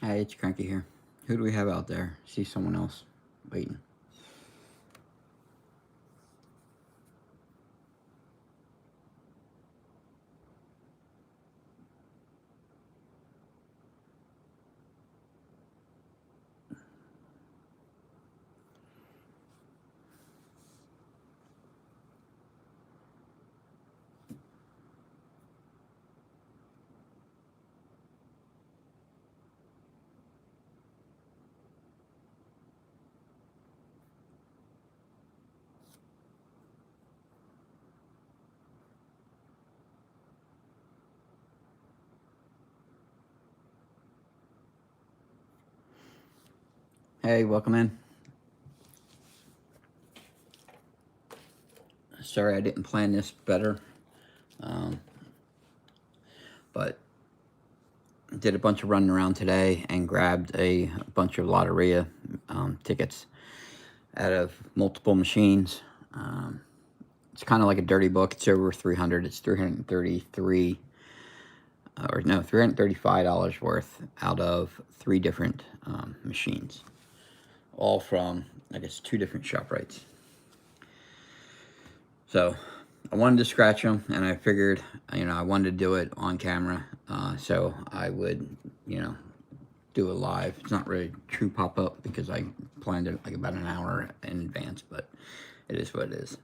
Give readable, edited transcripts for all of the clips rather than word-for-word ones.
Hey, it's Cranky here. Who do we have out there? See someone else waiting. Hey, welcome in. Sorry I didn't plan this better, but did a bunch of running around today and grabbed a bunch of Loteria tickets out of multiple machines. It's kind of like a dirty book. It's over 300. It's 333 or no, $335 worth out of 3 different machines, all from, I guess, 2 different ShopRites. So I wanted to scratch them, and I figured, I wanted to do it on camera, so I would, do it live. It's not really true pop-up because I planned it like about an hour in advance, but it is what it is.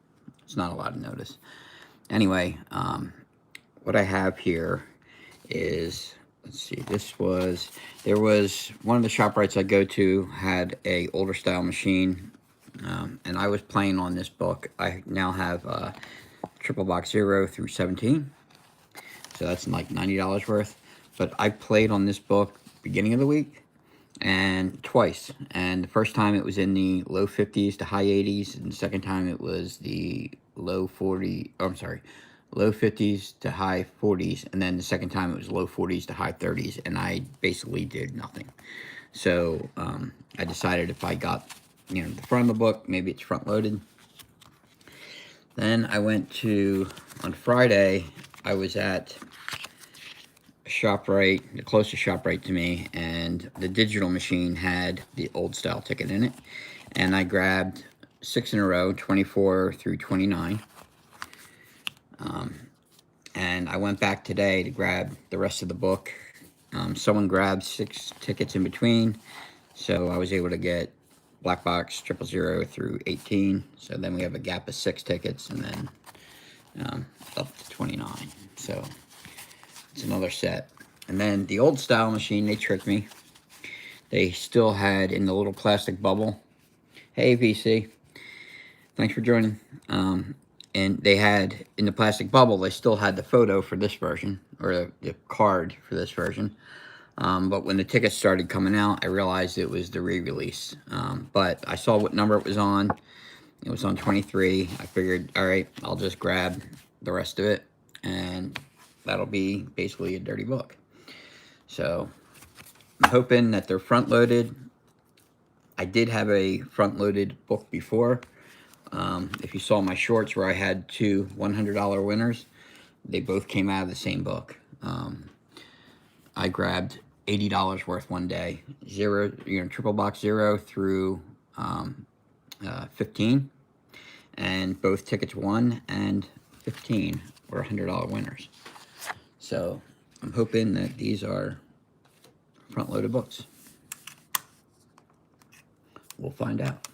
It's not a lot of notice. Anyway, what I have here is, let's see, there was one of the ShopRites I go to had a older style machine, and I was playing on this book. I now have triple box 0 through 17, so that's like $90 worth. But I played on this book beginning of the week and twice, and the first time it was in the low 50s to high 80s, and the second time it was the low 50s to high 40s, and then the second time it was low 40s to high 30s, and I basically did nothing. So I decided if I got, the front of the book, maybe it's front loaded. Then I went on Friday, I was at a ShopRite, the closest ShopRite to me, and the digital machine had the old style ticket in it, and I grabbed 6 in a row, 24 through 29. And I went back today to grab the rest of the book. Someone grabbed 6 tickets in between, so I was able to get black box 000 through 18. So then we have a gap of 6 tickets, and then up to 29. So it's another set. And then the old style machine, they tricked me. They still had in the little plastic bubble. Hey, VC. Thanks for joining. And they had, in the plastic bubble, they still had the photo for this version, or the card for this version. But when the tickets started coming out, I realized it was the re-release. But I saw what number it was on. It was on 23. I figured, all right, I'll just grab the rest of it, and that'll be basically a dirty book. So I'm hoping that they're front-loaded. I did have a front-loaded book before. If you saw my shorts where I had 2 $100 winners, they both came out of the same book. I grabbed $80 worth one day, triple box 0 through 15, and both tickets 1 and 15 were $100 winners. So I'm hoping that these are front-loaded books. We'll find out.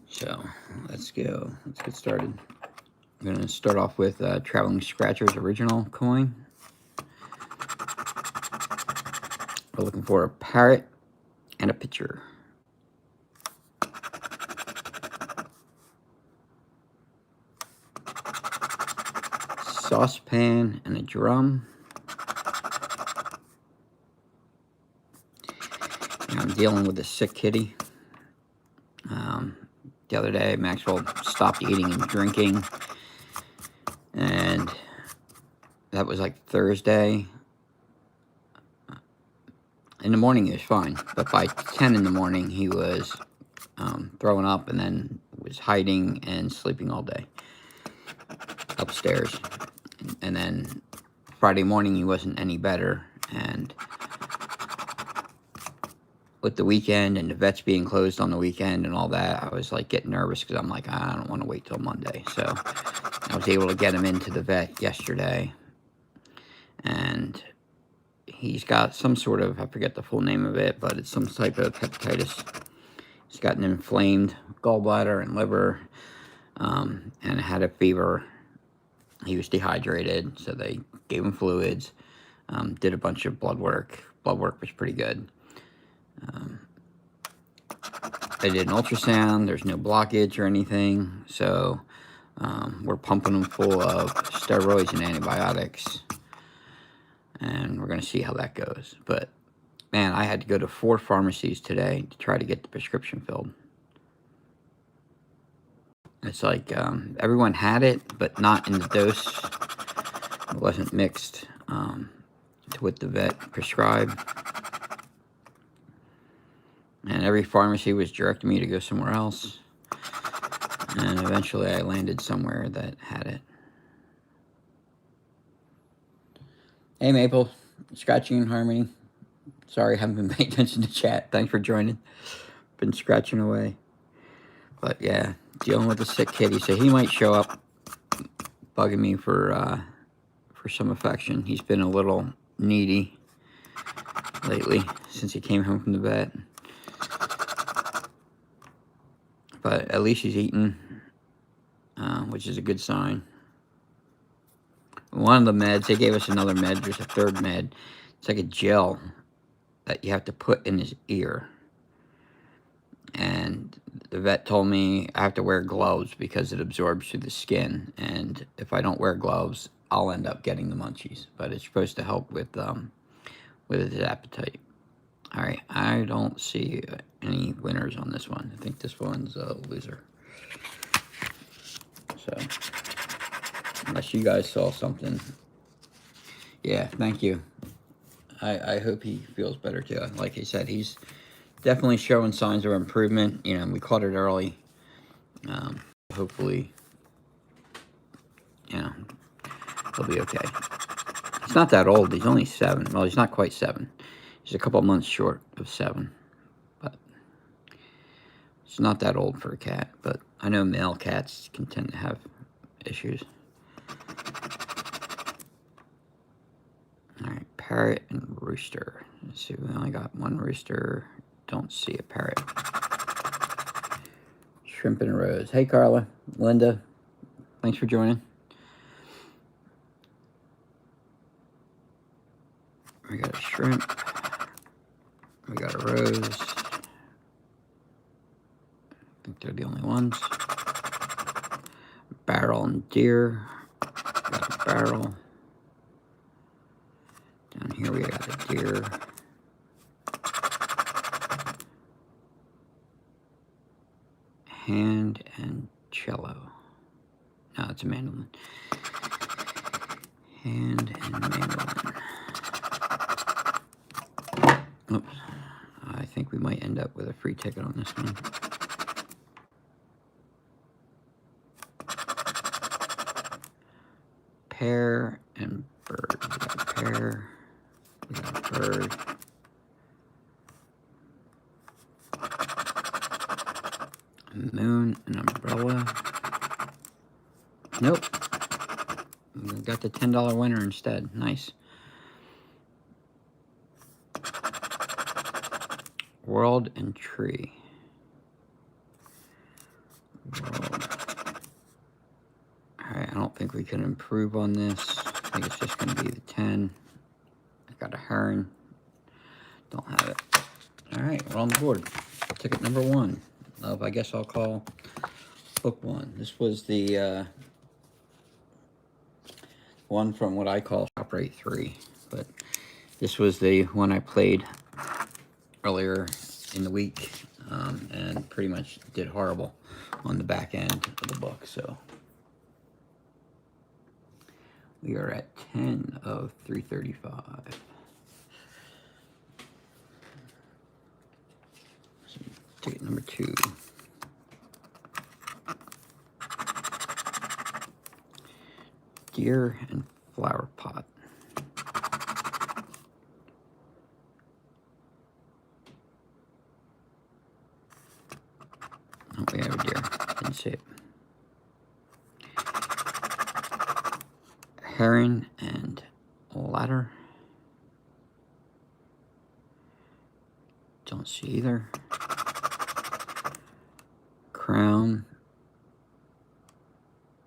So let's go. Let's get started. I'm going to start off with Traveling Scratchers Original coin. We're looking for a parrot and a pitcher. Saucepan and a drum. And I'm dealing with a sick kitty. The other day, Maxwell stopped eating and drinking, and that was like Thursday. In the morning, he was fine, but by 10 in the morning, he was throwing up, and then was hiding and sleeping all day upstairs. And then Friday morning he wasn't any better, and with the weekend and the vets being closed on the weekend and all that, I was like getting nervous because I'm like, I don't want to wait till Monday. So I was able to get him into the vet yesterday, and he's got some sort of, I forget the full name of it, but it's some type of hepatitis. He's got an inflamed gallbladder and liver, and had a fever. He was dehydrated, so they gave him fluids, did a bunch of blood work. Blood work was pretty good. They did an ultrasound. There's no blockage or anything, so we're pumping him full of steroids and antibiotics, and we're going to see how that goes. But man, I had to go to 4 pharmacies today to try to get the prescription filled. It's like everyone had it, but not in the dose. It wasn't mixed to what the vet prescribed. And every pharmacy was directing me to go somewhere else. And eventually I landed somewhere that had it. Hey Maple, Scratching in Harmony. Sorry I haven't been paying attention to chat. Thanks for joining. Been scratching away. But yeah, dealing with a sick kitty. So he might show up bugging me for some affection. He's been a little needy lately since he came home from the vet. But at least he's eating, which is a good sign. One of the meds, they gave us another med. There's a third med. It's like a gel that you have to put in his ear. And the vet told me I have to wear gloves because it absorbs through the skin. And if I don't wear gloves, I'll end up getting the munchies. But it's supposed to help with his appetite. All right, I don't see any winners on this one. I think this one's a loser. So, unless you guys saw something. Yeah, thank you. I hope he feels better too. Like I said, he's definitely showing signs of improvement. You know, we caught it early. Hopefully, you know, he'll be okay. He's not that old. He's only 7. Well, he's not quite 7. He's a couple months short of 7. But it's not that old for a cat. But I know male cats can tend to have issues. All right, parrot and rooster. Let's see, we only got 1 rooster. Don't see a parrot. Shrimp and a rose. Hey, Carla, Linda, thanks for joining. We got a shrimp. We got a rose. I think they're the only ones. Barrel and deer. Got a barrel. Down here we got a deer. Hand and cello. No, it's a mandolin. Hand and mandolin. Oops. I think we might end up with a free ticket on this one. Pear and bird. We got a pear. We got a bird. A moon, an umbrella. Nope. We got the $10 winner instead. Nice. World and tree. World. Alright, I don't think we can improve on this. I think it's just going to be the 10. I got a heron. Don't have it. Alright, we're on the board. Ticket number 1. I guess I'll call book 1. This was the one from what I call Shop Rate 3. But this was the one I played earlier in the week, and pretty much did horrible on the back end of the book. So we are at 10 of 335. So ticket number 2. deer and flower pot. Oh, we have a deer. Didn't see it. Heron and ladder. Don't see either. Crown.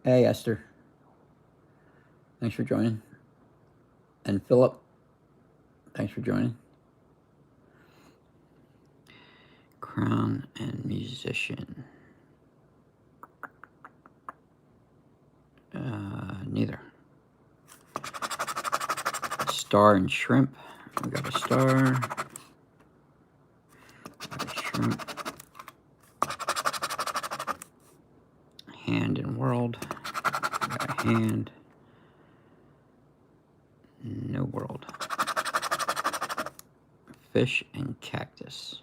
Hey, Esther. Thanks for joining. And Philip. Thanks for joining. Crown and musician. Neither. Star and shrimp. We got a star. Got a shrimp. Hand and world. We got a hand. No world. Fish and cactus.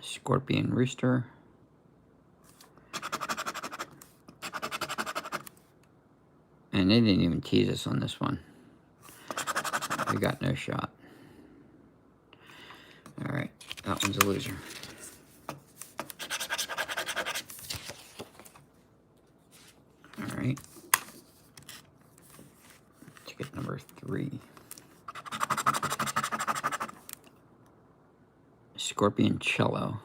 Scorpion rooster. And they didn't even tease us on this one. We got no shot. All right, that one's a loser. All right. Ticket number 3. Scorpion cello.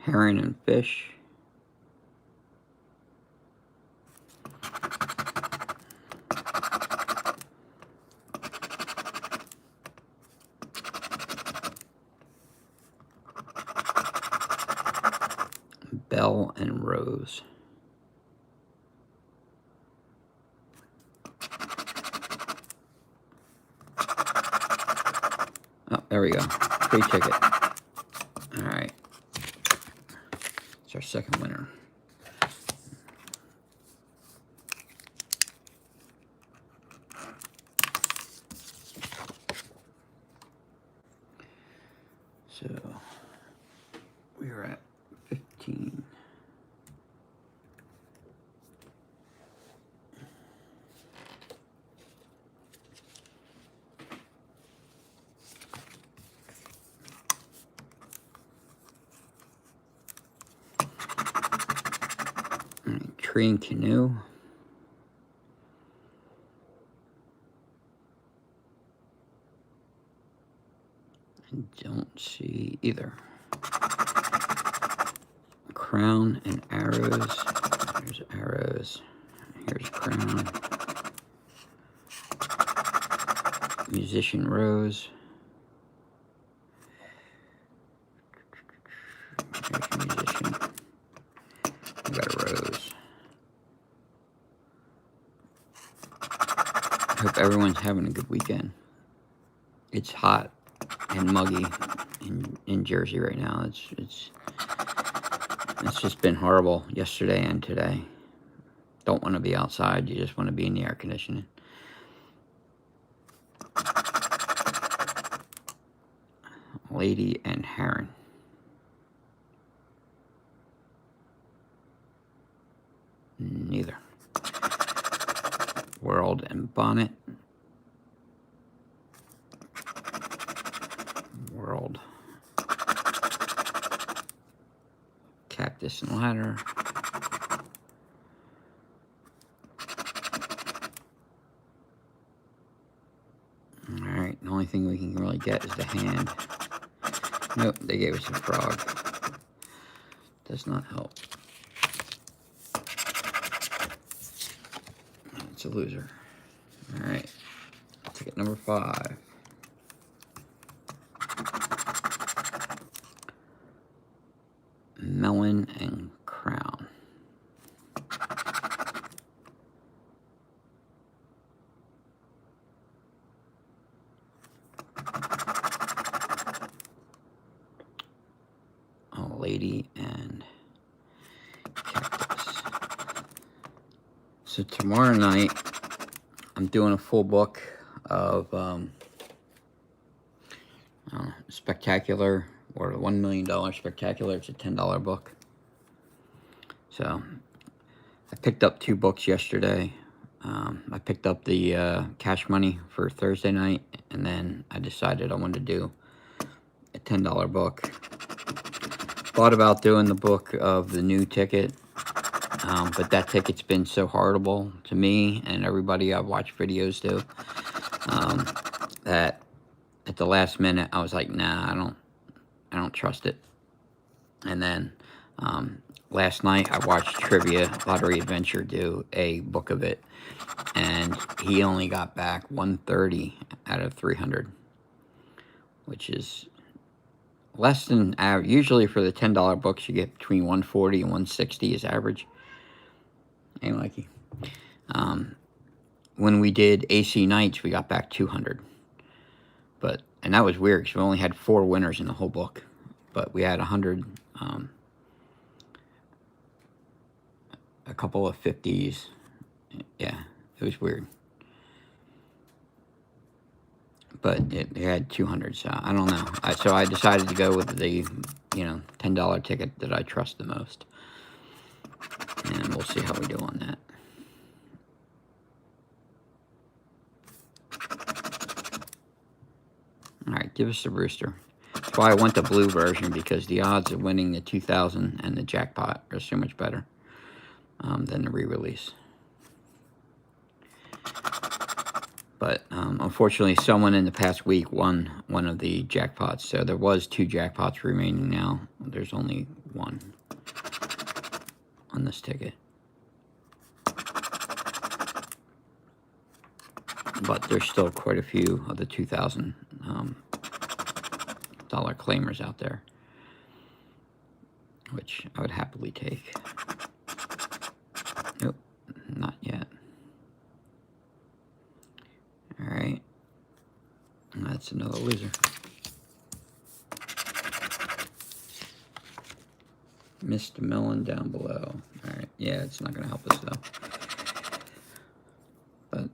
Heron and fish. Bell and rose. Oh, there we go. Free ticket. All right. It's our second winner. So we're at 15. Tree and canoe. I don't see either. Crown and arrows. Here's arrows. Here's crown. Musician rose. Here's musician. We got a rose. Hope everyone's having a good weekend. It's hot and muggy in Jersey right now. It's just been horrible yesterday and today. Don't want to be outside. You just want to be in the air conditioning. Lady and heron. Neither. World and bonnet. World. Cactus and ladder. Alright, the only thing we can really get is the hand. Nope, they gave us a frog. Does not help. It's a loser. Alright, ticket number 5. Melon and crown. A lady and So tomorrow night, I'm doing a full book of Spectacular, or the $1 million Spectacular. It's a $10 book. So I picked up 2 books yesterday. I picked up the Cash Money for Thursday night, and then I decided I wanted to do a $10 book. Thought about doing the book of the new ticket, but that ticket's been so horrible to me and everybody I've watched videos do, that at the last minute I was like, nah, I don't trust it. And then last night I watched Trivia Lottery Adventure do a book of it, and he only got back 130 out of 300, which is less than average. Usually for the $10 books you get between 140 and 160 is average. Hey, Mikey. When we did AC Nights, we got back 200. And that was weird because we only had 4 winners in the whole book. But we had 100, a couple of 50s. Yeah, it was weird. But it had 200, so I don't know. So I decided to go with the, $10 ticket that I trust the most. And we'll see how we do on that. Alright, give us the rooster. That's why I went the blue version, because the odds of winning the 2000 and the jackpot are so much better than the re-release. But unfortunately, someone in the past week won one of the jackpots. So there was 2 jackpots remaining now. There's only 1 on this ticket. But there's still quite a few of the $2,000 claimers out there, which I would happily take. Nope, not yet. Alright. That's another loser. Missed Melon down below. Alright, yeah, it's not going to help us though. But,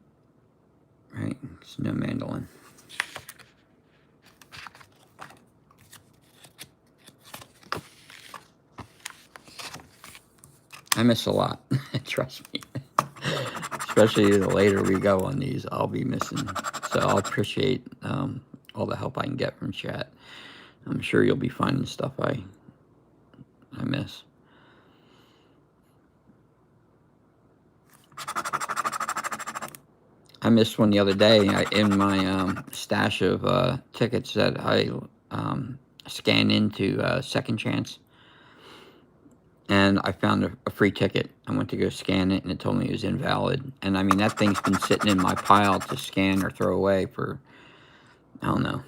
right, it's no mandolin. I miss a lot, trust me. Especially the later we go on these, I'll be missing. So I'll appreciate all the help I can get from chat. I'm sure you'll be finding stuff I miss. I missed one the other day in my stash of tickets that I scan into Second Chance. And I found a free ticket. I went to go scan it, and it told me it was invalid. And, I mean, that thing's been sitting in my pile to scan or throw away for, I don't know,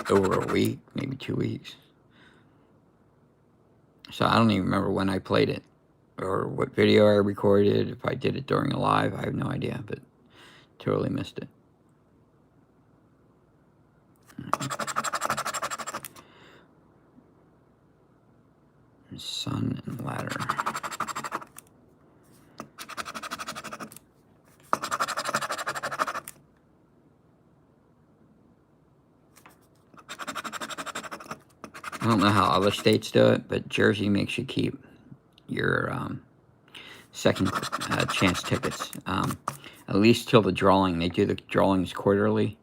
over a week, maybe 2 weeks. So I don't even remember when I played it or what video I recorded. If I did it during a live, I have no idea, but totally missed it. Sun and ladder. I don't know how other states do it, but Jersey makes you keep your second chance tickets, at least till the drawing. They do the drawings quarterly.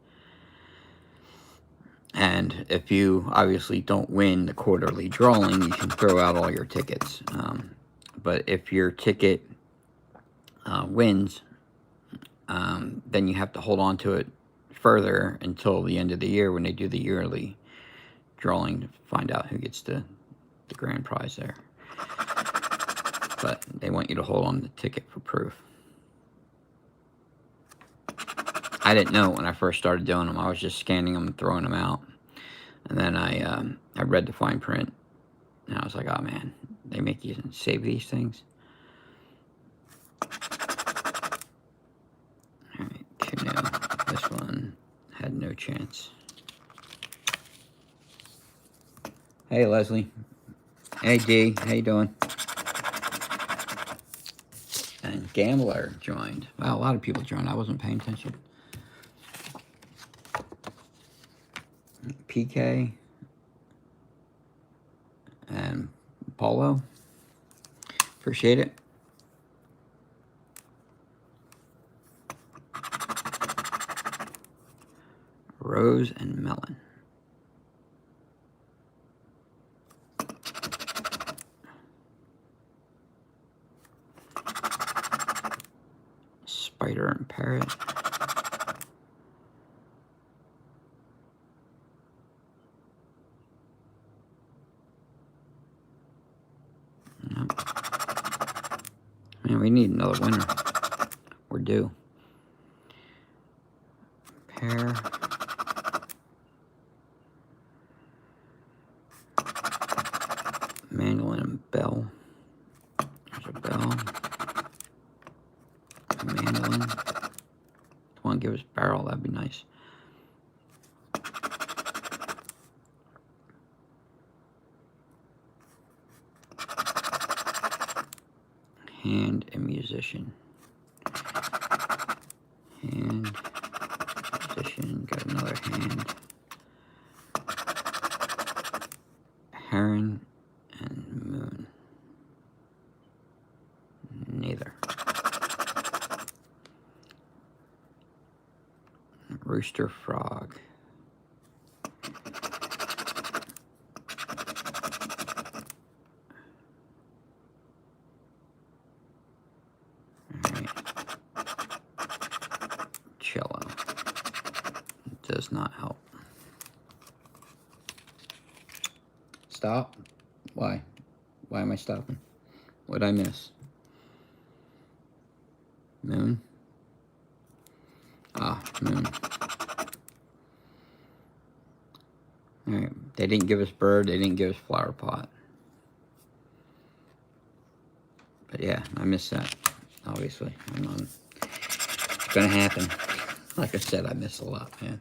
And if you obviously don't win the quarterly drawing, you can throw out all your tickets. But if your ticket wins, then you have to hold on to it further until the end of the year when they do the yearly drawing to find out who gets the grand prize there. But they want you to hold on to the ticket for proof. I didn't know when I first started doing them. I was just scanning them and throwing them out. And then I read the fine print, and I was like, oh man, they make you save these things? Alright, Canoe. This one had no chance. Hey, Leslie. Hey, D. How you doing? Gambler joined. Wow, a lot of people joined. I wasn't paying attention. PK and Paulo. Appreciate it. Rose and melon. Spider and parrot. Nope. Man, we need another winner. We're due. Pear. Mandolin and bell. There's a bell. A mandolin. Come on, give us barrel. That'd be nice. Hand and musician. Hand, musician, got another hand. Heron and moon. Neither. Rooster, frog. Alright. Cello. Does not help. Stop? Why? Why am I stopping? What'd I miss? Moon? Ah, moon. Alright, they didn't give us bird, they didn't give us flower pot. But yeah, I missed that, obviously. It's gonna happen. Like I said, I missed a lot, man.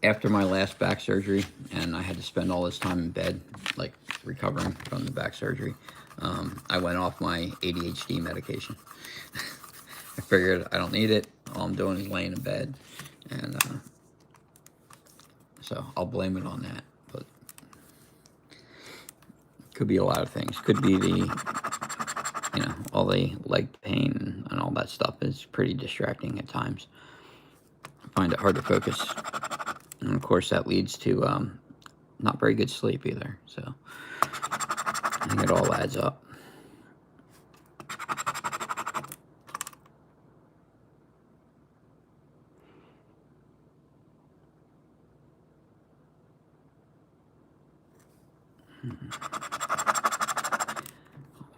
After my last back surgery, and I had to spend all this time in bed, like recovering from the back surgery, I went off my ADHD medication. I figured I don't need it. All I'm doing is laying in bed, and so I'll blame it on that. But it could be a lot of things. Could be the, all the leg pain and all that stuff is pretty distracting at times. I find it hard to focus. And of course that leads to not very good sleep either. So I think it all adds up.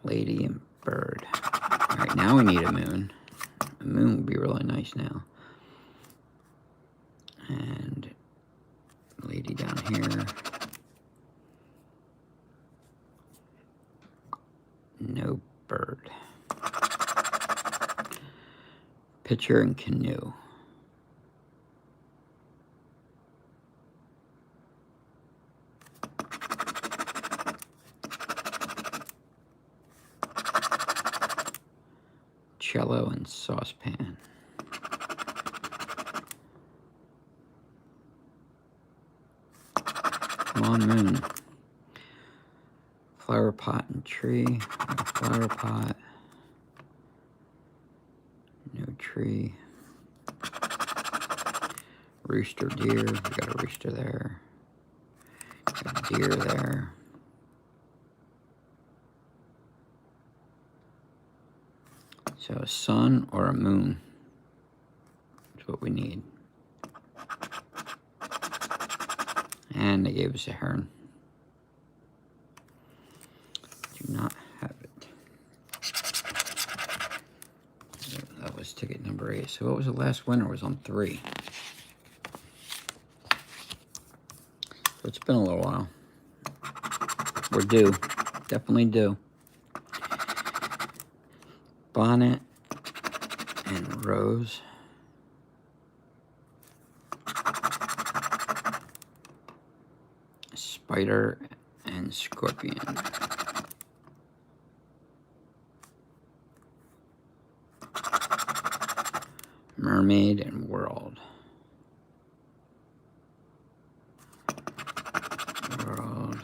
Lady and bird. All right, now we need a moon. A moon would be really nice now. And lady down here. No bird. Pitcher and canoe. Cello and saucepan. Come on, moon. Flower pot and tree. Flower pot. No tree. Rooster, deer. We got a rooster there. Got a deer there. So a sun or a moon is what we need. And they gave us a heron. Do not have it. That was ticket number 8. So what was the last winner? It was on 3. So it's been a little while. We're due. Definitely due. Bonnet and rose. spider, and scorpion. Mermaid and world. World.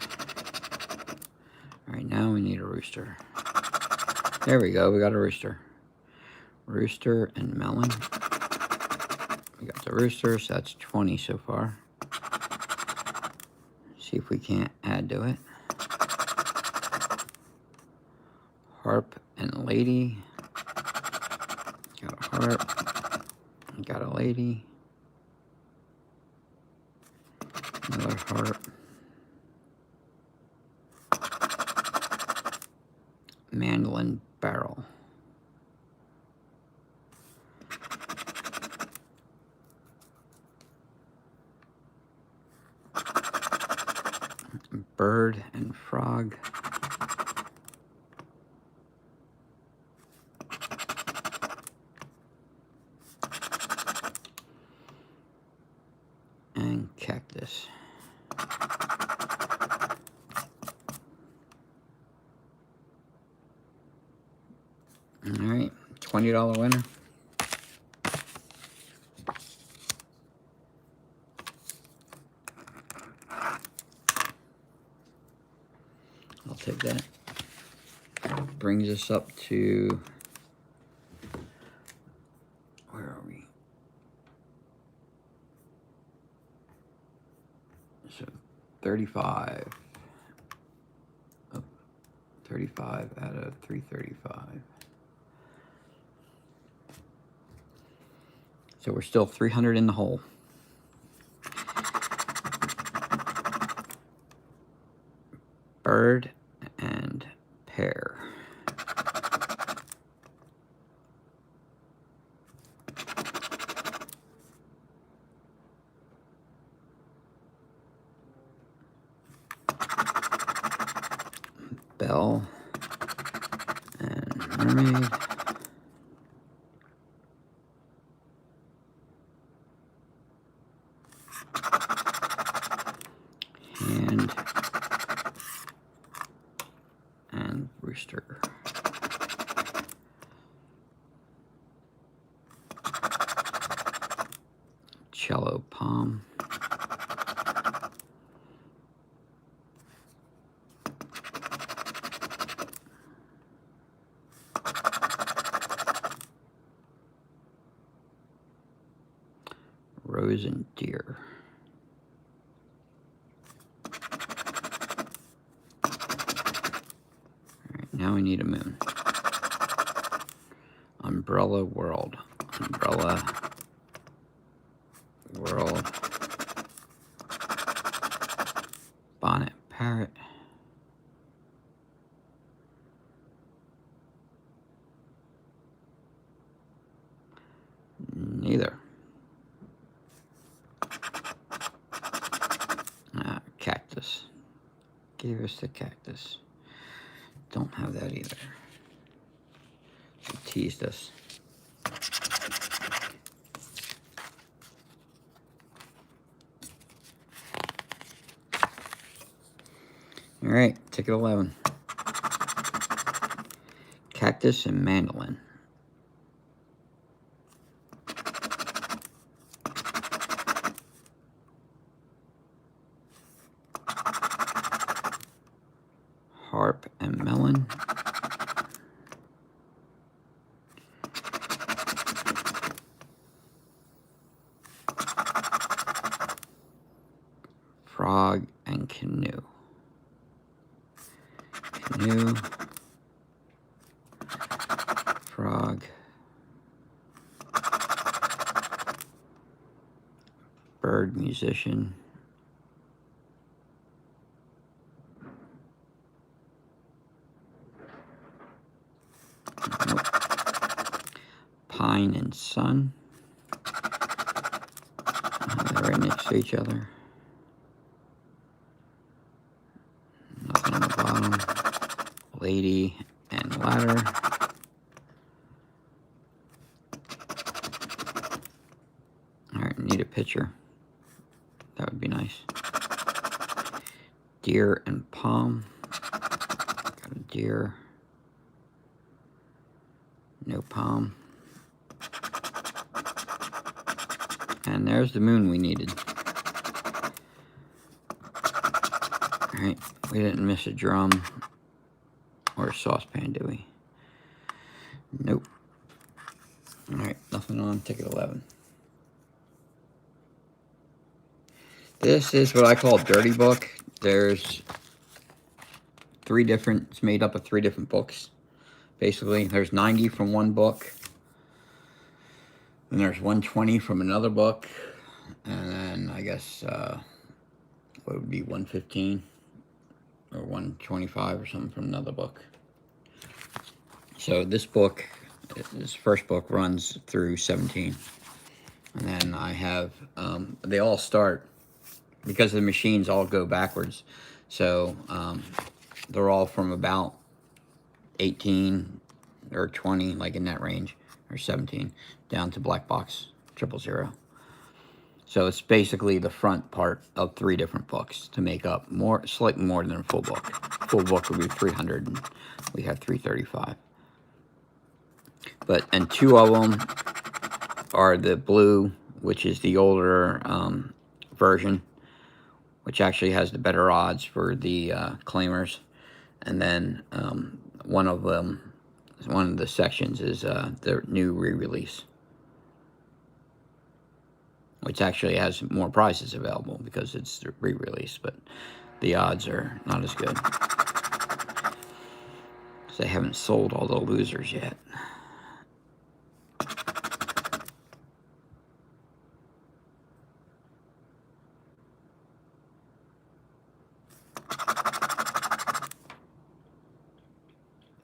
Alright, now we need a rooster. There we go, we got a rooster. Rooster and melon. We got the rooster, so that's 20 so far. See if we can't add to it. Harp and lady. Got a harp. Got a lady. Another harp. Mandolin barrel. Bird and frog. And cactus. Alright, $20 winner. I'll take that. Brings us up to, where are we? So 35. Oh, 35 out of 335. So we're still 300 in the hole. Bird and pear. Bell and mermaid. Hand and rooster. Cello palm. Rose and deer. Alright, now we need a moon. Umbrella world. Umbrella world. Bonnet parrot. Neither. Cactus. Gave us the cactus. Don't have that either. They teased us. All right, ticket 11. Cactus and mandolin. Harp and melon. Frog and canoe. Canoe. Frog. Bird musician. Nope. Pine and sun. They're right next to each other. Nothing on the bottom. Lady and ladder. Alright, need a picture. That would be nice. deer and palm. Got a deer. No palm. And there's the moon we needed. Alright, we didn't miss a drum or a saucepan, do we? Nope. Alright, nothing on ticket 11. This is what I call a dirty book. There's it's made up of 3 different books. Basically, there's 90 from one book. And there's 120 from another book. And then, I guess, what would be 115 or 125 or something from another book. So this first book runs through 17. And then I have, they all start, because the machines all go backwards. So they're all from about 18 or 20, like in that range, or 17, down to black box 000. So it's basically the front part of 3 different books to make up slightly more than a full book. Full book would be 300, and we have 335. And 2 of them are the blue, which is the older version, which actually has the better odds for the claimers. And then one of the sections is the new re-release, which actually has more prizes available because it's the re-release, but the odds are not as good. Because they haven't sold all the losers yet.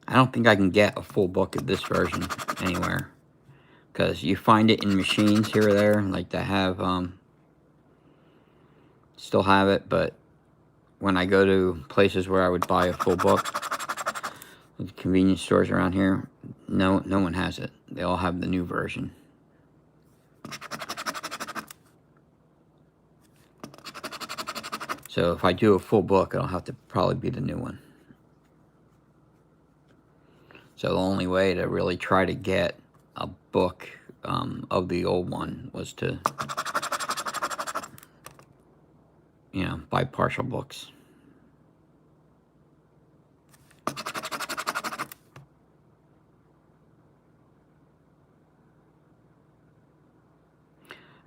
I don't think I can get a full book of this version anywhere, because you find it in machines here or there, like that have, still have it, but when I go to places where I would buy a full book, the convenience stores around here, no one has it. They all have the new version. So if I do a full book, it'll have to probably be the new one. So the only way to really try to get a book of the old one was to, buy partial books.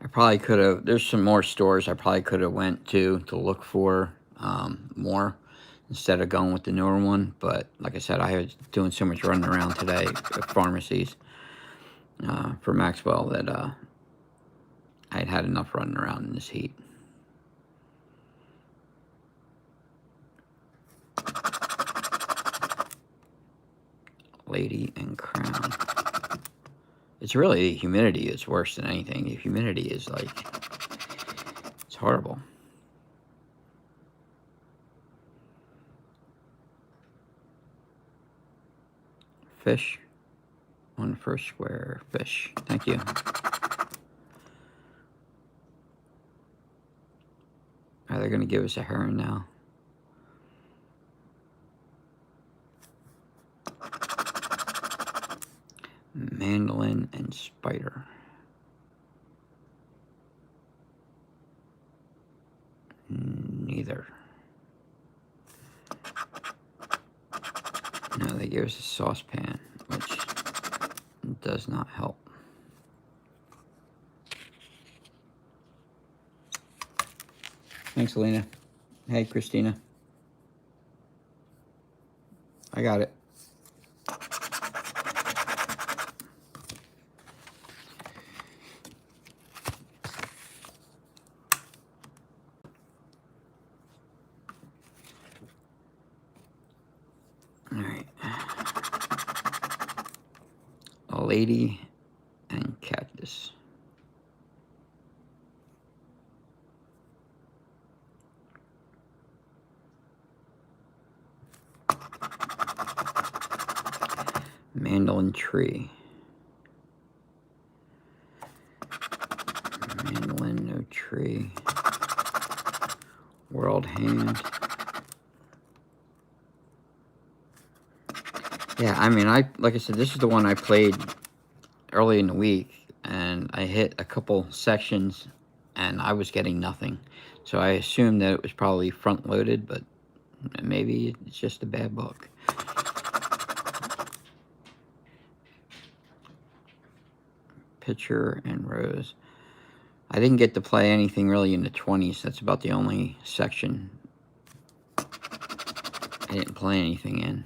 I probably could have, there's some more stores I probably could have went to look for more, instead of going with the newer one. But like I said, I was doing so much running around today at pharmacies for Maxwell that I had enough running around in this heat. Lady and Crown. It's really the humidity is worse than anything. The humidity is like, it's horrible. Fish. 1 per square fish. Thank you. Are they going to give us a heron now? Mandolin and spider. Neither. No, they gave us a saucepan, which does not help. Thanks, Alina. Hey, Christina. I got it. All right. A lady and cactus. Mandolin tree. Mandolin, no tree. World hand. Yeah, I mean, like I said, this is the one I played early in the week, and I hit a couple sections, and I was getting nothing. So I assumed that it was probably front loaded, but maybe it's just a bad book. Pitcher and Rose. I didn't get to play anything really in the 20s. That's about the only section I didn't play anything in.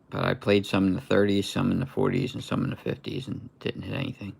But I played some in the 30s, some in the 40s, and some in the 50s, and didn't hit anything.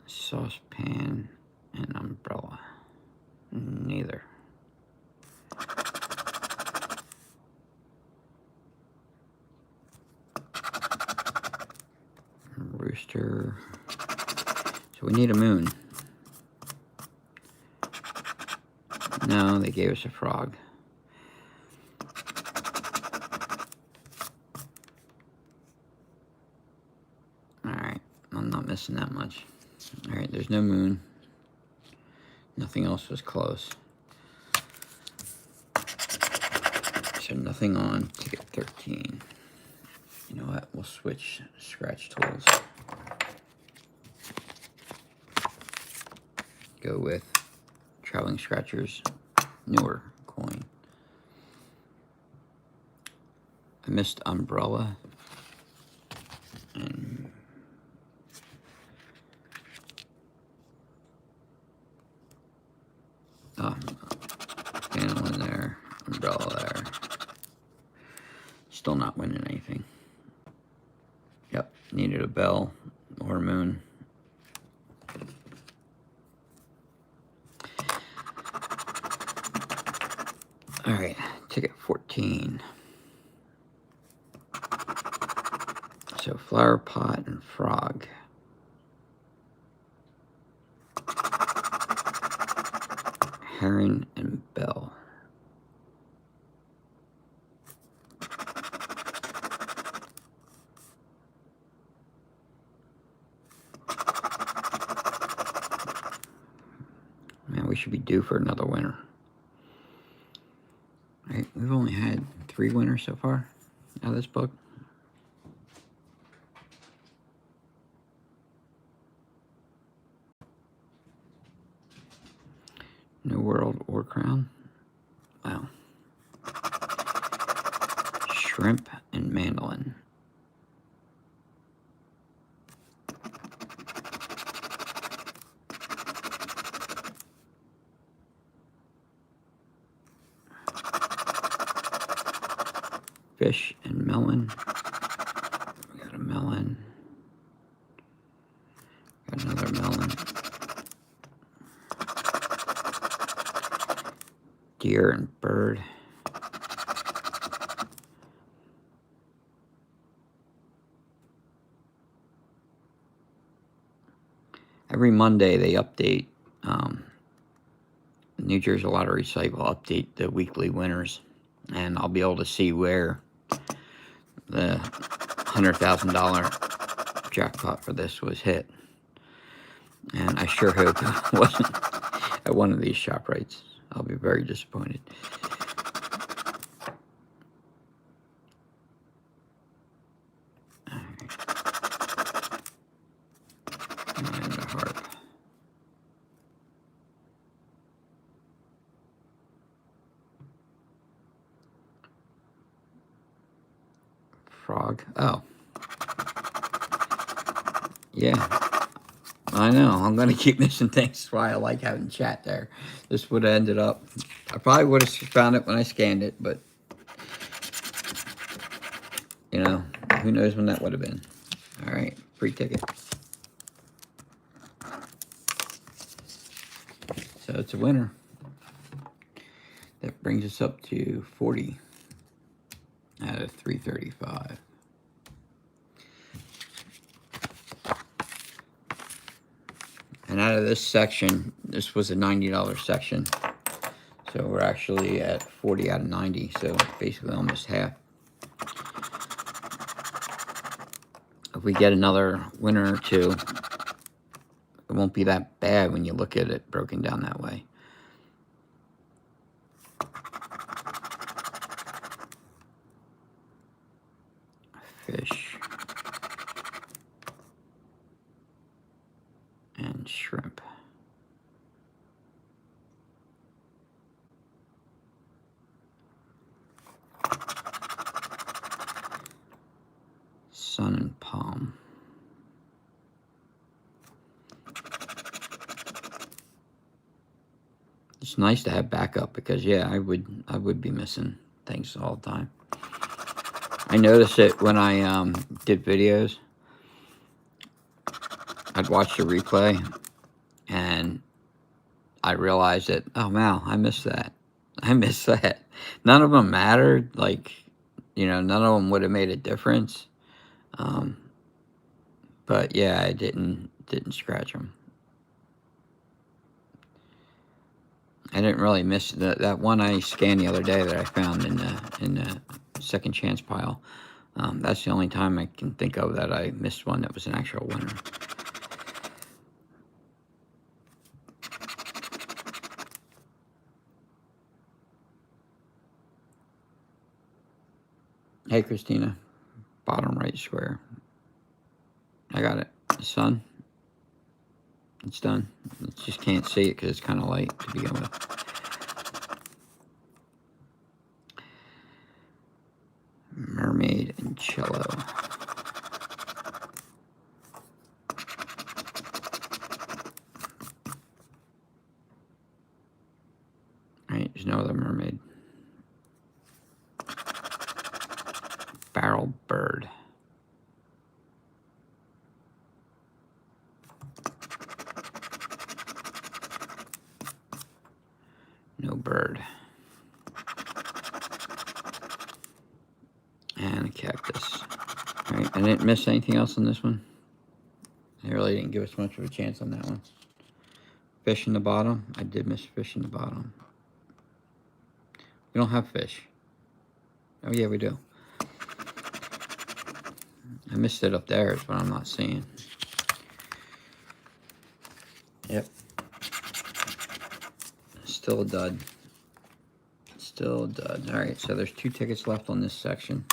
Saucepan and umbrella. Neither. Rooster. So we need a moon. No, they gave us a frog. Alright, I'm not missing that much. Alright, there's no moon. Nothing else was close. So nothing on ticket 13. You know what? We'll switch scratch tools. Go with Traveling Scratchers newer coin. I missed umbrella and panel in there, umbrella there. Still not winning anything. Yep, needed a bell or a moon. All right, ticket 14. So flower pot and frog. Heron and bell. Man, we should be due for another winner. Right, we've only had 3 winners so far out of this book. New World or Crown. Wow. Shrimp and mandolin. Fish and melon. We got a melon. Got another melon. Deer and bird. Every Monday they update. The New Jersey Lottery site will update the weekly winners, and I'll be able to see where the $100,000 jackpot for this was hit. And I sure hope it wasn't at one of these ShopRites. I'll be very disappointed. And a harp. Frog. Oh. Yeah. I know. I'm going to keep missing things. That's why I like having chat there. This would have ended up... I probably would have found it when I scanned it, but... You know, who knows when that would have been. All right. Free ticket. So it's a winner. That brings us up to 40 out of 335. And out of this section, this was a $90 section. So we're actually at 40 out of 90, so basically almost half. If we get another winner or two, it won't be that bad when you look at it broken down that way. Fish and shrimp. Sun and palm. It's nice to have backup because yeah, I would be missing things all the time. I noticed it when I did videos. I'd watch the replay and I realized that, oh wow, I missed that. I missed that. None of them mattered. Like, you know, none of them would have made a difference. But yeah, I didn't scratch them. I didn't really miss that one I scanned the other day that I found in the second chance pile. That's the only time I can think of that I missed one that was an actual winner. Hey, Christina. Bottom right square. I got it. Sun. It's done. You just can't see it because it's kind of light to begin with. Mermaid and cello. Right, there's no other mermaid. Barrel bird. No bird. And a cactus. All right, I didn't miss anything else on this one. I really didn't give us much of a chance on that one. Fish in the bottom. I did miss fish in the bottom. We don't have fish. Oh yeah, we do. I missed it up there is what I'm not seeing. Yep. Still a dud. Still a dud. All right, so there's 2 tickets left on this section.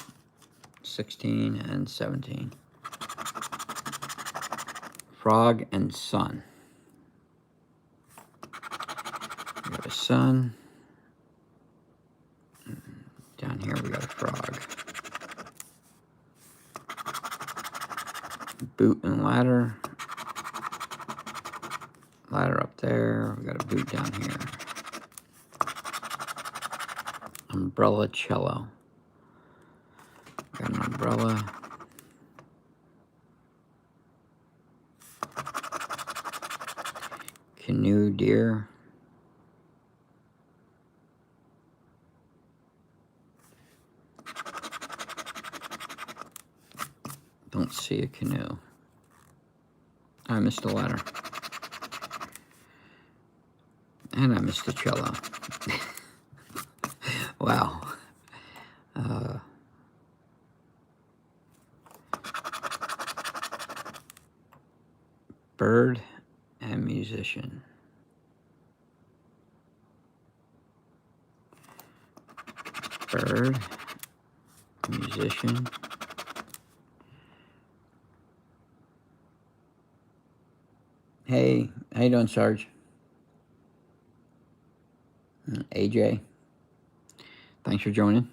16 and 17. Frog and sun. We got a sun. Down here we got a frog. Boot and ladder. Ladder up there. We got a boot down here. Umbrella cello. Got an umbrella. Canoe deer. Don't see a canoe. I missed the ladder. And I missed the cello. Wow. Bird and musician. Bird, musician. Hey, how you doing, Sarge? AJ, thanks for joining.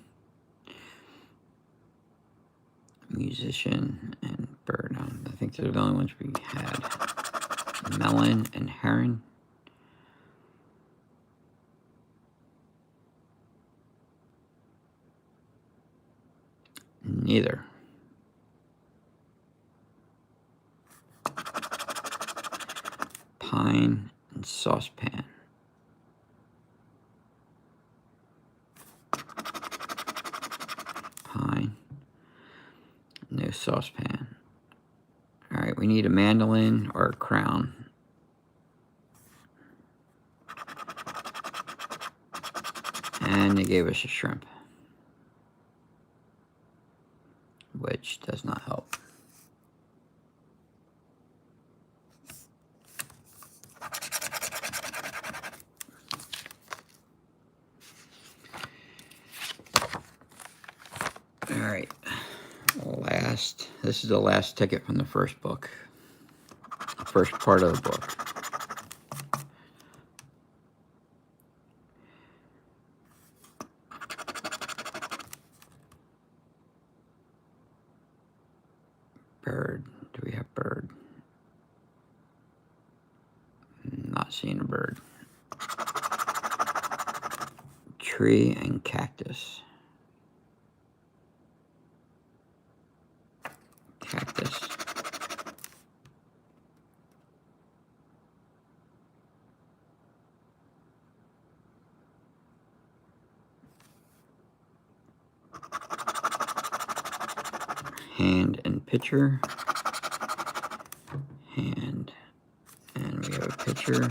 Musician and bird. I think they're the only ones we had. Melon and heron. Neither. Pine and saucepan. Pine. No saucepan. All right, we need a mandolin or a crown. gave us a shrimp, which does not help. All right, this is the last ticket from the first book, first part of the book. Bird, do we have bird? Not seeing a bird. Tree and cactus. Cactus. Hand and pitcher. Hand, and we have a pitcher.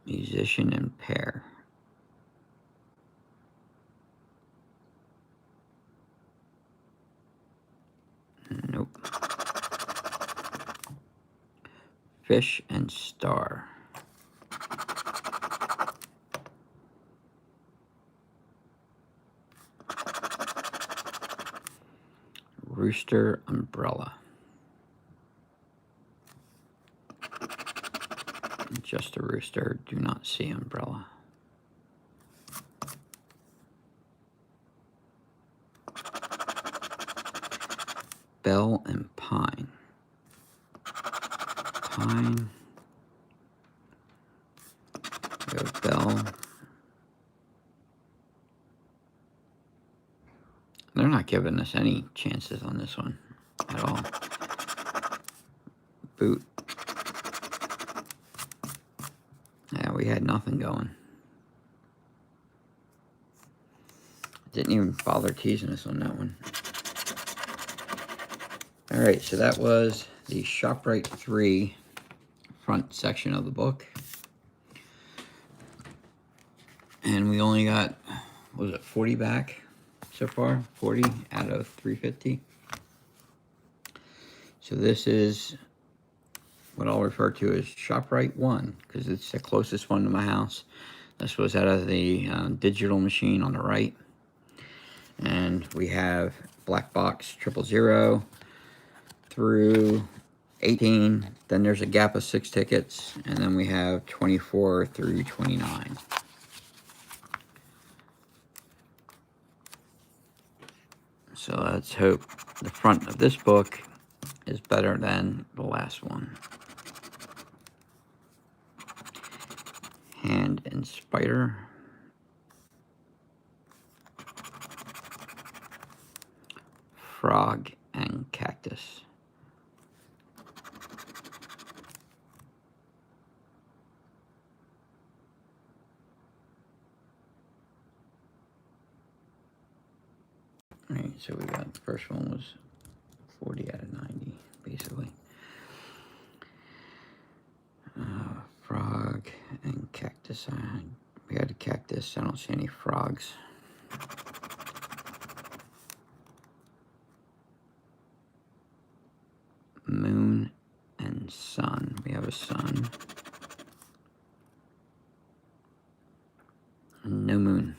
Musician and pair. Nope. Fish and star. Rooster, umbrella. Just a rooster, do not see umbrella. Bell and pine. Pine. We have bell. They're not giving us any chances on this one at all. Boot. Yeah, we had nothing going. Didn't even bother teasing us on that one. All right, so that was the ShopRite 3 front section of the book. And we only got, what was it, 40 back so far? 40 out of 350. So this is what I'll refer to as ShopRite 1, because it's the closest one to my house. This was out of the digital machine on the right. And we have black box 000 through 18. Then there's a gap of 6 tickets. And then we have 24 through 29. So let's hope the front of this book is better than the last one. Hand and spider. Frog and cactus. Alright, so we got the first one was 40 out of 90, basically. Frog and cactus. We had a cactus. I don't see any frogs. Moon and sun. We have a sun. No moon.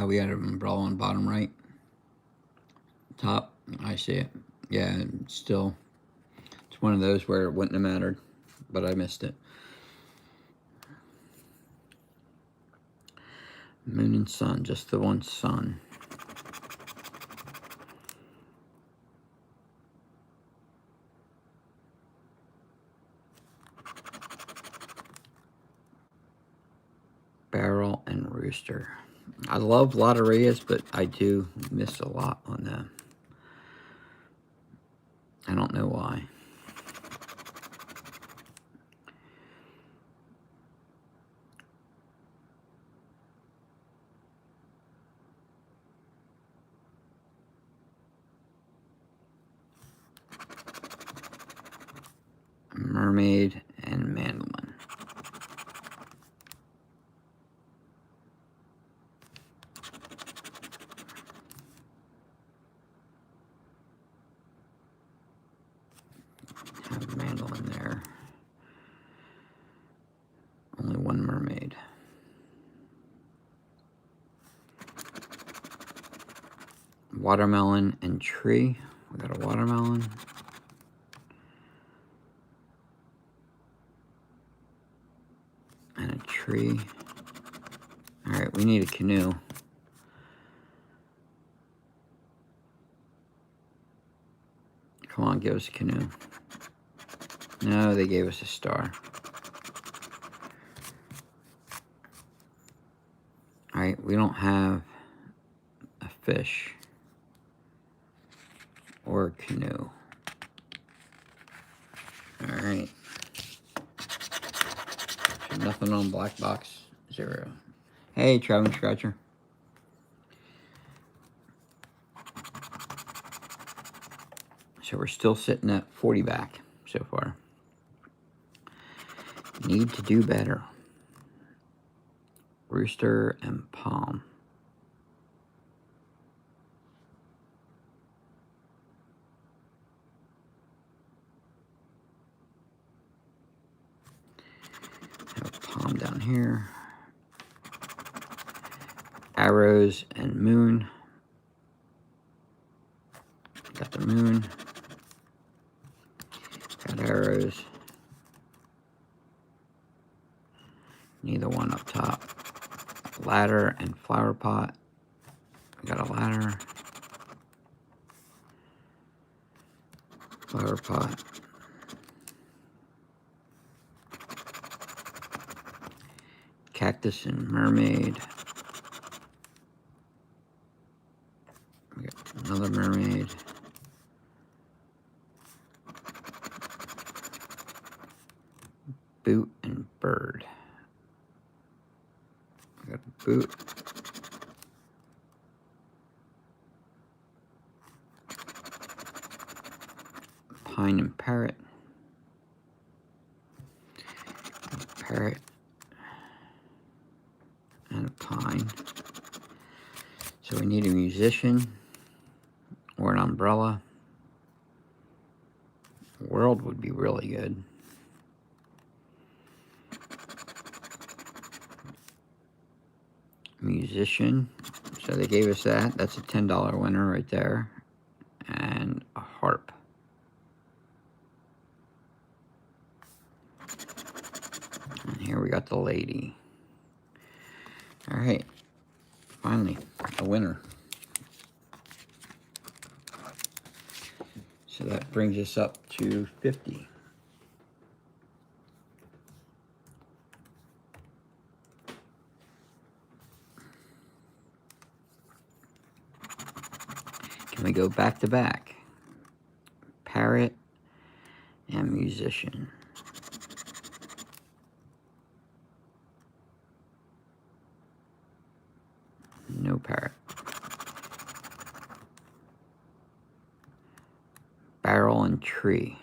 We had an umbrella on bottom right. Top, I see it. Yeah, still, it's one of those where it wouldn't have mattered, but I missed it. Moon and sun, just the one sun. Barrel and rooster. I love Loterias, but I do miss a lot on them. I don't know why. mermaid, and mandolin. Have mandolin there. Only one mermaid. Watermelon and tree. We got a watermelon. And a tree. Alright, we need a canoe. Come on, give us a canoe. No, they gave us a star. Alright, we don't have a fish or a canoe. Alright. So nothing on black box. 0. Hey, Traveling Scratcher. So we're still sitting at 40 back so far. Need to do better. Rooster and palm. Have palm down here. Arrows and moon. Got the moon. Got arrows. Neither one up top. Ladder and flower pot. We got a ladder. Flower pot. Cactus and mermaid. We got another mermaid. Boot and bird. We got a boot. Pine and parrot. Parrot. And a pine. So we need a musician or an umbrella. World would be really good. Musician. So they gave us that. That's a $10 winner right there. And a harp. And here we got the lady. All right. Finally, a winner. So that brings us up to 50. Can we go back to back? Parrot and musician. No parrot. Barrel and tree.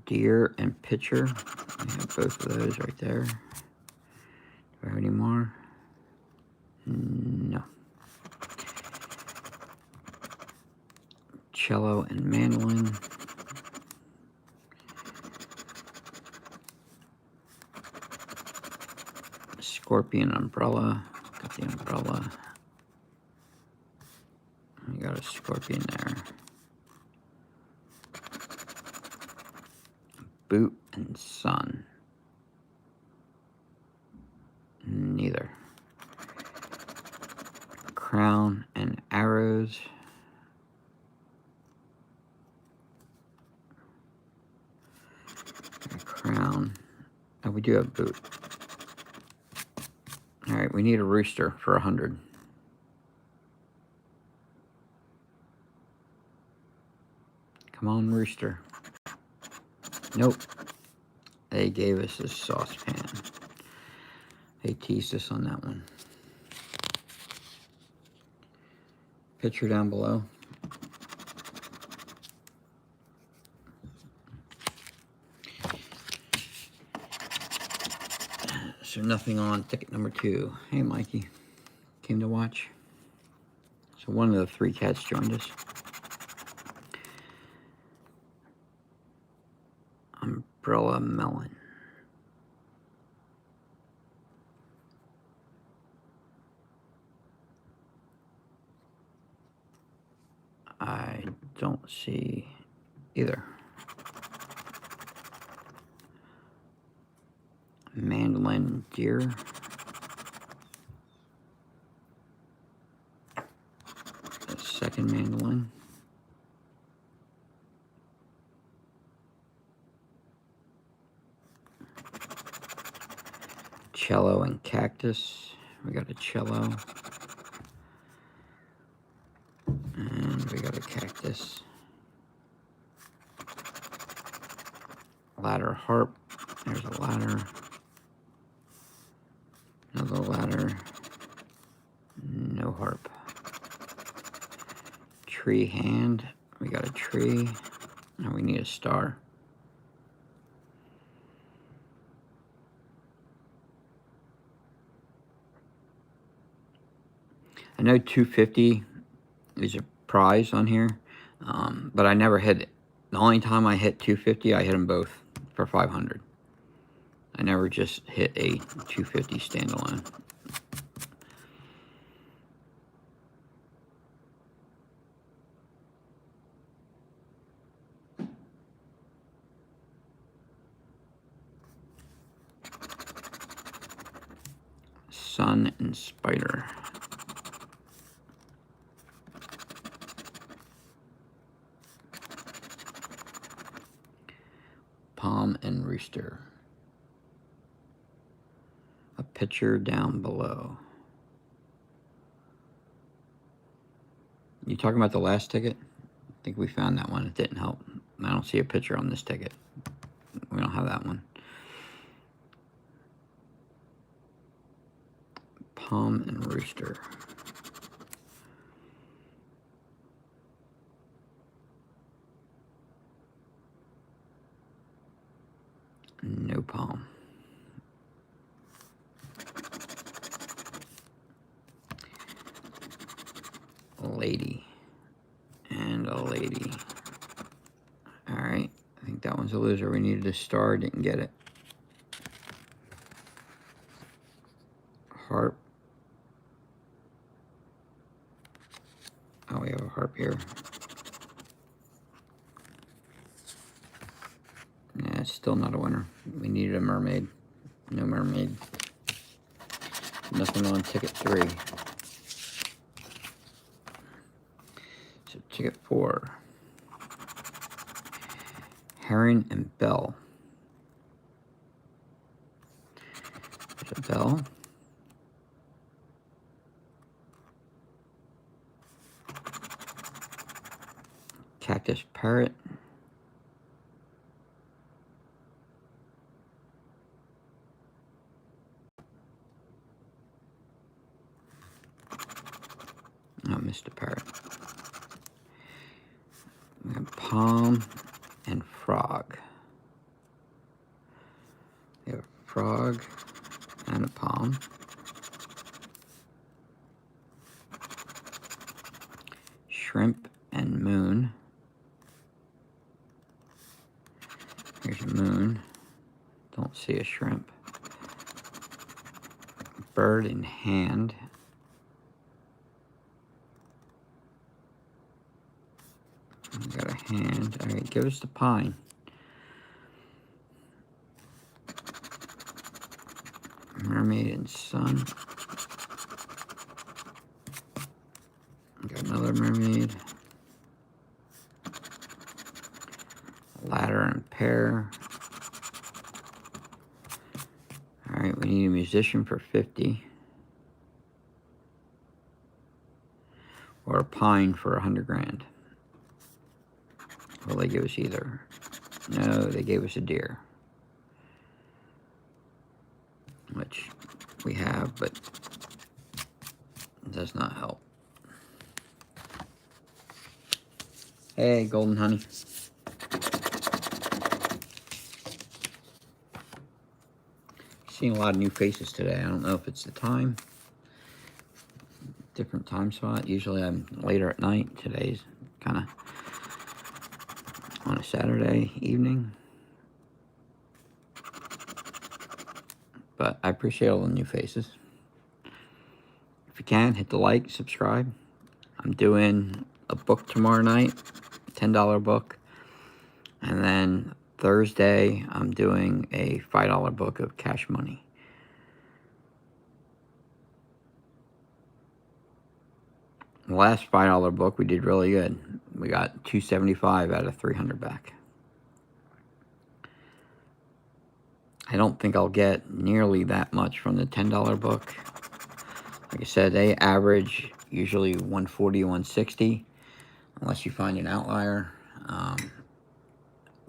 Deer and pitcher. We have both of those right there. Do I have any more? No. Cello and mandolin. Scorpion umbrella. Got the umbrella. We got a scorpion there. Boot and sun. Neither. Crown and arrows. A crown. Oh, we do have boot. All right, we need a rooster for 100. Come on, rooster. Nope. They gave us a saucepan. They teased us on that one. Picture down below. So nothing on ticket number 2. Hey, Mikey. Came to watch. So one of the 3 cats joined us. Umbrella melon. I don't see either. Mandolin deer. The second mandolin. Cello and cactus. We got a cello. And we got a cactus. Ladder harp. There's a ladder. Another ladder. No harp. Tree hand. We got a tree. Now we need a star. I know 250 is a prize on here, but I never hit it. The only time I hit 250, I hit them both for 500. I never just hit a 250 standalone. Sun and spider. Palm and rooster. A picture down below. You talking about the last ticket? I think we found that one. It didn't help. I don't see a picture on this ticket. We don't have that one. Palm and rooster. No palm. A lady. And a lady. Alright. I think that one's a loser. We needed a star. Didn't get it. Harp. Oh, we have a harp here. Yeah, it's still not a winner. We needed a mermaid. No mermaid. Nothing on ticket 3. So ticket 4. Heron and bell. There's a bell. Cactus parrot. Oh, Mr. Parrot. We have palm and frog. We have a frog and a palm. Shrimp and moon. Here's a moon. Don't see a shrimp. Bird in hand. We got a hand. All right, give us the pine. Mermaid and sun. We got another mermaid. Ladder and pear. All right, we need a musician for 50. Or a pine for 100 grand. Well, they give us either. No, they gave us a deer. Which we have, but it does not help. Hey, Golden Honey. Seeing a lot of new faces today. I don't know if it's the time. Different time slot. Usually I'm later at night. Today's kind of on a Saturday evening. But I appreciate all the new faces. If you can, hit the like, subscribe. I'm doing a book tomorrow night, $10 book. And then Thursday, I'm doing a $5 book of cash money. The last $5 book, we did really good. We got 275 out of 300 back. I don't think I'll get nearly that much from the $10 book. Like I said, they average usually 140, 160, unless you find an outlier.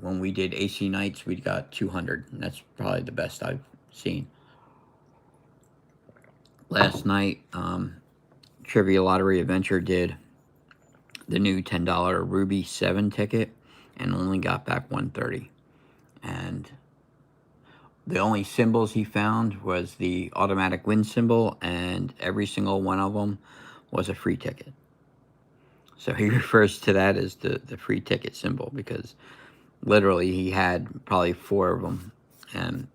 When we did AC nights, we got 200, and that's probably the best I've seen. Last night, Trivia Lottery Adventure did the new $10 Ruby 7 ticket and only got back 130. And the only symbols he found was the automatic win symbol, and every single one of them was a free ticket. So he refers to that as the free ticket symbol, because literally he had probably 4 of them, and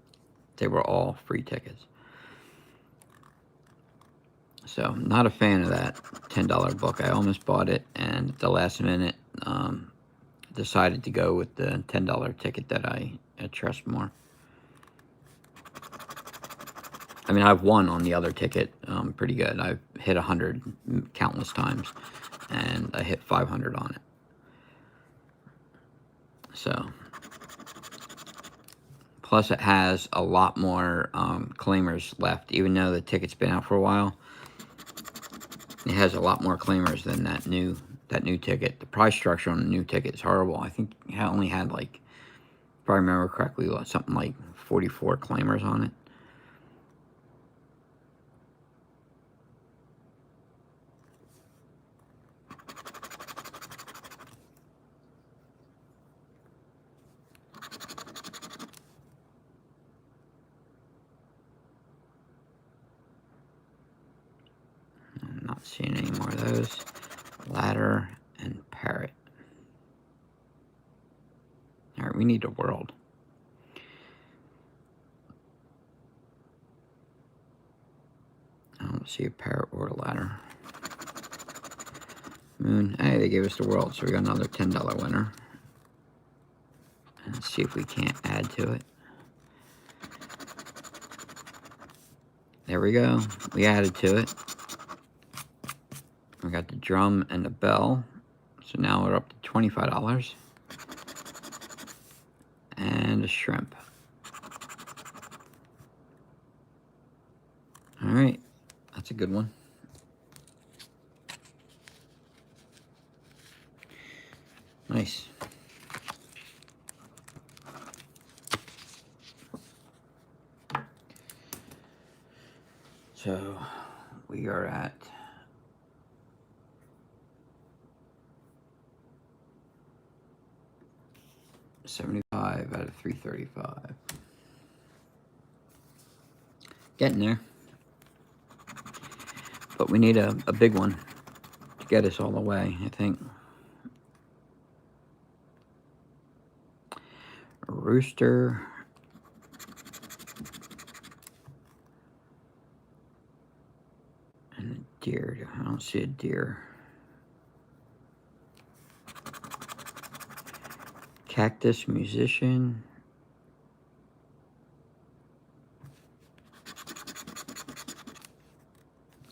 they were all free tickets. So not a fan of that $10 book. I almost bought it, and at the last minute decided to go with the $10 ticket that I trust more. I mean, I've won on the other ticket pretty good. I've hit 100 countless times, and I hit 500 on it. So, plus it has a lot more claimers left. Even though the ticket's been out for a while, it has a lot more claimers than that new ticket. The price structure on the new ticket is horrible. I think it only had, like, if I remember correctly, something like 44 claimers on it. I'm not seeing any more of those. Ladder and parrot. All right, we need a world. I don't see a parrot or a ladder. Moon. Hey, they gave us the world, so we got another $10 winner. And let's see if we can't add to it. There we go. We added to it. We got the drum and the bell. So now we're up to $25. And a shrimp. All right. That's a good one. Nice. So we are at $75 out of 335. Getting there. But we need a big one to get us all the way, I think. A rooster. And a deer. I don't see a deer. Cactus musician.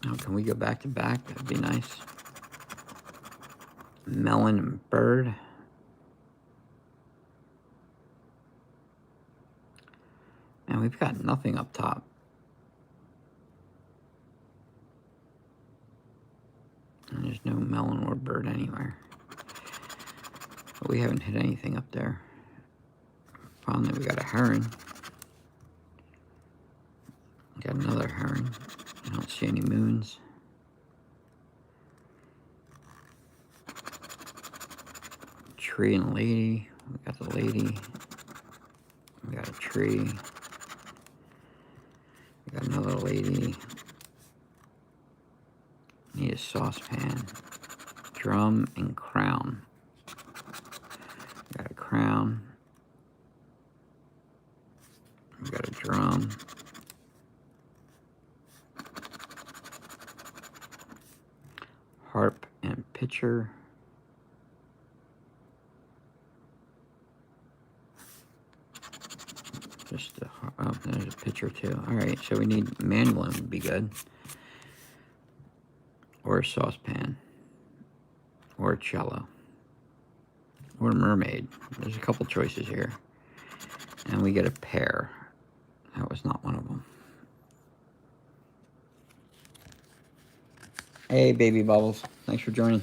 Oh, can we go back to back? That'd be nice. Melon and bird. And we've got nothing up top. And there's no melon or bird anywhere. But we haven't hit anything up there. Finally, we got a heron. Got another herring. I don't see any moons. Tree and a lady. We got the lady. We got a tree. We got another lady. Need a saucepan. Drum and crown. We got a crown. We got a drum. Harp and pitcher. Just a, oh, there's a pitcher too. All right, so we need mandolin would be good, or a saucepan, or a cello, or a mermaid. There's a couple choices here, and we get a pear. That was not one of them. Hey, baby bubbles, thanks for joining.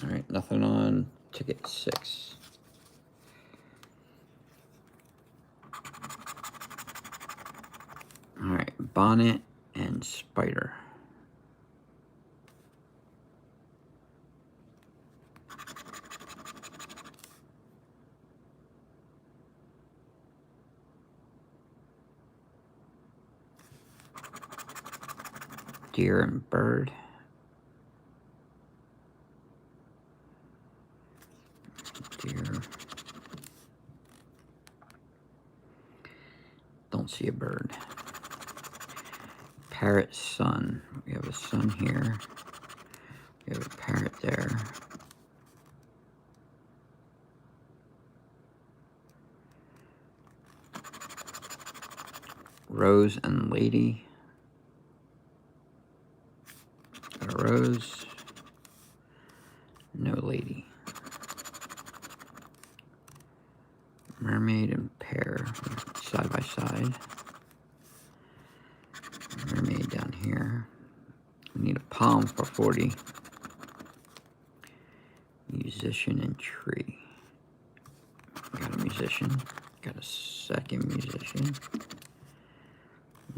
All right, nothing on ticket 6. All right, bonnet and spider. Deer and bird. Deer. Don't see a bird. Parrot sun. We have a sun here. We have a parrot there. Rose and lady. Got a rose. No lady. Mermaid and pear side by side. Mermaid down here. We need a palm for 40. Musician and tree. Got a musician. Got a second musician.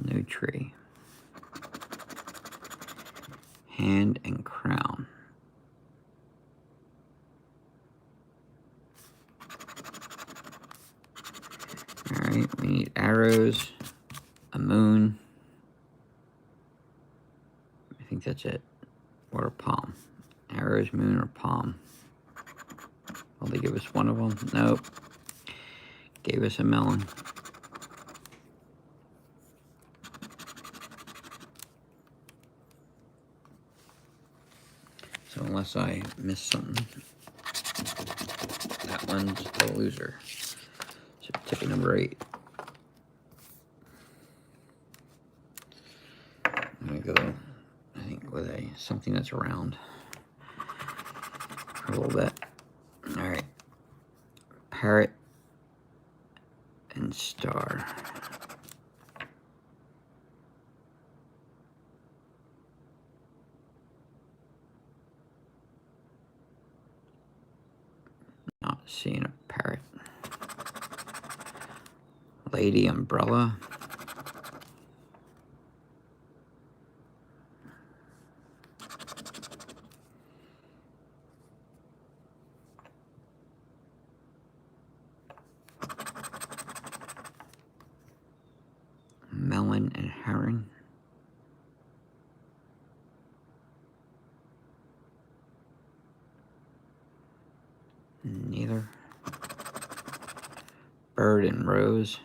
No tree. Hand and crown. Alright, we need arrows, a moon. I think that's it. Or a palm. Arrows, moon, or palm. Will they give us one of them? Nope. Gave us a melon. So unless I miss something, that one's a loser. So ticket number 8. I'm gonna go, I think, with something that's round for a little bit. All right, parrot and star. Not seeing a parrot. Lady umbrella. Melon and herring. Neither. Bird and rose.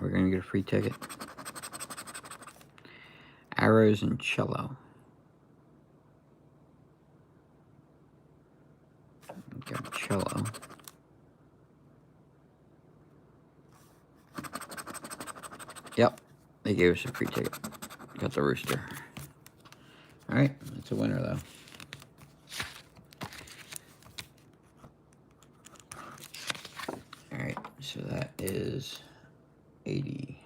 We're gonna get a free ticket. Arrows and cello. Got a cello. Yep, they gave us a free ticket. Got the rooster. All right, that's a winner though. All right, so that is 80.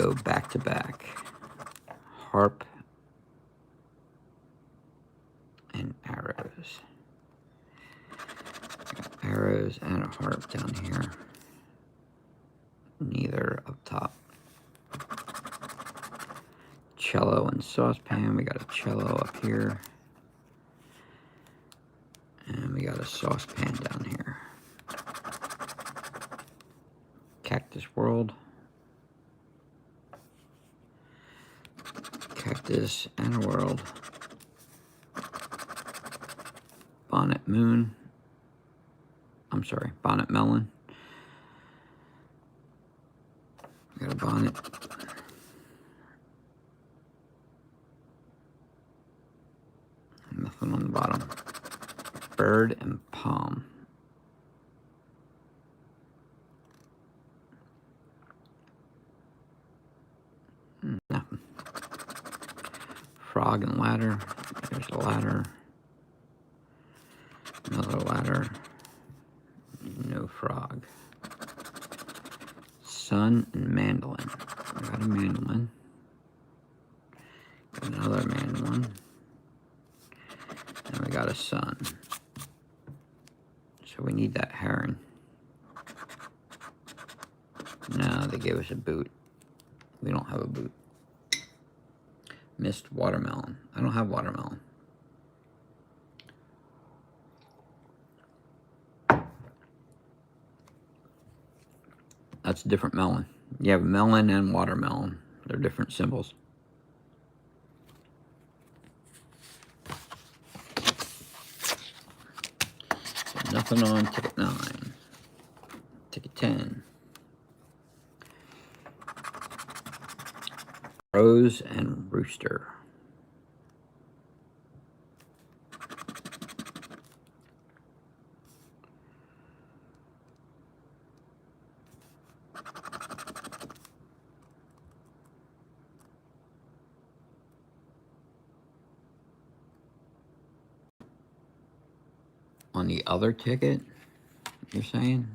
go back to back. Harp and arrows. Got arrows and a harp down here. Neither up top. Cello and saucepan. We got a cello up here. And we got a saucepan down here. Cactus World. Cactus and a World. Bonnet Moon. I'm sorry, Bonnet Melon. Got a bonnet. Nothing on the bottom. Bird and palm. Nothing. Frog and ladder. There's a ladder. Another ladder. No frog. Sun and mandolin. I got a mandolin. Got another mandolin. And we got a sun. So we need that heron. No, they gave us a boot. We don't have a boot. Missed watermelon. I don't have watermelon. That's a different melon. You have melon and watermelon. They're different symbols. So nothing on ticket 9. Ticket 10. Rose and rooster. On the other ticket, you're saying?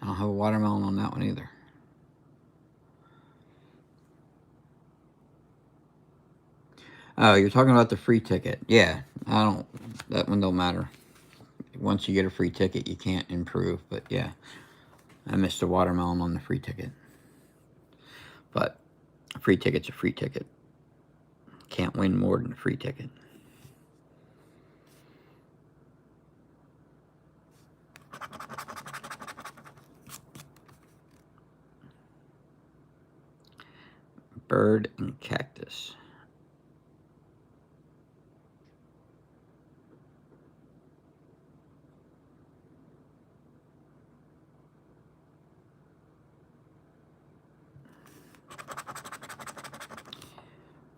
I don't have a watermelon on that one either. Oh, you're talking about the free ticket. Yeah, that one don't matter. Once you get a free ticket, you can't improve, but yeah. I missed a watermelon on the free ticket. But a free ticket's a free ticket. Can't win more than a free ticket. Bird and cactus.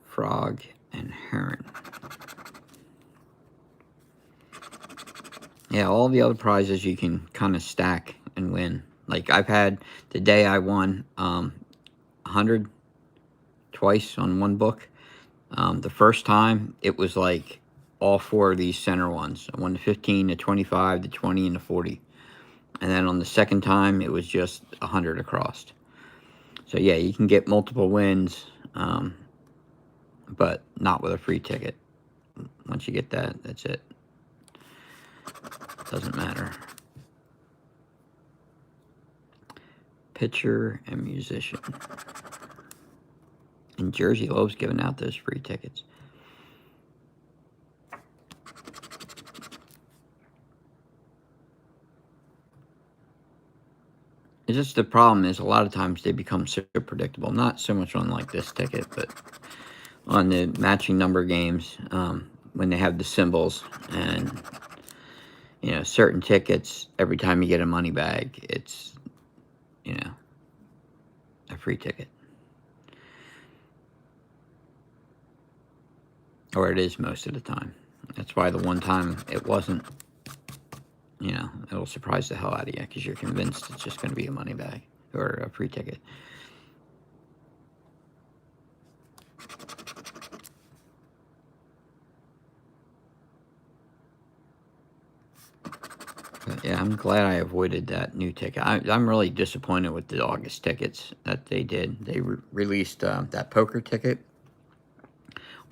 Frog and heron. Yeah, all the other prizes you can kind of stack and win. Like I've had, today I won 100 twice on one book. The first time, it was like all 4 of these center ones. I won the 15, the 25, the 20, and the 40. And then on the second time, it was just 100 across. So yeah, you can get multiple wins, but not with a free ticket. Once you get that, that's it. Doesn't matter. Pitcher and musician. And Jersey loves giving out those free tickets. It's just the problem is a lot of times they become so predictable. Not so much on like this ticket, but on the matching number games, when they have the symbols and, you know, certain tickets, every time you get a money bag, it's, you know, a free ticket. Or it is most of the time. That's why the one time it wasn't, you know, it'll surprise the hell out of you because you're convinced it's just going to be a money bag or a free ticket. Yeah, I'm glad I avoided that new ticket. I'm really disappointed with the August tickets that they did. They released that poker ticket,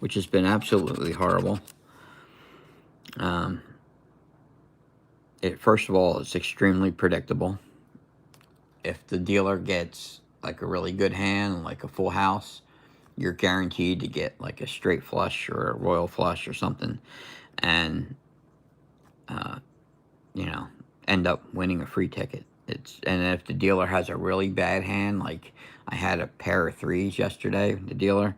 which has been absolutely horrible. Um, first of all, it's extremely predictable. If the dealer gets like a really good hand, like a full house, you're guaranteed to get like a straight flush or a royal flush or something, and uh, you know, end up winning a free ticket. And if the dealer has a really bad hand, like I had a pair of threes yesterday, the dealer,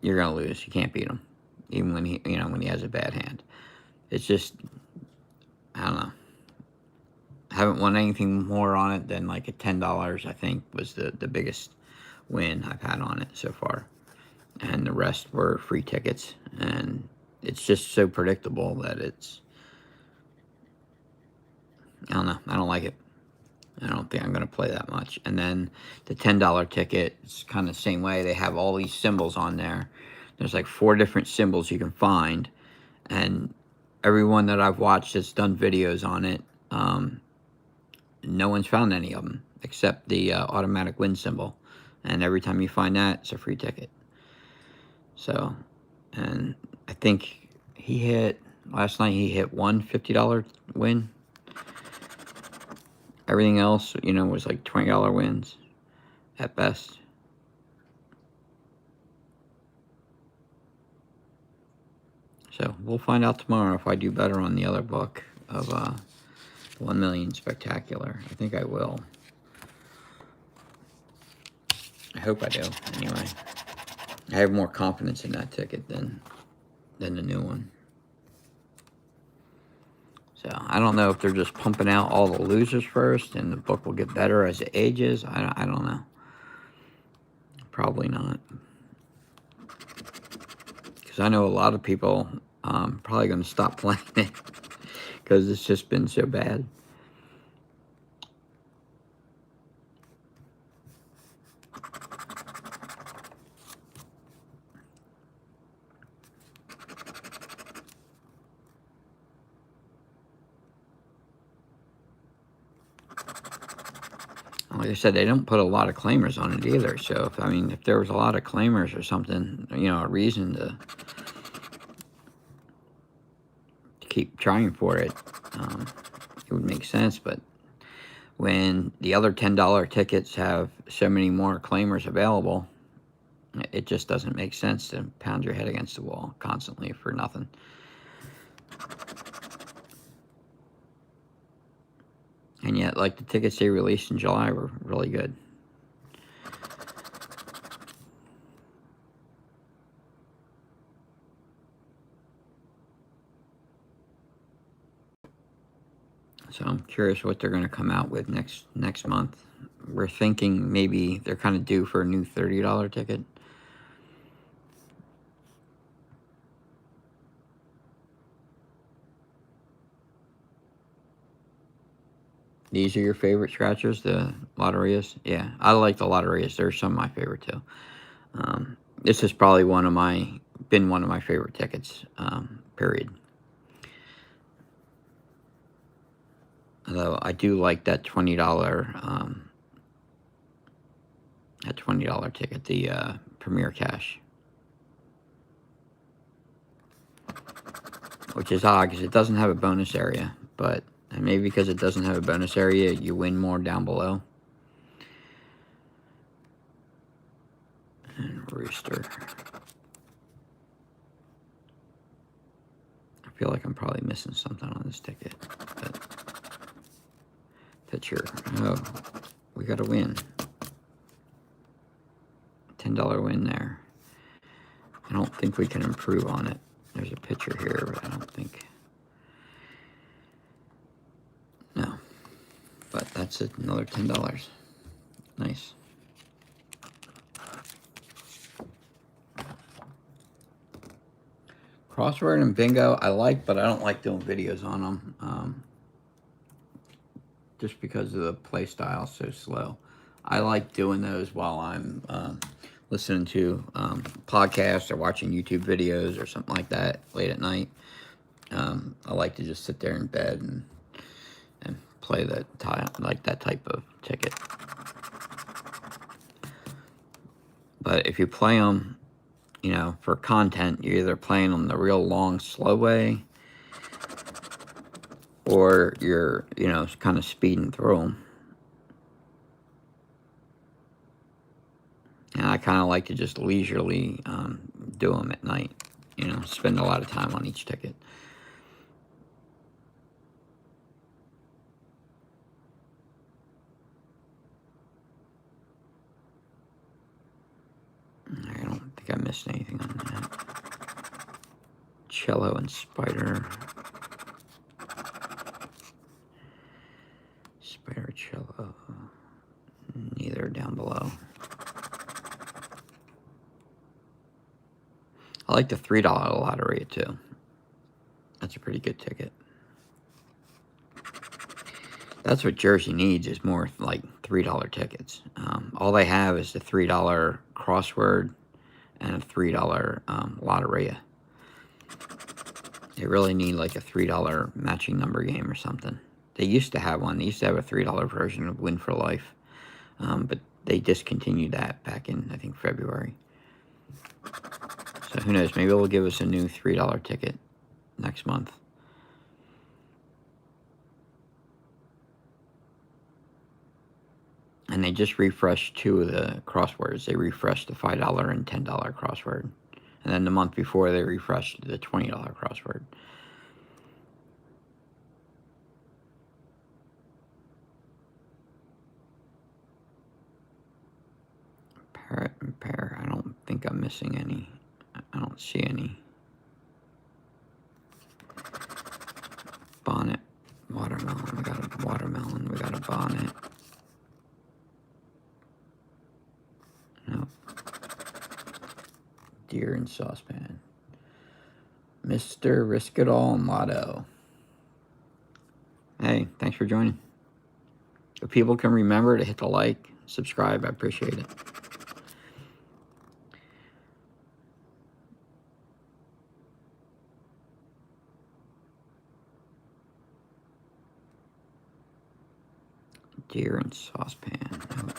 you're gonna lose. You can't beat him, even when he has a bad hand. It's just, I don't know. I haven't won anything more on it than like a $10. I think was the biggest win I've had on it so far, and the rest were free tickets. And it's just so predictable that I don't know. I don't like it. I don't think I'm going to play that much. And then the $10 ticket, it's kind of the same way. They have all these symbols on there. There's like 4 different symbols you can find. And everyone that I've watched that's done videos on it, no one's found any of them except the automatic win symbol. And every time you find that, it's a free ticket. So, and I think last night he hit one $50 win. Everything else, was like $20 wins at best. So we'll find out tomorrow if I do better on the other book of 1 Million Spectacular. I think I will. I hope I do, anyway. I have more confidence in that ticket than the new one. So I don't know if they're just pumping out all the losers first and the book will get better as it ages. I don't know. Probably not. Because I know a lot of people probably going to stop playing it because it's just been so bad. Like I said, they don't put a lot of claimers on it either. So, if there was a lot of claimers or something, a reason to keep trying for it, it would make sense. But when the other $10 tickets have so many more claimers available, it just doesn't make sense to pound your head against the wall constantly for nothing. And yet, like the tickets they released in July were really good. So I'm curious what they're going to come out with next month. We're thinking maybe they're kind of due for a new $30 ticket. These are your favorite scratchers, the Loterias? Yeah, I like the Loterias. They're some of my favorite too. This is probably been one of my favorite tickets, period. Although I do like that $20 ticket, the Premier Cash, which is odd because it doesn't have a bonus area, but maybe because it doesn't have a bonus area, you win more down below. And Rooster. I feel like I'm probably missing something on this ticket. But picture. Oh, we got a win. $10 win there. I don't think we can improve on it. There's a picture here, but I don't think. No. But that's another $10. Nice. Crossword and bingo I like, but I don't like doing videos on them. Just because of the play style so slow. I like doing those while I'm listening to podcasts or watching YouTube videos or something like that late at night. I like to just sit there in bed and and play like that type of ticket. But if you play them, you know, for content, you're either playing them the real long, slow way, or you're, you know, kind of speeding through them. And I kind of like to just leisurely do them at night, you know, spend a lot of time on each ticket. I don't think I missed anything on that. Cello and Spider. Spider, cello. Neither down below. I like the $3 Loteria too. That's a pretty good ticket. That's what Jersey needs, is more like $3 tickets. All they have is the $3 crossword and a $3 Loteria. They really need like a $3 matching number game or something. They used to have one. They used to have a $3 version of Win for Life. But they discontinued that back in, I think, February. So who knows? Maybe they'll give us a new $3 ticket next month. And they just refreshed 2 of the crosswords. They refreshed the $5 and $10 crossword. And then the month before, they refreshed the $20 crossword. Parrot and pear. I don't think I'm missing any. I don't see any. Bonnet. Watermelon. We got a watermelon. We got a bonnet. Nope. Deer and saucepan. Mr. Risk It All Motto. Hey, thanks for joining. If people can remember to hit the like, subscribe, I appreciate it. Deer and saucepan. Nope.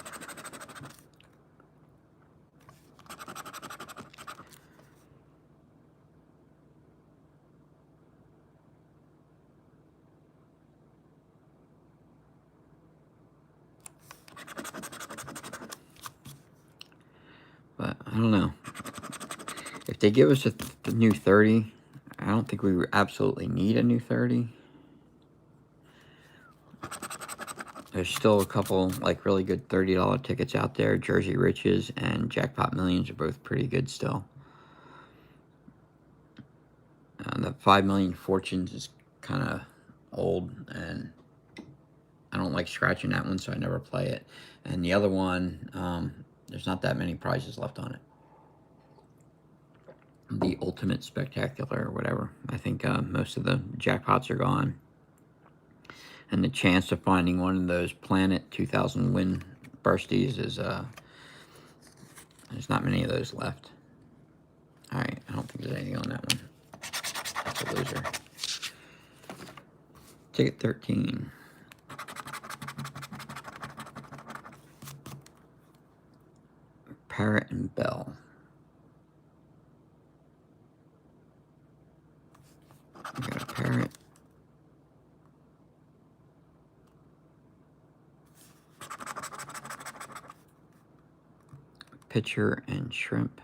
But I don't know. If they give us the new 30, I don't think we absolutely need a new 30. There's still a couple like really good $30 tickets out there. Jersey Riches and Jackpot Millions are both pretty good still. The 5 Million Fortunes is kind of old, and I don't like scratching that one, so I never play it. And the other one, there's not that many prizes left on it. The Ultimate Spectacular or whatever. I think most of the jackpots are gone. And the chance of finding one of those Planet 2000 win bursties is, there's not many of those left. Alright, I don't think there's anything on that one. That's a loser. Ticket 13. Parrot and Bell. We got a parrot. Pitcher and shrimp.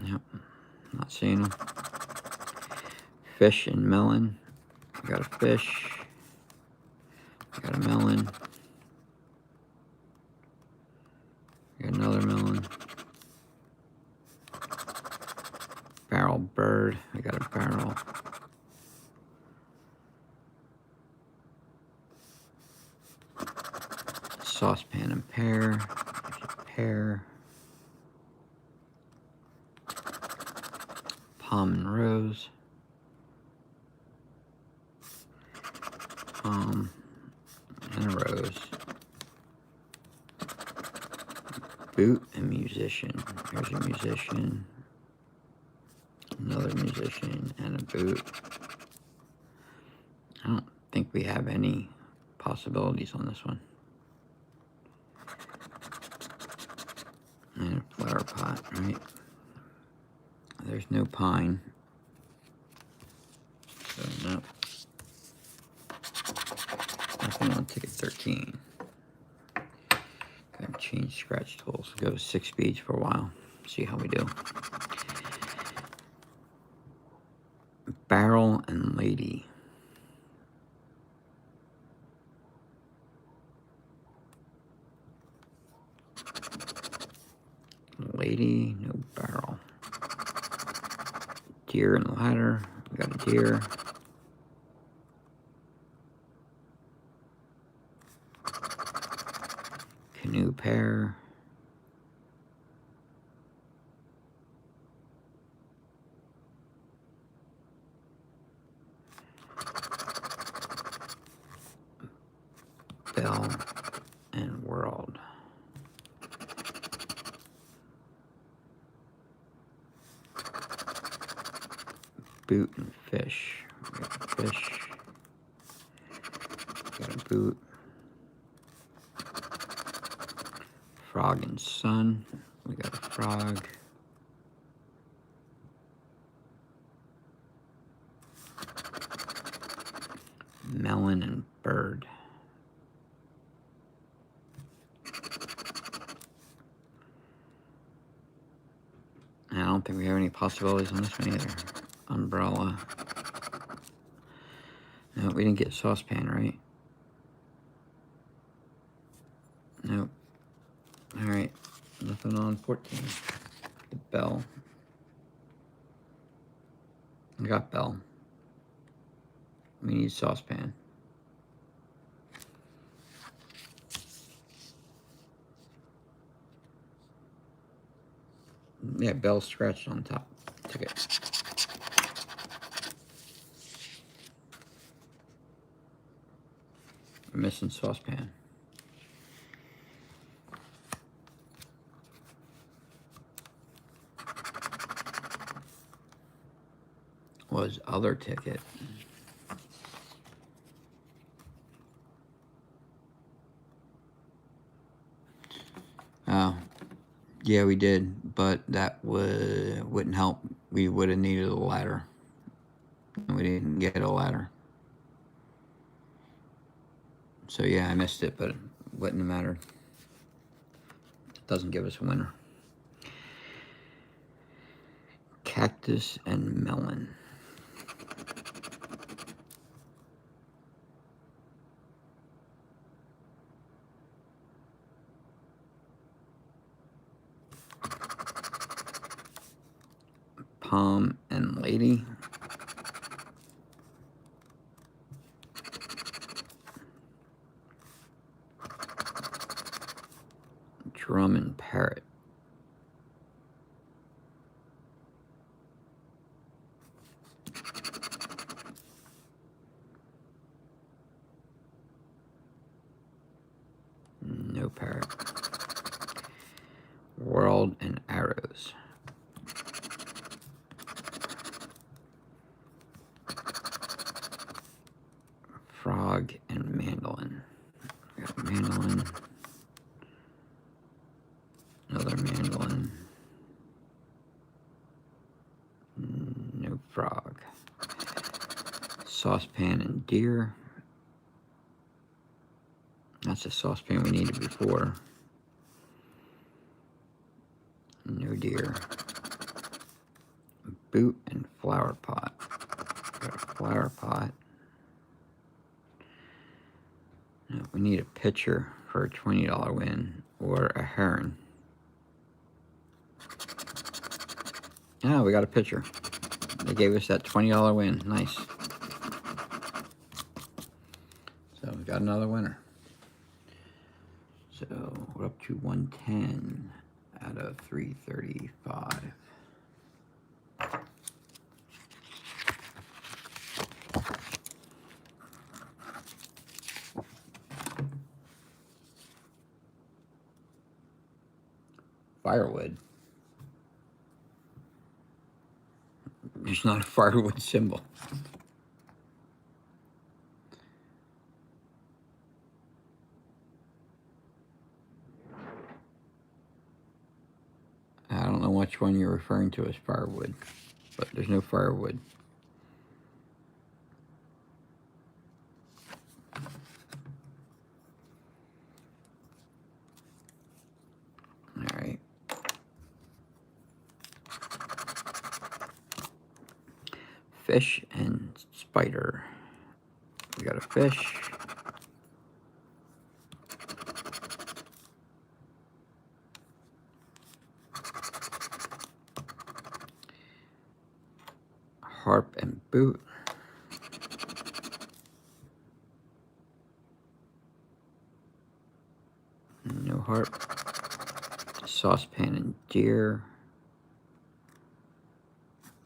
Yep, not seeing them. Fish and melon. We got a fish. We got a melon. We got another melon. Barrel bird. We got a barrel. Saucepan and pear. Pear. Palm and rose. Palm and a rose. boot and musician. Here's a musician, another musician, and a boot. I don't think we have any possibilities on this one. And a flower pot, right? There's no pine. So no. Nothing on ticket 13. Gotta change scratch tools. Go to 6 speeds for a while. See how we do. Barrel and lady. Lady, no barrel. Deer and ladder. We got a deer. Canoe pair. Bell and world. Boot and fish. We got a fish. Got a boot. Frog and sun. We got a frog. Melon and bird. I don't think we have any possibilities on this one either. Umbrella. No, we didn't get saucepan, right? Nope. Alright. Nothing on 14. The bell. I got bell. We need saucepan. Yeah, bell scratched on top. Ticket. We're missing saucepan. Was other ticket. Oh, yeah, we did, but that wouldn't help. We would have needed a ladder. And we didn't get a ladder. So yeah, I missed it, but it wouldn't have mattered. It doesn't give us a winner. Cactus and melon. Palm and lady. Drum and parrot. No parrot. World and arrows. Frog and mandolin. We got a mandolin. Another mandolin. No frog. Saucepan and deer. That's a saucepan we needed before. No deer. Boot and flower pot. Got a flower pot. No, we need a pitcher for a $20 win or a heron. Oh, we got a pitcher. They gave us that $20 win. Nice. So we got another winner. So we're up to 110 out of 335. Firewood. There's not a firewood symbol. I don't know which one you're referring to as firewood, but there's no firewood. All right. Fish and spider. We got a fish. Harp and boot. No harp. Saucepan and deer.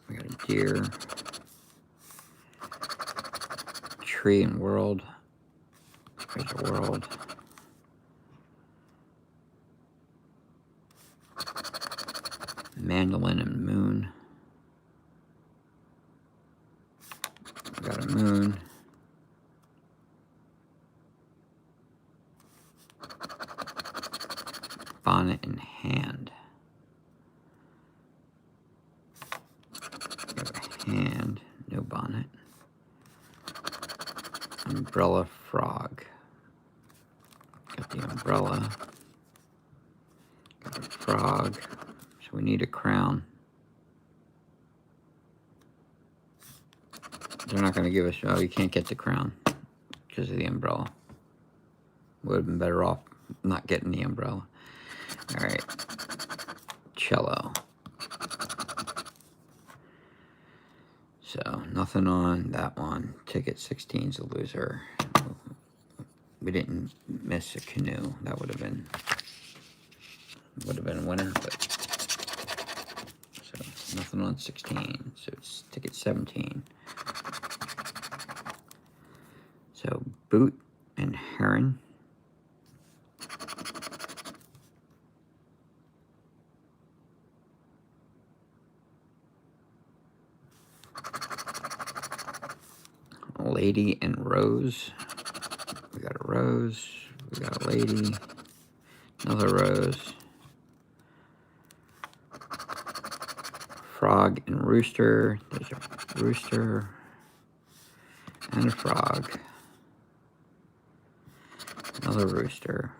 We got a deer. Tree and world. There's a world. Mandolin and moon. We got a moon. Bonnet and hand. We got a hand, no bonnet. Umbrella frog. Got the umbrella. Got a frog. So we need a crown. They're not going to give us, oh, you can't get the crown because of the umbrella. Would have been better off not getting the umbrella. All right. Cello. So nothing on that one. Ticket 16's a loser. We didn't miss a canoe. That would have been a winner, but so nothing on 16. So it's ticket 17. So boot and heron. Lady and rose. We got a rose. We got a lady. Another rose. Frog and rooster. There's a rooster and a frog. Another rooster.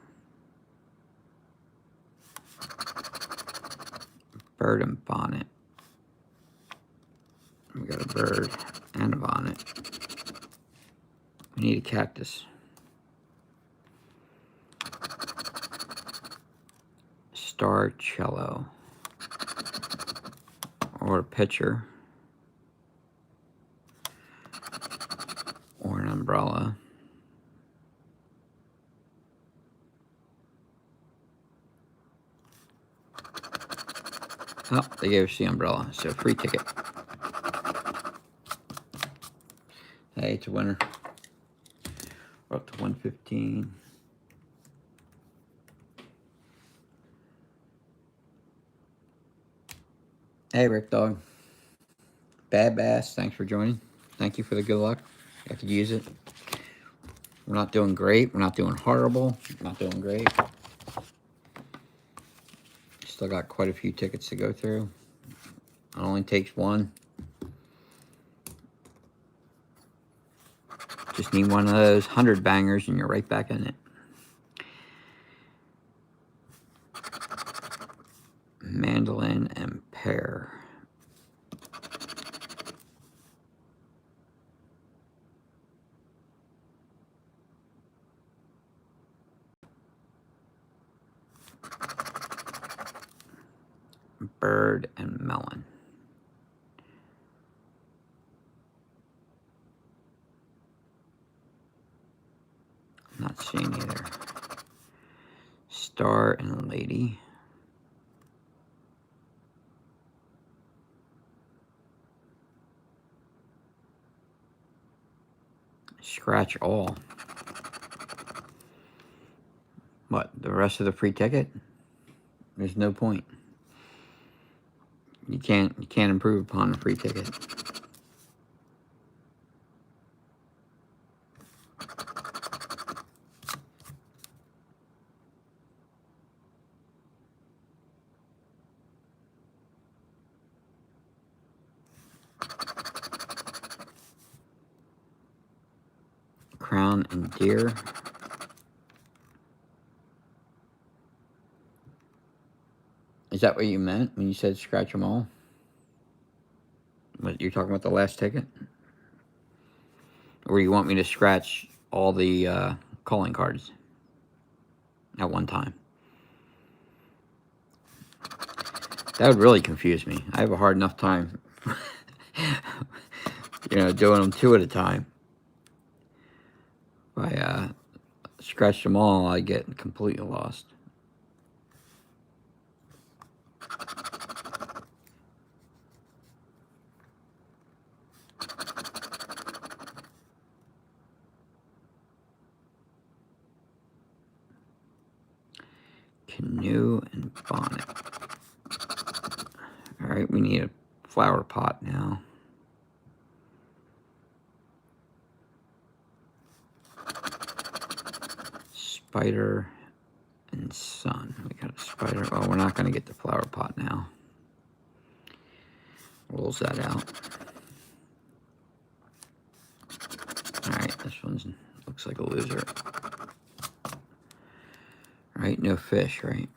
Bird and bonnet. We got a bird and a bonnet. We need a cactus. Star cello. Or a pitcher. Or an umbrella. Oh, they gave us the umbrella, so free ticket. Hey, it's a winner. We're up to 115. Hey, Rick Dog. Bad Bass, thanks for joining. Thank you for the good luck. I could use it. We're not doing great. We're not doing horrible. We're not doing great. Still got quite a few tickets to go through. It only takes one. Just need one of those 100 bangers and you're right back in it. Mandolin and pear. Bird and melon. Not seeing either. Star and lady. Scratch all. What, the rest of the free ticket? There's no point. You can't improve upon a free ticket. Crown and deer. Is that what you meant when you said scratch them all? What, you're talking about the last ticket? Or you want me to scratch all the calling cards at one time? That would really confuse me. I have a hard enough time, doing them two at a time. If I scratch them all, I get completely lost. Canoe and bonnet. Alright, we need a flower pot now. Spider and sun. We got a spider. Oh, we're not going to get the flower pot now. Rules that out. Alright, this one looks like a loser. Alright, no fish, right?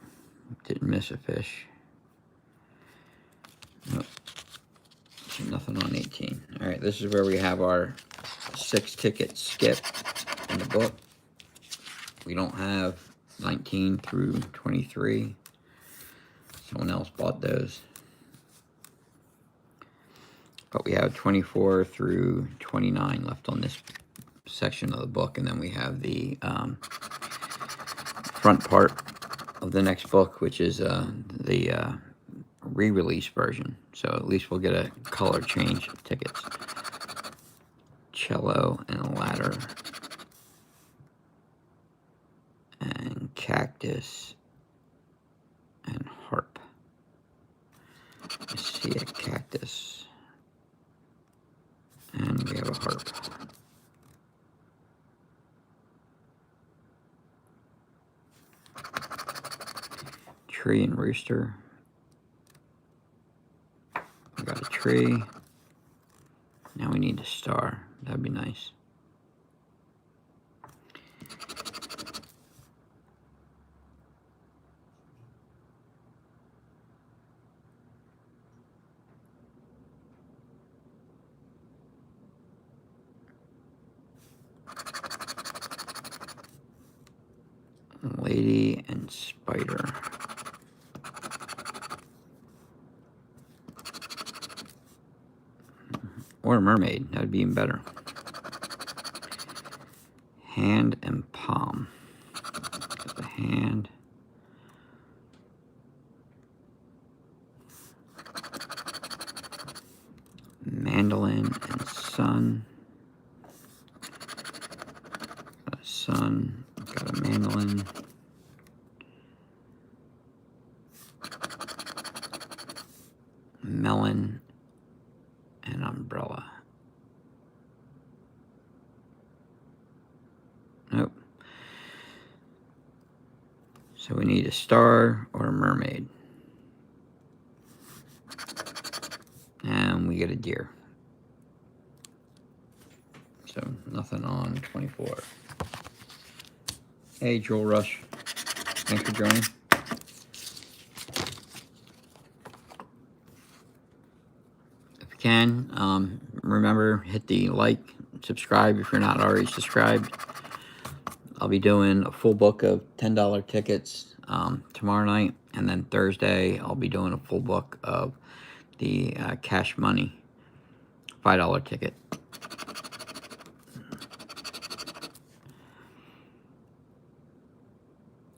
Didn't miss a fish. Nope. So nothing on 18. Alright, this is where we have our 6 ticket skip in the book. We don't have 19 through 23. Someone else bought those. But we have 24 through 29 left on this section of the book. And then we have the front part of the next book, which is the re-release version. So at least we'll get a color change of tickets. Cello and ladder. And cactus and harp. I see a cactus. And we have a harp. Tree and rooster. We got a tree. Now we need a star. That'd be nice. Lady and spider. Or a mermaid. That would be even better. Hand and palm. The hand. Mandolin and sun. Got a sun. Got a mandolin. Melon and umbrella. Nope. So we need a star or a mermaid. And we get a deer. So nothing on 24. Hey, Joel Rush. Thanks for joining. If you can, remember, hit the like, subscribe if you're not already subscribed. I'll be doing a full book of $10 tickets tomorrow night. And then Thursday, I'll be doing a full book of the cash money $5 ticket.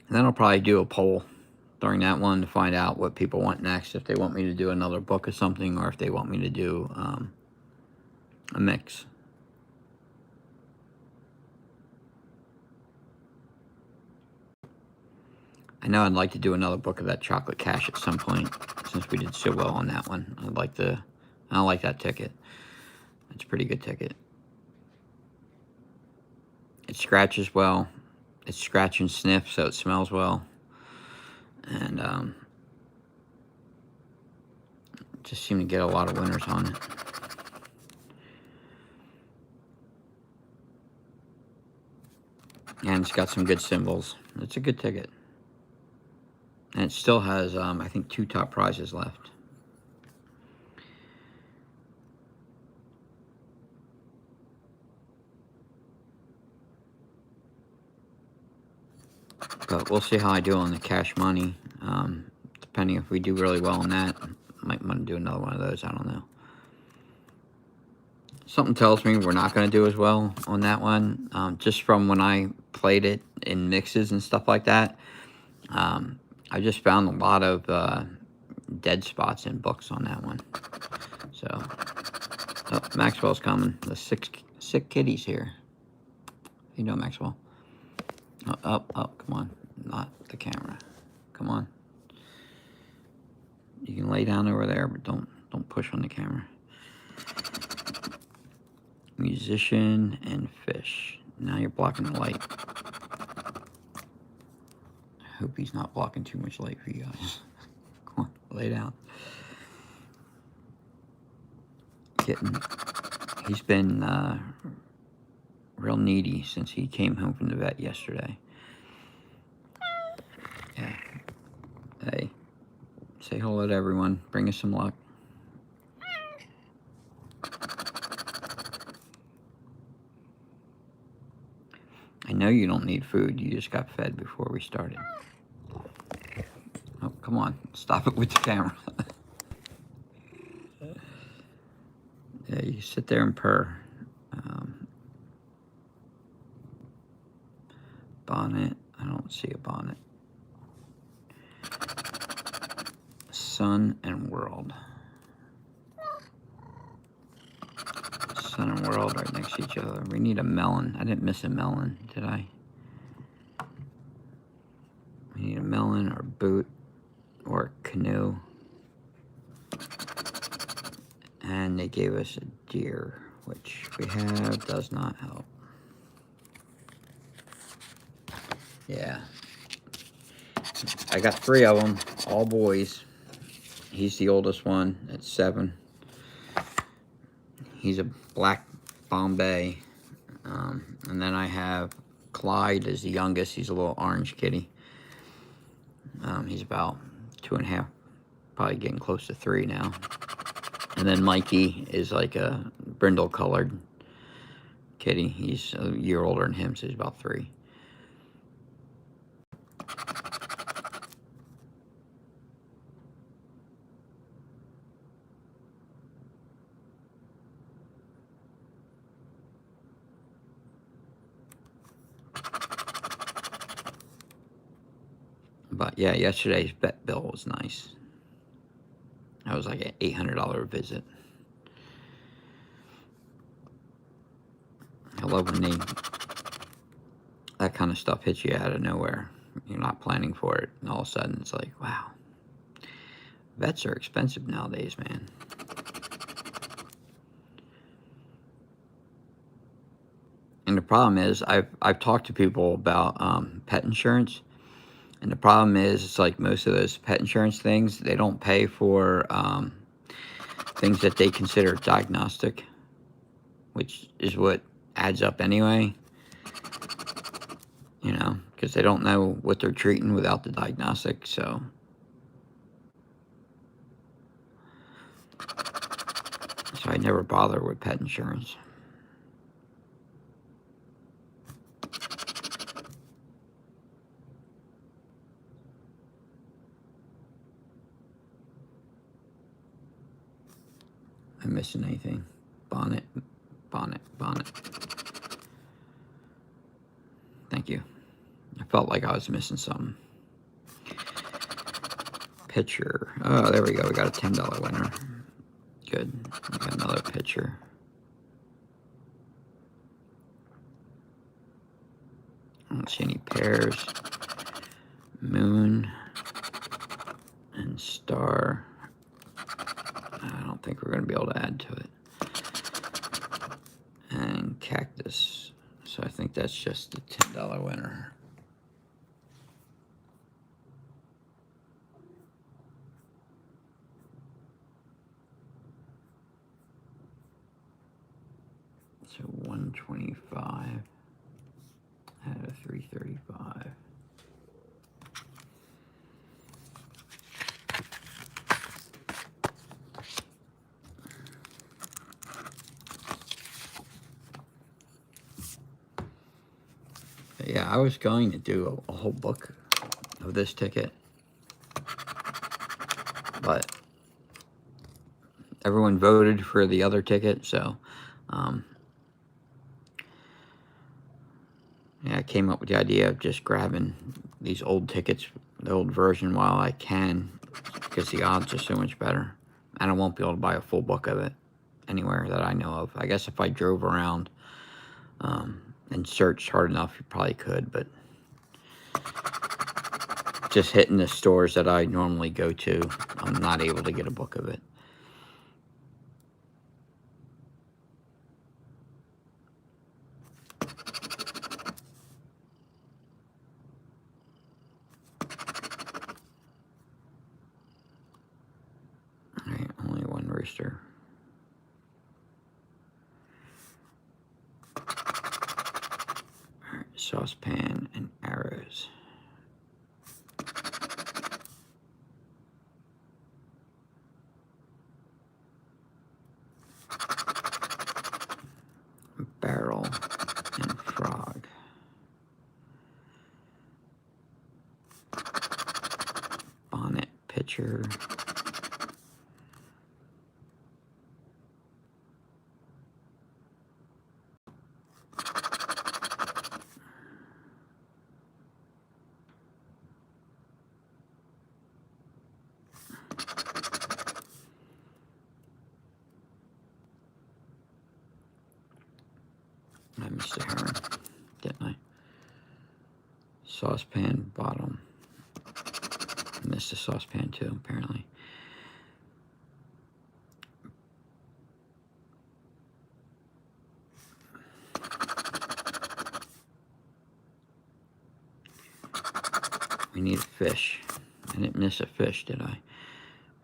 And then I'll probably do a poll during that one to find out what people want next. If they want me to do another book or something, or if they want me to do a mix. I know I'd like to do another book of that chocolate cash at some point, since we did so well on that one. I like that ticket. It's a pretty good ticket. It scratches well. It's scratch and sniff, so it smells well. And just seem to get a lot of winners on it. And it's got some good symbols. It's a good ticket. And it still has, I think, 2 top prizes left. But we'll see how I do on the cash money. Depending if we do really well on that, I might want to do another one of those. I don't know. Something tells me we're not going to do as well on that one. Just from when I played it in mixes and stuff like that. I just found a lot of dead spots in books on that one. So, oh, Maxwell's coming. The sick kitties here. You know, Maxwell. Oh, come on. Not the camera. Come on. You can lay down over there, but don't push on the camera. Musician and fish. Now you're blocking the light. I hope he's not blocking too much light for you guys. Come on, lay down. Kitten. He's been real needy since he came home from the vet yesterday. Yeah. Hey. Say hello to everyone. Bring us some luck. I know you don't need food. You just got fed before we started. Oh, come on. Stop it with the camera. Yeah, you sit there and purr. Bonnet. I don't see a bonnet. Sun and world. Sun and world right next to each other. We need a melon. I didn't miss a melon, did I? We need a melon or a boot or a canoe. And they gave us a deer, which we have, does not help. Yeah. I got 3 of them, all boys. He's the oldest one at 7. He's a black Bombay. And then I have Clyde is the youngest. He's a little orange kitty. He's about 2.5, probably getting close to 3 now. And then Mikey is like a brindle colored kitty. He's a year older than him, so he's about 3. But yeah, yesterday's vet bill was nice. That was like an $800 visit. I love when that kind of stuff hits you out of nowhere. You're not planning for it, and all of a sudden it's like, wow. Vets are expensive nowadays, man. And the problem is, I've talked to people about pet insurance. And the problem is, it's like most of those pet insurance things, they don't pay for things that they consider diagnostic, which is what adds up anyway. You know, because they don't know what they're treating without the diagnostic, so. So I never bother with pet insurance. Am I missing anything? Bonnet. Thank you. I felt like I was missing something. Pitcher. Oh, there we go. We got a $10 winner. Good. We got another pitcher. I don't see any pairs. Moon and Star. I don't think we're going to be able to add to it. And Cactus. So I think that's just the $10 winner. So 125 out of 335. Yeah, I was going to do a whole book of this ticket, but everyone voted for the other ticket, so yeah, I came up with the idea of just grabbing these old tickets, the old version, while I can, because the odds are so much better, and I won't be able to buy a full book of it anywhere that I know of. I guess if I drove around and searched hard enough, you probably could, but just hitting the stores that I normally go to, I'm not able to get a book of it. All right, only one rooster. All right, saucepan and arrows. Barrel and frog. Bonnet, pitcher. I missed a heron, didn't I? Saucepan, bottom. I missed a saucepan too, apparently. We need a fish. I didn't miss a fish, did I?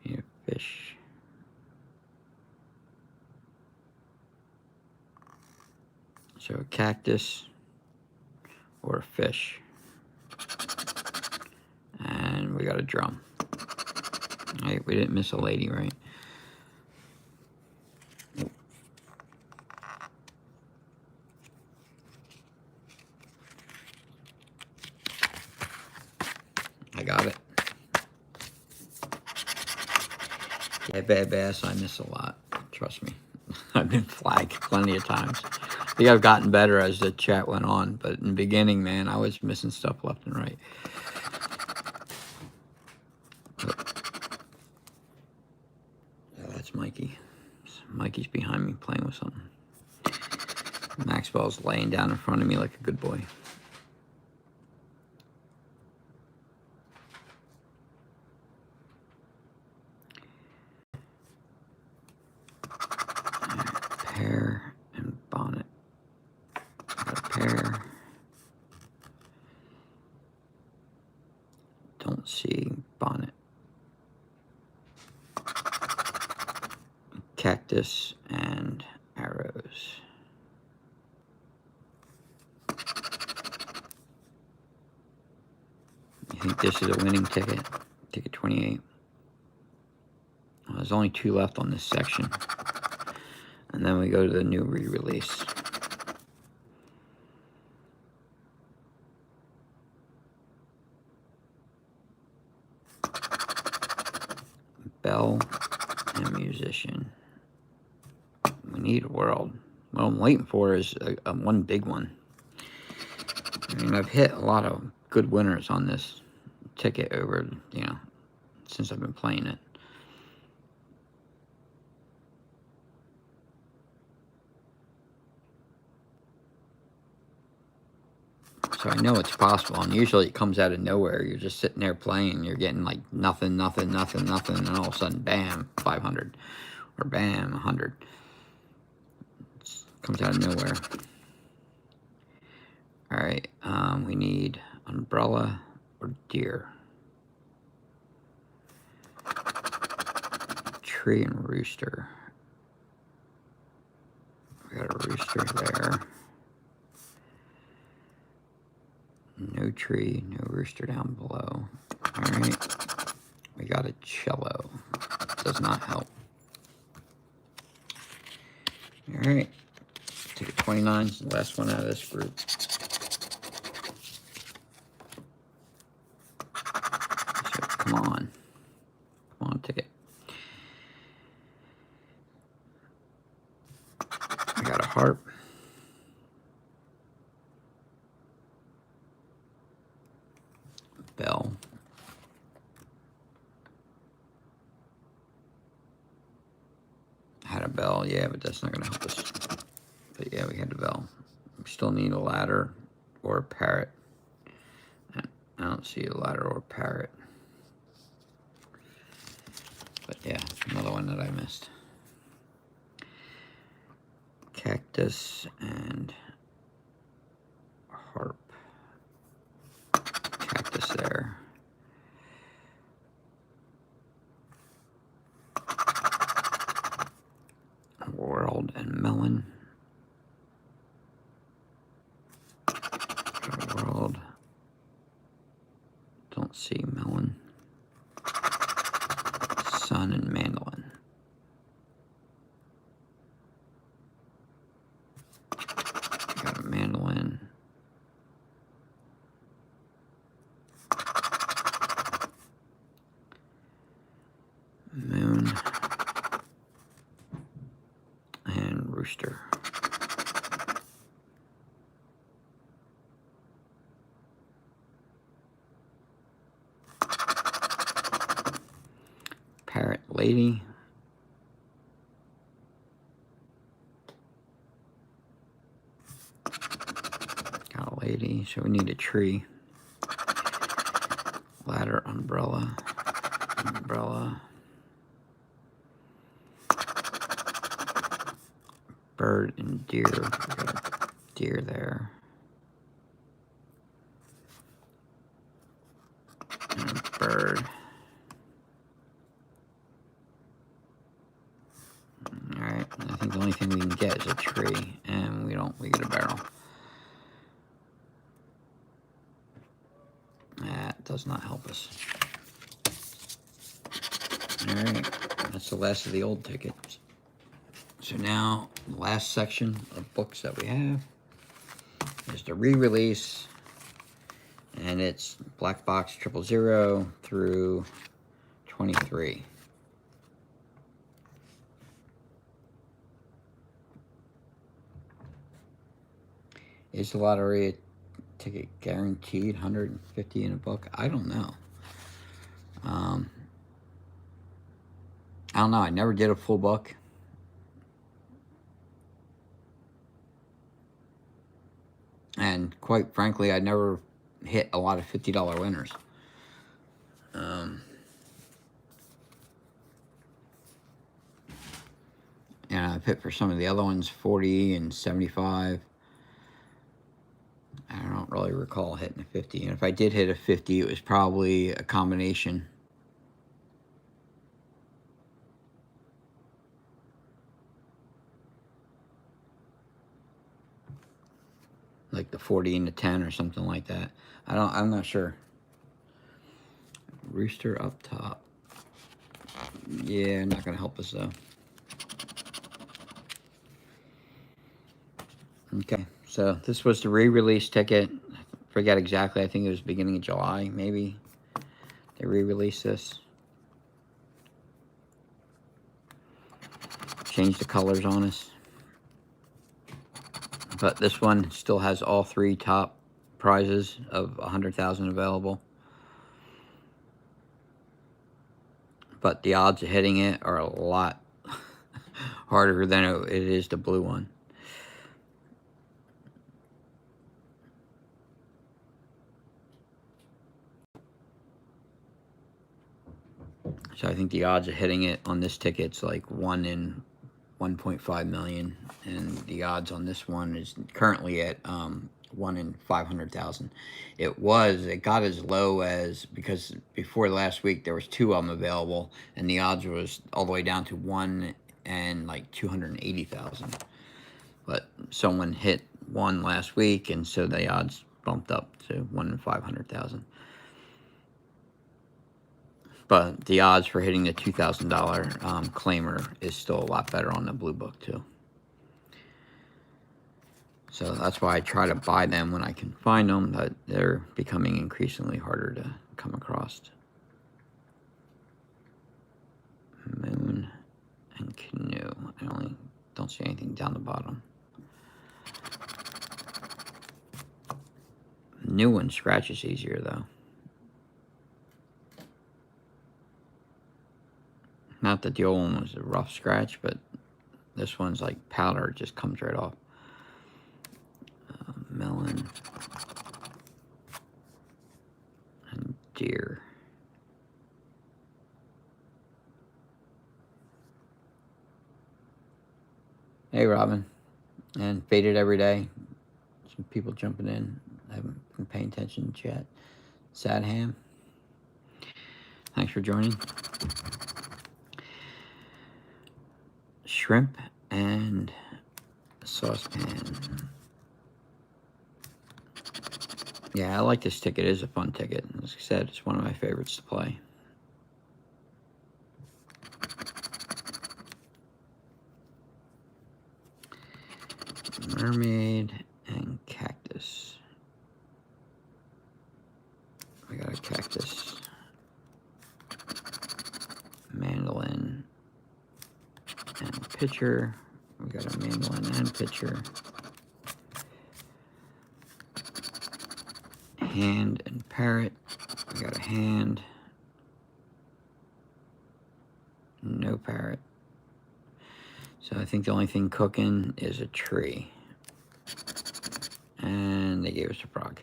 We need a fish. So a cactus or a fish. And we got a drum. Hey, we didn't miss a lady, right? Nope. I got it. Yeah, bad bass, I miss a lot. Trust me. I've been flagged plenty of times. I think I've gotten better as the chat went on, but in the beginning, man, I was missing stuff left and right. Oh, that's Mikey. Mikey's behind me playing with something. Maxwell's laying down in front of me like a good boy. Pear and bonnet. Got a pear. Don't see bonnet. Cactus and arrows. I think this is a winning ticket. Ticket 28. There's only 2 left on this section. And then we go to the new re-release. Bell and musician. We need a world. What I'm waiting for is a one big one. I mean, I've hit a lot of good winners on this ticket over, since I've been playing it. So I know it's possible, and usually it comes out of nowhere. You're just sitting there playing, you're getting like nothing, nothing, nothing, nothing, and all of a sudden, bam, 500, or bam, 100. It comes out of nowhere. All right, we need umbrella or deer. Tree and rooster. We got a rooster there. No tree, no rooster down below. All right, we got a cello. Does not help. All right, ticket 29 is the last one out of this group. So come on, ticket. We got a harp. Bell. Had a bell, yeah, but that's not going to help us. But yeah, we had a bell. We still need a ladder or a parrot. I don't see a ladder or a parrot. But yeah, another one that I missed. Cactus and harp. Cactus there. World and melon. World. Don't see melon. Sun and mandolin. Got a mandolin. Moon. And rooster. Parrot lady. Got a lady, so we need a tree. Ladder, umbrella. Umbrella. Bird and deer. We got a deer there. And a bird. Alright, I think the only thing we can get is a tree, and we get a barrel. That does not help us. Alright, that's the last of the old tickets. So now, the last section of books that we have is the re-release, and it's Black Box 000 through 23. Is the Loteria ticket guaranteed 150 in a book? I don't know. I don't know. I never did a full book. And quite frankly, I never hit a lot of $50 winners. And I've hit for some of the other ones 40 and 75. I don't really recall hitting a 50. And if I did hit a 50, it was probably a combination. Like the 40 and the 10 or something like that. I'm not sure. Rooster up top. Yeah, not gonna help us though. Okay, so this was the re-release ticket. I forget exactly. I think it was beginning of July, maybe. They re-released this. Changed the colors on us. But this one still has all three top prizes of 100,000 available. But the odds of hitting it are a lot harder than it is the blue one. So I think the odds of hitting it on this ticket's like 1 in 1.5 million, and the odds on this one is currently at 1 in 500,000. It got as low as, because before last week there was 2 of them available, and the odds was all the way down to 1 and like 280,000. But someone hit 1 last week, and so the odds bumped up to 1 in 500,000. But the odds for hitting the $2,000 claimer is still a lot better on the Blue Book too. So that's why I try to buy them when I can find them, but they're becoming increasingly harder to come across. Moon and Canoe. I only don't see anything down the bottom. New one scratches easier though. Not that the old one was a rough scratch, but this one's like powder, it just comes right off. Melon and deer. Hey Robin, and faded every day. Some people jumping in. I haven't been paying attention yet. Sad Ham, thanks for joining. Shrimp and saucepan. Yeah, I like this ticket. It is a fun ticket. As I said, it's one of my favorites to play. Mermaid and cactus. We got a cactus. Mandolin and pitcher. We got a mandolin and pitcher. Hand and parrot. We got a hand. No parrot. So I think the only thing cooking is a tree. And they gave us a frog.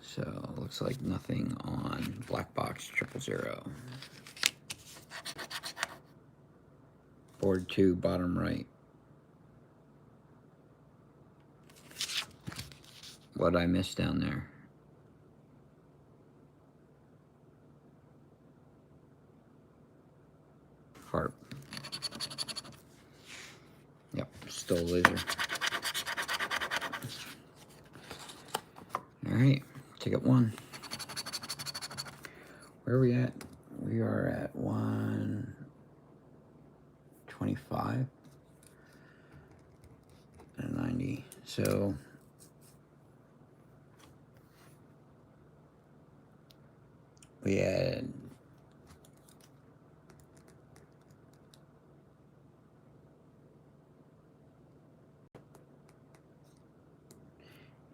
So looks like nothing on black box 000. Board 2, bottom right. What I missed down there? Harp. Yep, still a loser. All right, ticket 1. Where are we at? We are at 125 and 90. So we had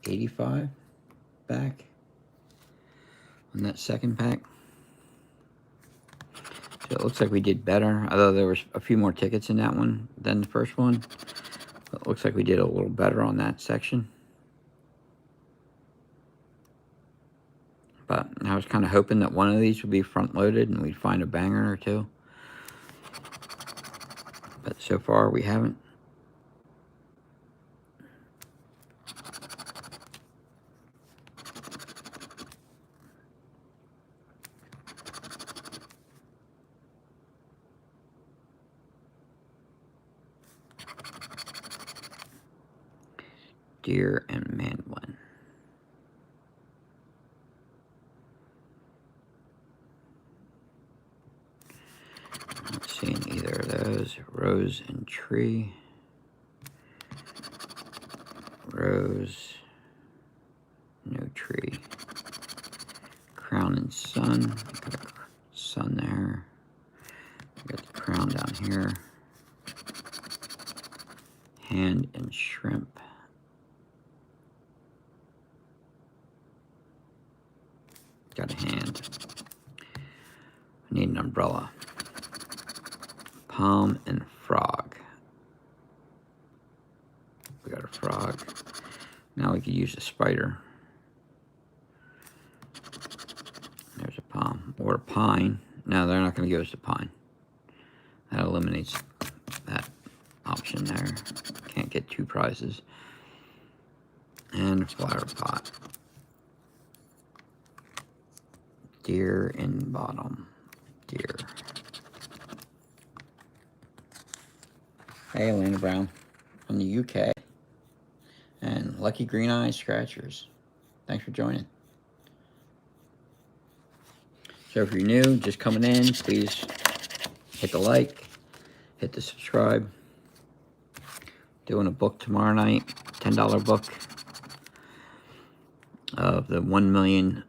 $85 back on that second pack. So it looks like we did better, although there was a few more tickets in that one than the first one. But it looks like we did a little better on that section. But I was kind of hoping that one of these would be front loaded and we'd find a banger or two. But so far we haven't. Deer and mandolin. Not seeing either of those. Rose and tree. Rose. No tree. Crown and sun. Got a sun there. Got the crown down here. Hand and shrimp. Got a hand. I need an umbrella. Palm and frog. We got a frog. Now we could use a spider. There's a palm. Or a palm. pine. No, they're not going to give us the pine. That eliminates that option there. Can't get 2 prizes. And flower pot. Deer in bottom. Deer. Hey, Elena Brown from the UK. And Lucky Green Eye Scratchers. Thanks for joining. So if you're new, just coming in, please hit the like, hit the subscribe. Doing a book tomorrow night, $10 book of the 1 million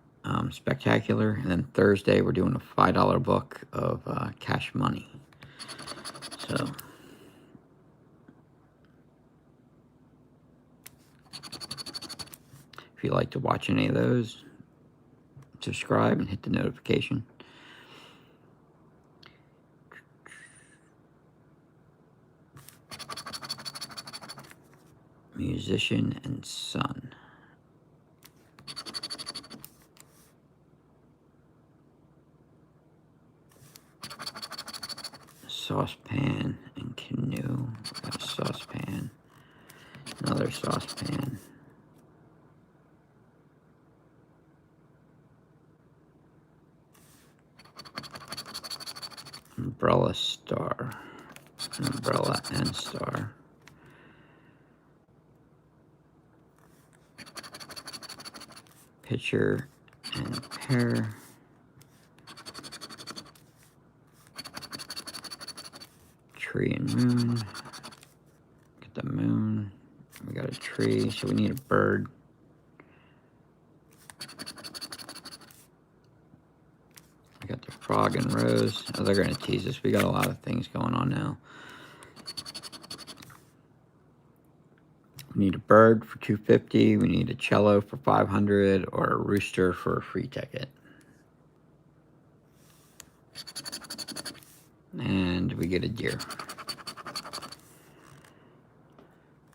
spectacular. And then Thursday, we're doing a $5 book of cash money. So if you like to watch any of those, subscribe and hit the notification. Musician and Son. Saucepan and Canoe. Got a saucepan. Another saucepan. Umbrella Star. Umbrella and Star. Pitcher and Pear. Tree and Moon. Get the moon. We got a tree, so we need a bird. I got the frog and rose. Oh, they're going to tease us. We got a lot of things going on now. We need a bird for $250. We need a cello for $500 or a rooster for a free ticket. And we get a deer.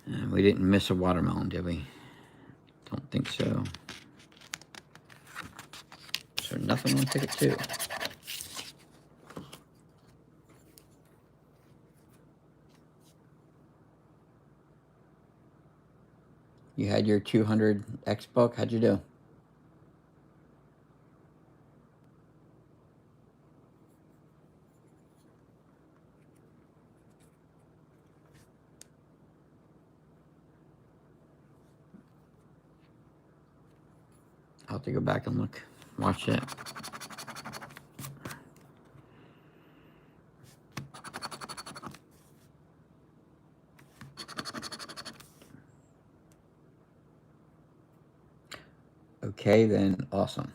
And we didn't miss a watermelon, did we? Don't think so. So nothing on ticket 2. You had your 200X book. How'd you do? I'll have to go back and look. Watch it. Okay, then. Awesome.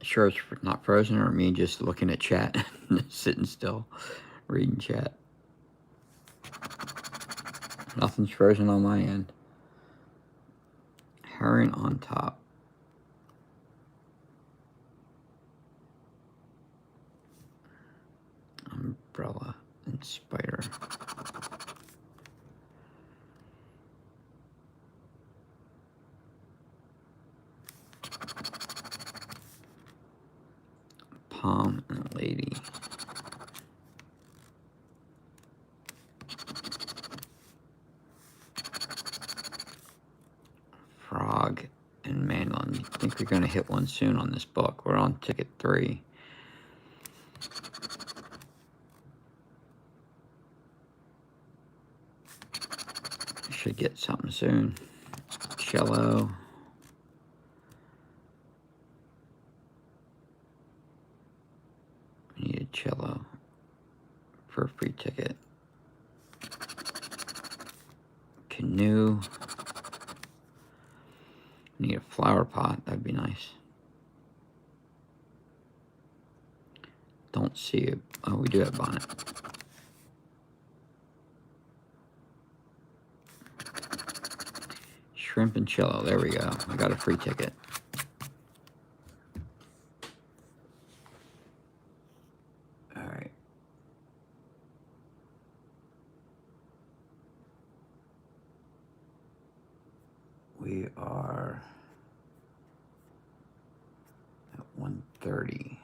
Sure it's not frozen, or me just looking at chat, sitting still, reading chat. Nothing's frozen on my end. Heron on top. Umbrella and spider. Palm and a lady. Frog and mandolin. I think we're going to hit one soon on this book. We're on ticket 3. Should get something soon. Cello. We need a cello for a free ticket. Canoe. Need a flower pot. That'd be nice. Don't see it. Oh, we do have bonnet. Shrimp and cello. There we go. I got a free ticket. All right. 30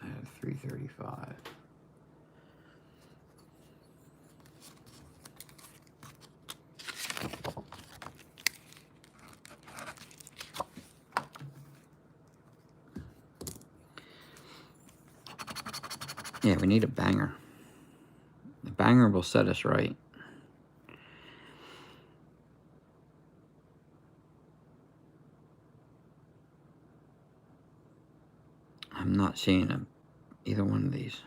out of 335. Yeah, we need a banger. The banger will set us right. I'm not seeing either one of these,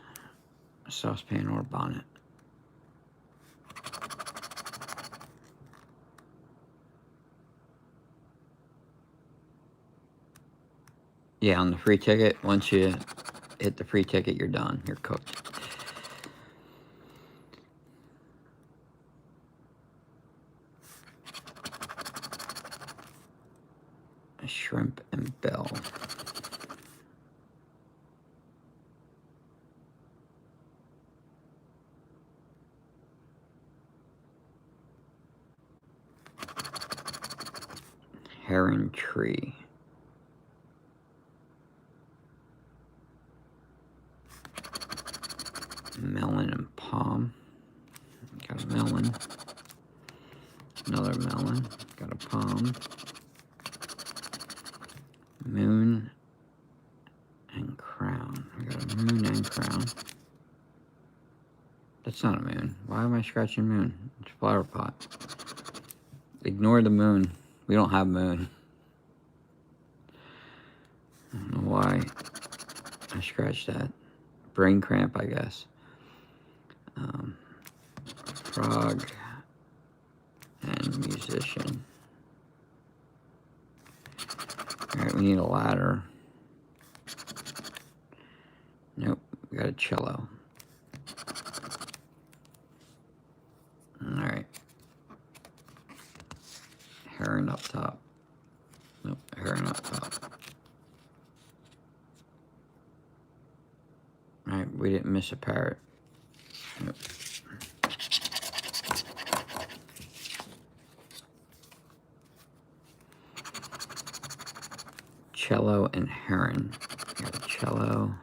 a saucepan or a bonnet. Yeah, on the free ticket, once you hit the free ticket, you're done. You're cooked. A shrimp and bell. Heron tree. Melon and palm. Got a melon. Another melon. Got a palm. Moon and crown. I got a moon and crown. That's not a moon. Why am I scratching moon? It's a flower pot. Ignore the moon. We don't have moon. I don't know why I scratched that. Brain cramp, I guess. Frog and musician. Alright, we need a ladder. Nope, we got a cello. Alright. Heron up top. Nope, heron up top. Alright, we didn't miss a parrot. Nope. Cello and heron. We got a cello.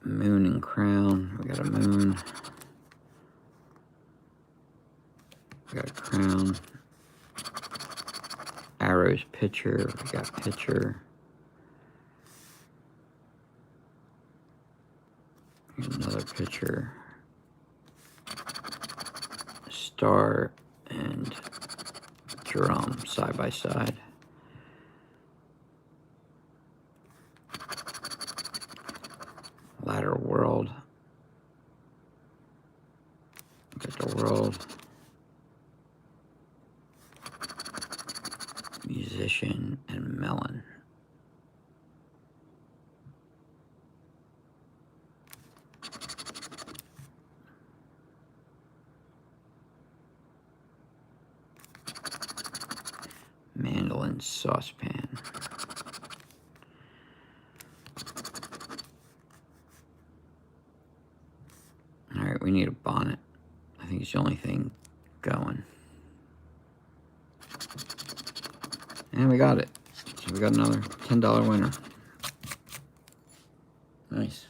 Moon and crown. We got a moon. We got a crown. Arrow's pitcher. We got pitcher. Another pitcher. Star and drum side by side. Ladder world. Got the world. Musician and melon. Mandolin saucepan. Alright, we need a bonnet. I think it's the only thing going. And we got it. So we got another $10 winner. Nice.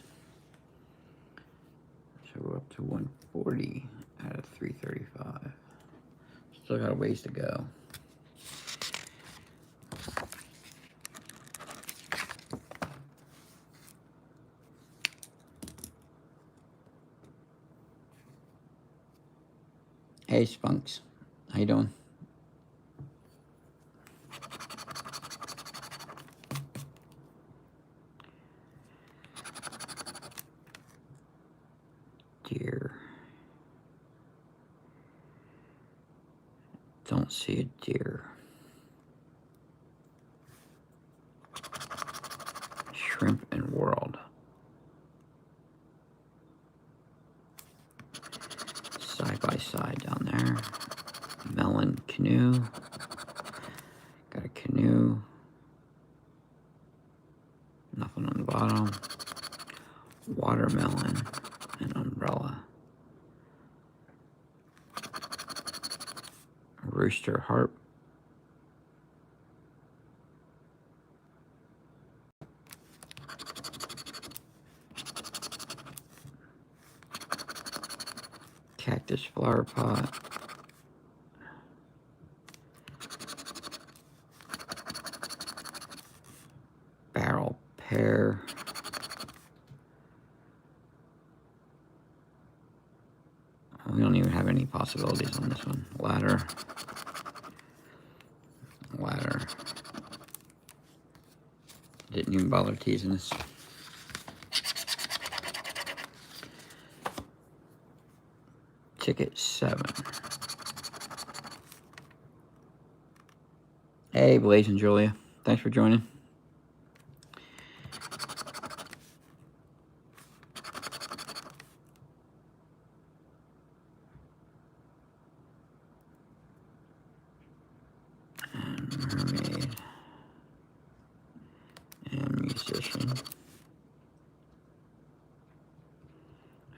So we're up to 140 out of 335. Still got a ways to go. Hey, Spunks. How you doing? Deer. Don't see a deer. Shrimp and world. Side by side down there. Melon canoe. Got a canoe. Nothing on the bottom. Watermelon and umbrella. Rooster Harp. Cactus Flower Pot. Barrel Pear. We don't even have any possibilities on this one. Ladder. Ladder. Didn't even bother teasing us. Ticket 7. Hey, Blaze and Julia. Thanks for joining. And Mermaid. And Musician.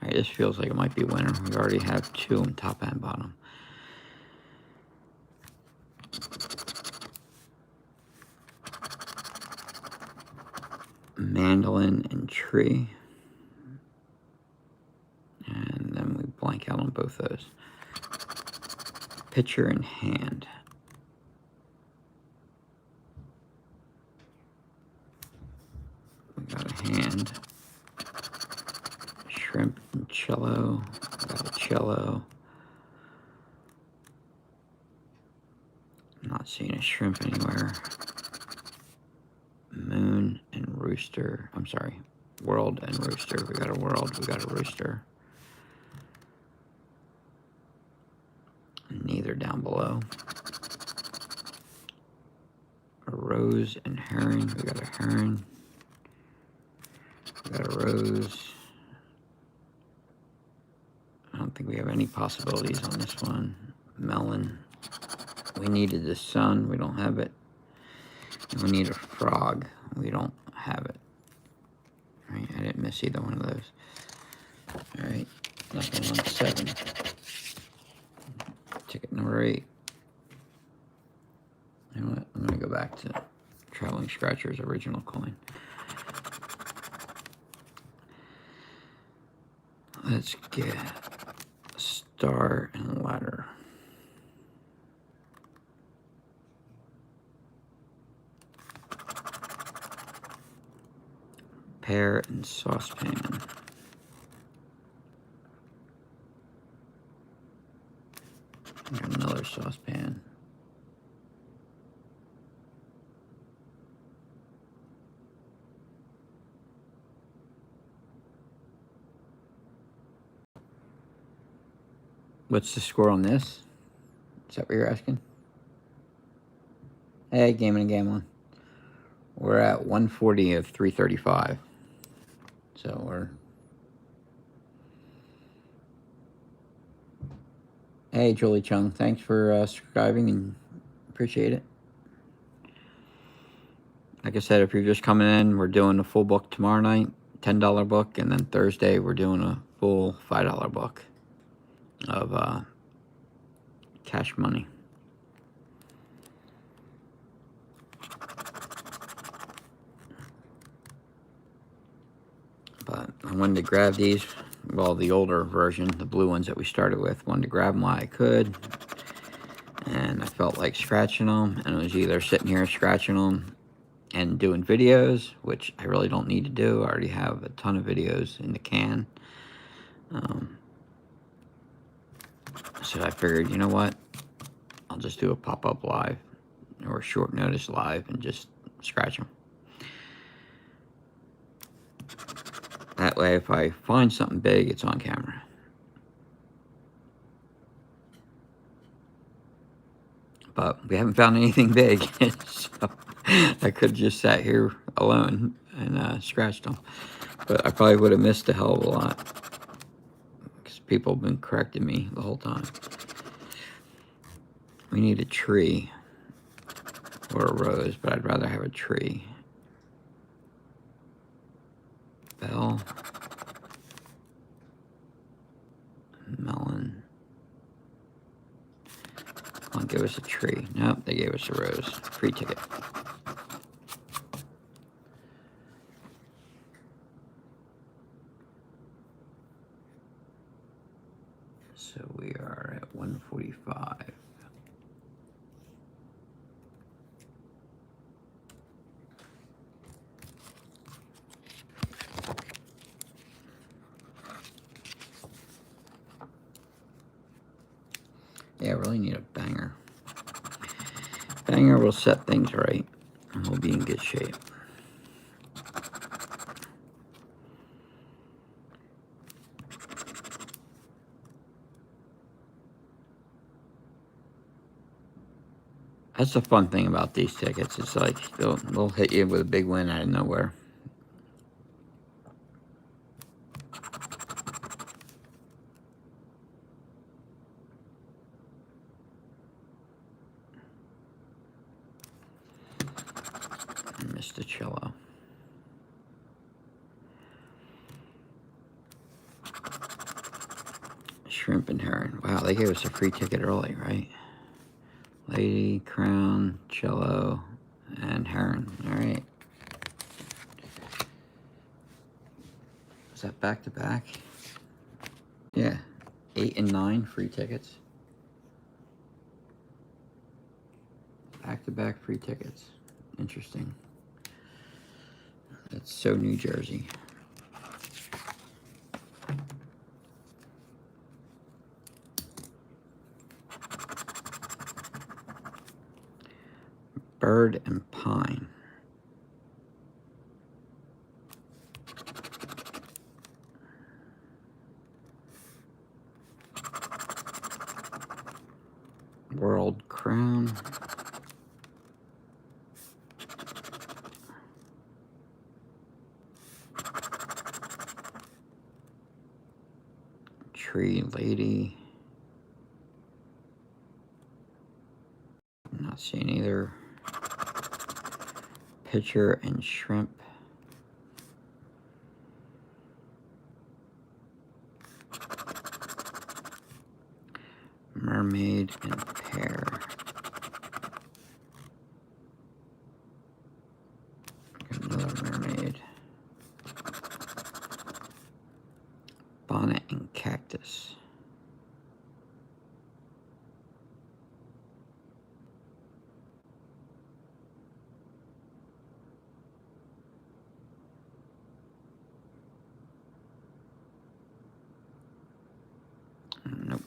Alright, this feels like it might be winner. We already have 2 on top and bottom. Mandolin and Tree. And then we blank out on both those. Pitcher and Hand. We got a hand. Shrimp and Cello. We got a cello. I'm not seeing a shrimp anywhere. Moon and Rooster. I'm sorry. World and Rooster. We got a world. We got a rooster. Neither down below. A rose and heron. We got a heron. We got a rose. I don't think we have any possibilities on this one. Melon. We needed the sun. We don't have it. And we need a frog. We don't have it. Right? I didn't miss either one of those. Alright. Nothing on 7. Ticket number 8. You know what? I'm going to go back to Traveling Scratcher's original coin. Let's get Star and Ladder. Pear and Saucepan. Got another saucepan. What's the score on this? Is that what you're asking? Hey, Gaming and Gambling. We're at 140 of 335. So we're... Hey, Julie Chung. Thanks for subscribing and appreciate it. Like I said, if you're just coming in, we're doing a full book tomorrow night, $10 book, and then Thursday we're doing a full $5 book of cash money. But I wanted to grab these, well, the older version, the blue ones that we started with. Wanted to grab them while I could, and I felt like scratching them, and it was either sitting here scratching them and doing videos, which I really don't need to do. I already have a ton of videos in the can. So I figured, you know what? I'll just do a pop-up live or a short notice live and just scratch them. That way, if I find something big, it's on camera. But we haven't found anything big, so I could have just sat here alone and scratched them. But I probably would have missed a hell of a lot, because people have been correcting me the whole time. We need a tree or a rose, but I'd rather have a tree. Bell. Melon. Come on, give us a tree. Nope, they gave us a rose. Free ticket. So we are at 145. Yeah, I really need a banger. Banger will set things right, and we'll be in good shape. That's the fun thing about these tickets. It's like they'll hit you with a big win out of nowhere. I missed the cello. Shrimp and herring. Wow, they gave us a free ticket early, right? Lady, crown, cello, and heron. All right. Is that back to back? Yeah. 8 and 9 free tickets. Back to back free tickets. Interesting. That's so New Jersey. Bird and pine. World crown. Tree lady. I'm not seeing either. Pitcher and shrimp. Mermaid and pear. Another mermaid. Bonnet and cactus. Nope.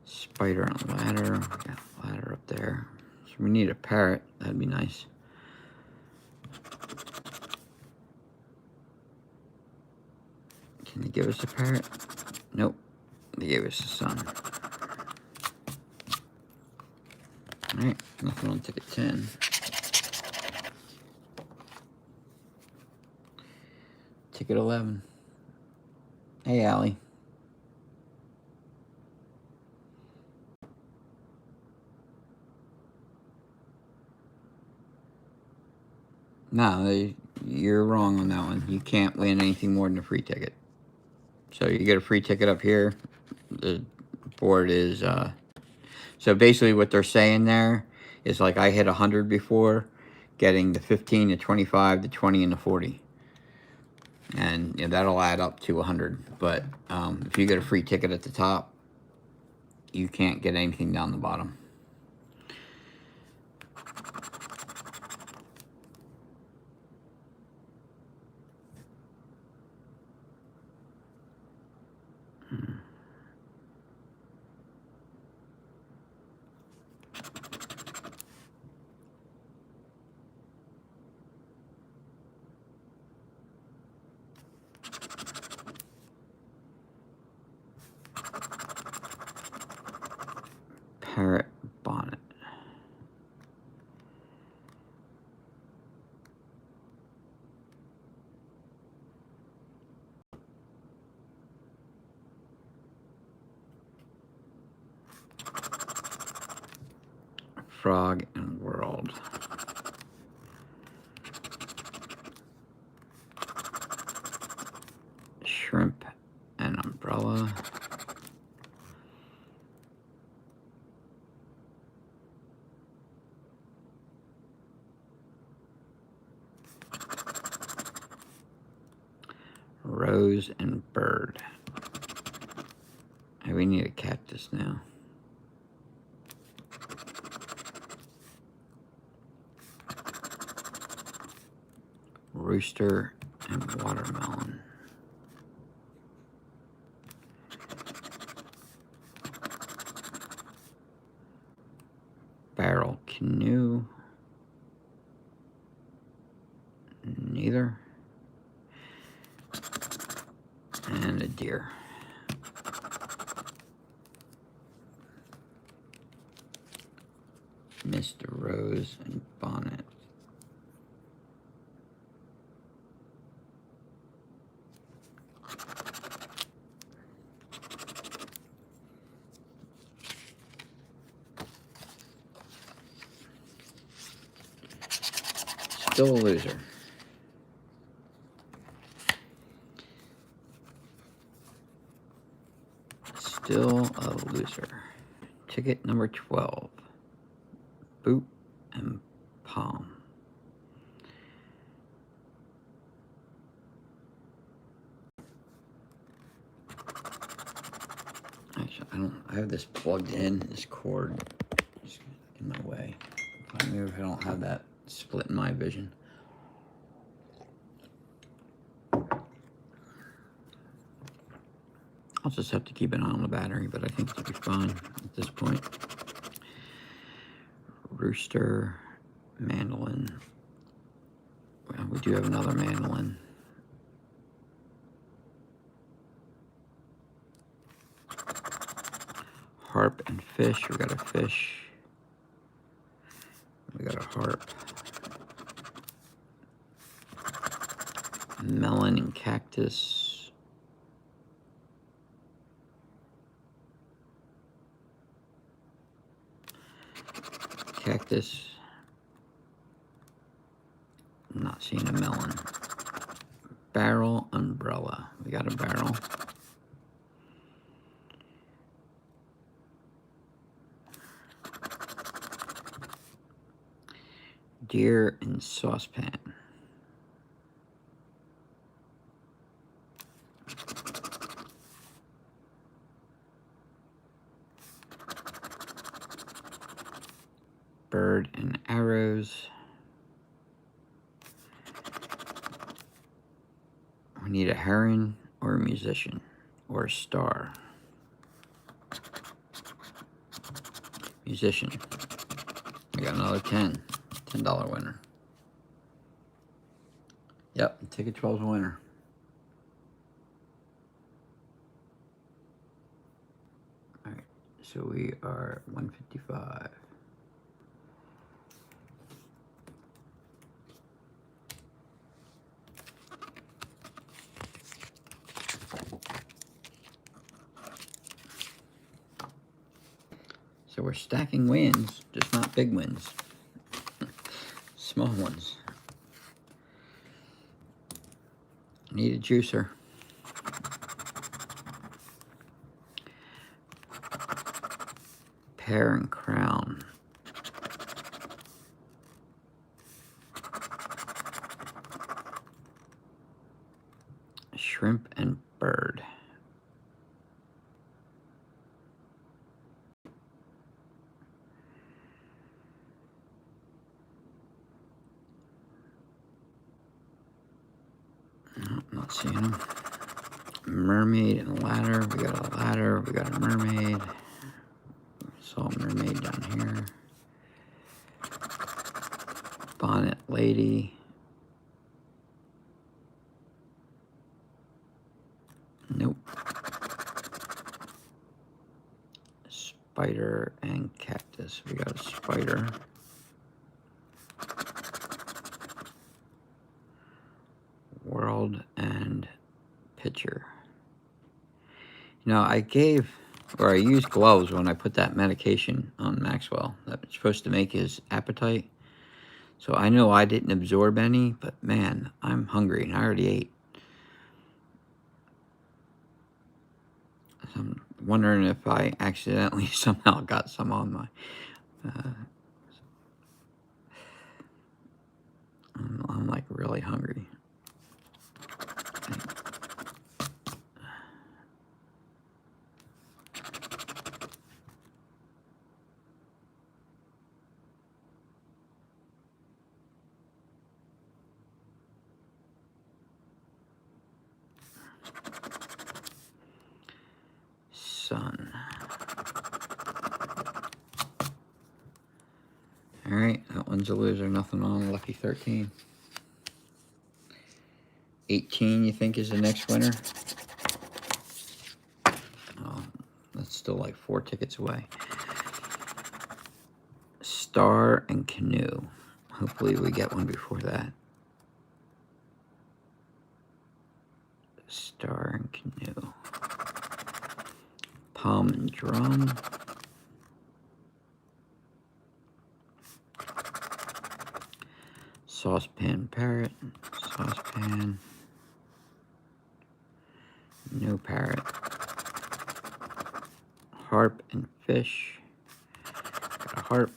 Spider on a ladder. We got a ladder up there. So we need a parrot. That'd be nice. Can they give us a parrot? Nope. They gave us a sun. Alright, nothing on ticket 10. Ticket 11. Hey, Allie. No, you're wrong on that one. You can't win anything more than a free ticket. So you get a free ticket up here. The board is, so basically what they're saying there is like I hit 100 before, getting the 15, the 25, the 20, and the 40. And you know, that'll add up to 100. But if you get a free ticket at the top, you can't get anything down the bottom. Parrot bonnet. Frog and world. Shrimp and umbrella. Rose and Bird. Hey, we need a cactus now. Rooster and watermelon. Barrel canoe. Neither. And a deer. Mr. Rose and bonnet. Still a loser. Still a loser. Ticket number 12. Boot and palm. Actually, I have this plugged in, this cord is in my way. Maybe if I don't have that split in my vision. I'll just have to keep an eye on the battery, but I think it'll be fine at this point. Rooster, mandolin. Well, we do have another mandolin. Harp and fish. We got a fish. We got a harp. Melon and cactus. Cactus. I'm not seeing a melon. Barrel, umbrella. We got a barrel. Deer and saucepan. Bird and arrows. We need a heron or a musician or a star. Musician. We got another $10 winner. Yep, ticket 12's a winner. All right, so we are 155. So we're stacking wins, just not big wins. Small ones. Need a juicer. Pear and crown. Shrimp and bird. No, not seeing them. Mermaid and ladder. We got a ladder. We got a mermaid. Saw a mermaid down here. Bonnet lady. Nope. Spider and cactus. We got a spider. World and pitcher. You know, I used gloves when I put that medication on Maxwell that's supposed to make his appetite. So I know I didn't absorb any, but man, I'm hungry and I already ate. So I'm wondering if I accidentally somehow got some on my... I'm like really hungry. Alright, that one's a loser. Nothing on. Lucky 13. 18, you think, is the next winner? Oh, that's still like 4 tickets away. Star and Canoe. Hopefully we get one before that. Star and Canoe. Palm and Drum. Saucepan Parrot. Saucepan. No Parrot. Harp and Fish. Got a harp.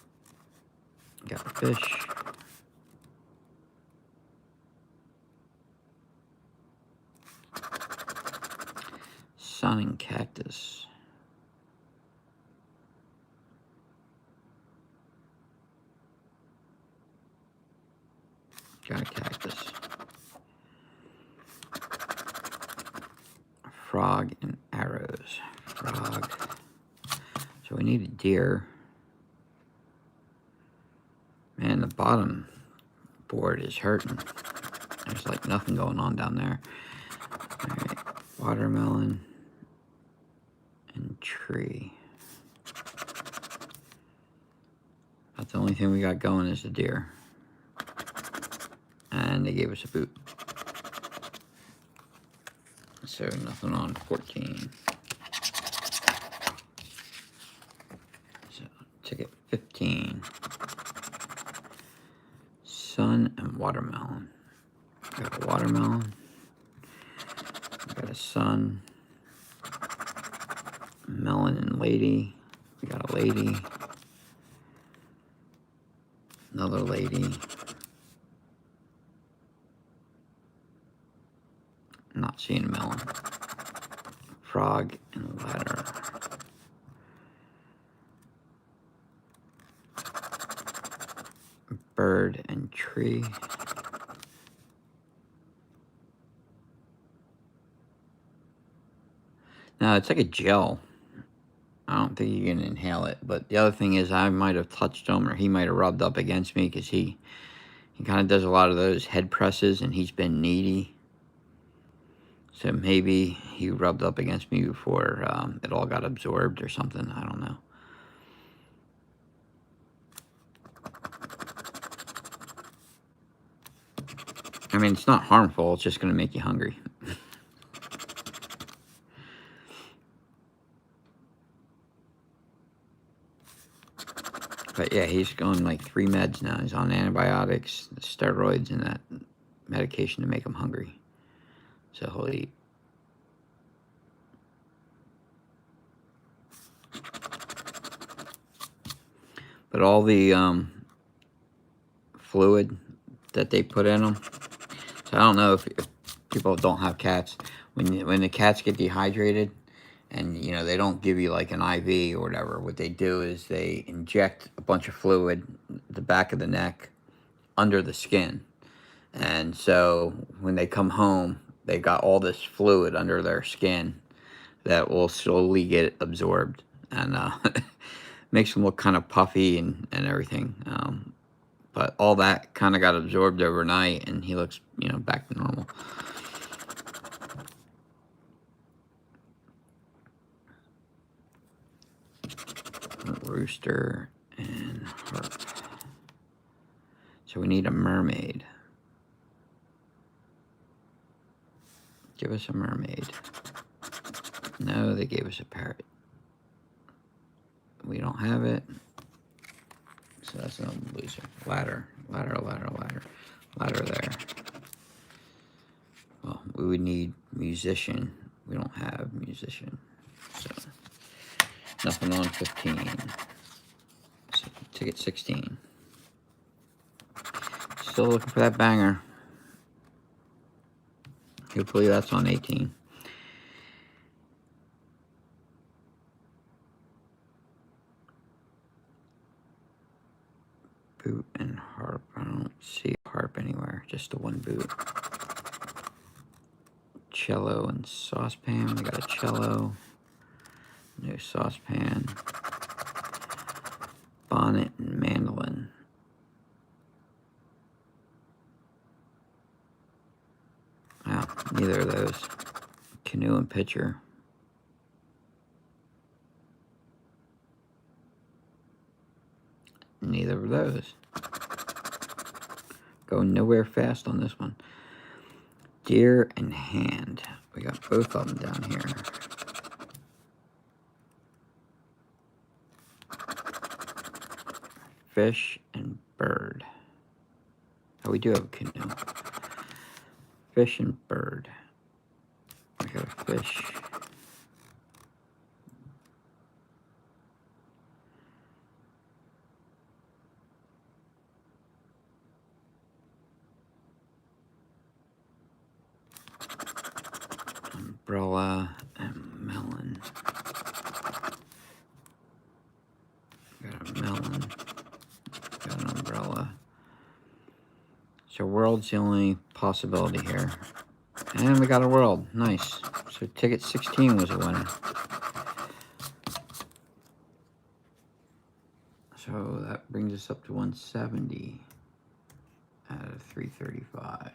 Got a fish. Sun and Cactus. Got a cactus. Frog and Arrows. Frog. So we need a deer. Man, the bottom board is hurting. There's like nothing going on down there. Alright, watermelon and tree. About the only thing we got going is the deer. And they gave us a boot. So nothing on 14. So ticket 15. Sun and watermelon. Got a watermelon. Got a sun. Melon and lady. We got a lady. Another lady. Not seeing a melon. Frog and ladder. Bird and tree. Now it's like a gel. I don't think you can inhale it. But the other thing is I might have touched him or he might have rubbed up against me because he kind of does a lot of those head presses and he's been needy. So maybe he rubbed up against me before it all got absorbed or something. I don't know. I mean, it's not harmful. It's just going to make you hungry. But yeah, he's going like 3 meds now. He's on antibiotics, steroids, and that medication to make him hungry. So he'll eat. But all the fluid that they put in them. So I don't know if people don't have cats. When the cats get dehydrated, and you know they don't give you like an IV or whatever. What they do is they inject a bunch of fluid the back of the neck under the skin, and so when they come home, they got all this fluid under their skin that will slowly get absorbed and makes them look kind of puffy and everything. But all that kind of got absorbed overnight, and he looks, you know, back to normal. Rooster and harp. So we need a mermaid. Give us a mermaid. No, they gave us a parrot. We don't have it. So that's another loser. Ladder, ladder, ladder, ladder. Ladder there. Well, we would need musician. We don't have musician. So nothing on 15. So ticket 16. Still looking for that banger. Hopefully that's on 18. Boot and harp. I don't see a harp anywhere. Just the one boot. Cello and saucepan. We got a cello. No saucepan. Bonnet and mandolin. No, neither of those. Canoe and pitcher. Neither of those. Going nowhere fast on this one. Deer and hand. We got both of them down here. Fish and bird. Oh, we do have a canoe. Fish and bird. We got a fish. Umbrella and melon. Got a melon. Got an umbrella. So world's the only possibility here. And we got a world. Nice. So ticket 16 was a winner. So that brings us up to 170 out of 335.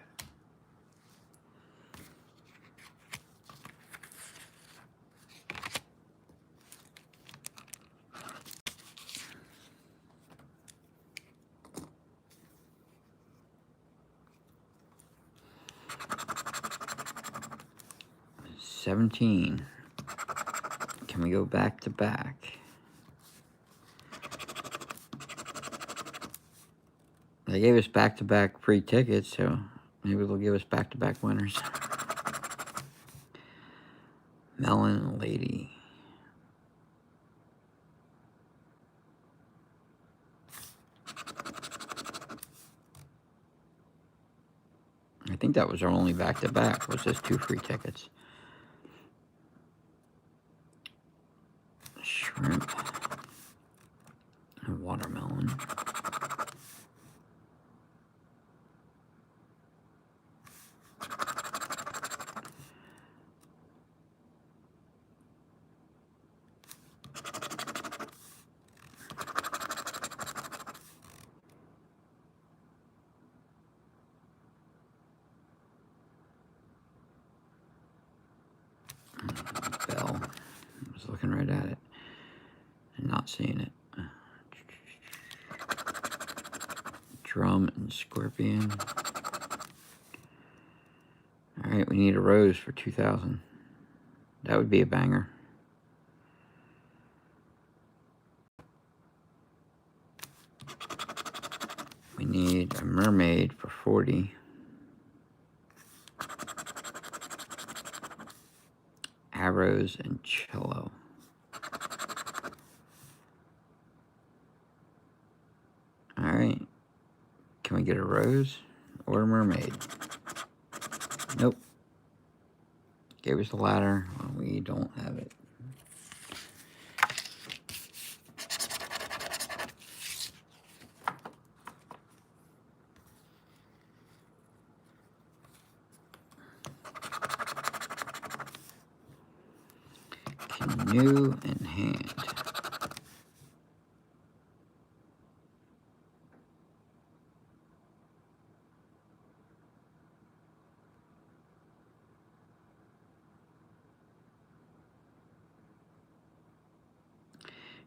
$17. Can we go back to back? They gave us back-to-back free tickets, so maybe they'll give us back-to-back winners. Melon Lady. I think that was our only back-to-back, was just 2 free tickets. Shrimp. And watermelon. Bell. I was looking right at it and not seeing it. Drum and scorpion. All right, we need a rose for 2,000. That would be a banger. We need a mermaid for 40. Arrows and cello. All right. Can we get a rose or a mermaid? Nope. Gave us the ladder. Well, we don't have it. Canoe in hand.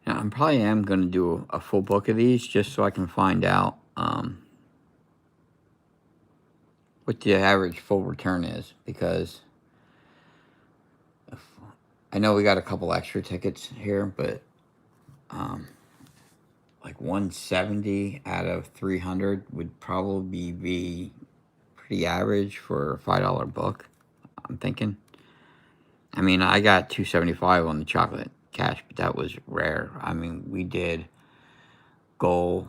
Now, I probably am going to do a full book of these just so I can find out what the average full return is, because I know we got a couple extra tickets here, but like 170 out of 300 would probably be pretty average for a $5 book, I'm thinking. I mean, I got 275 on the chocolate cash, but that was rare. I mean, we did the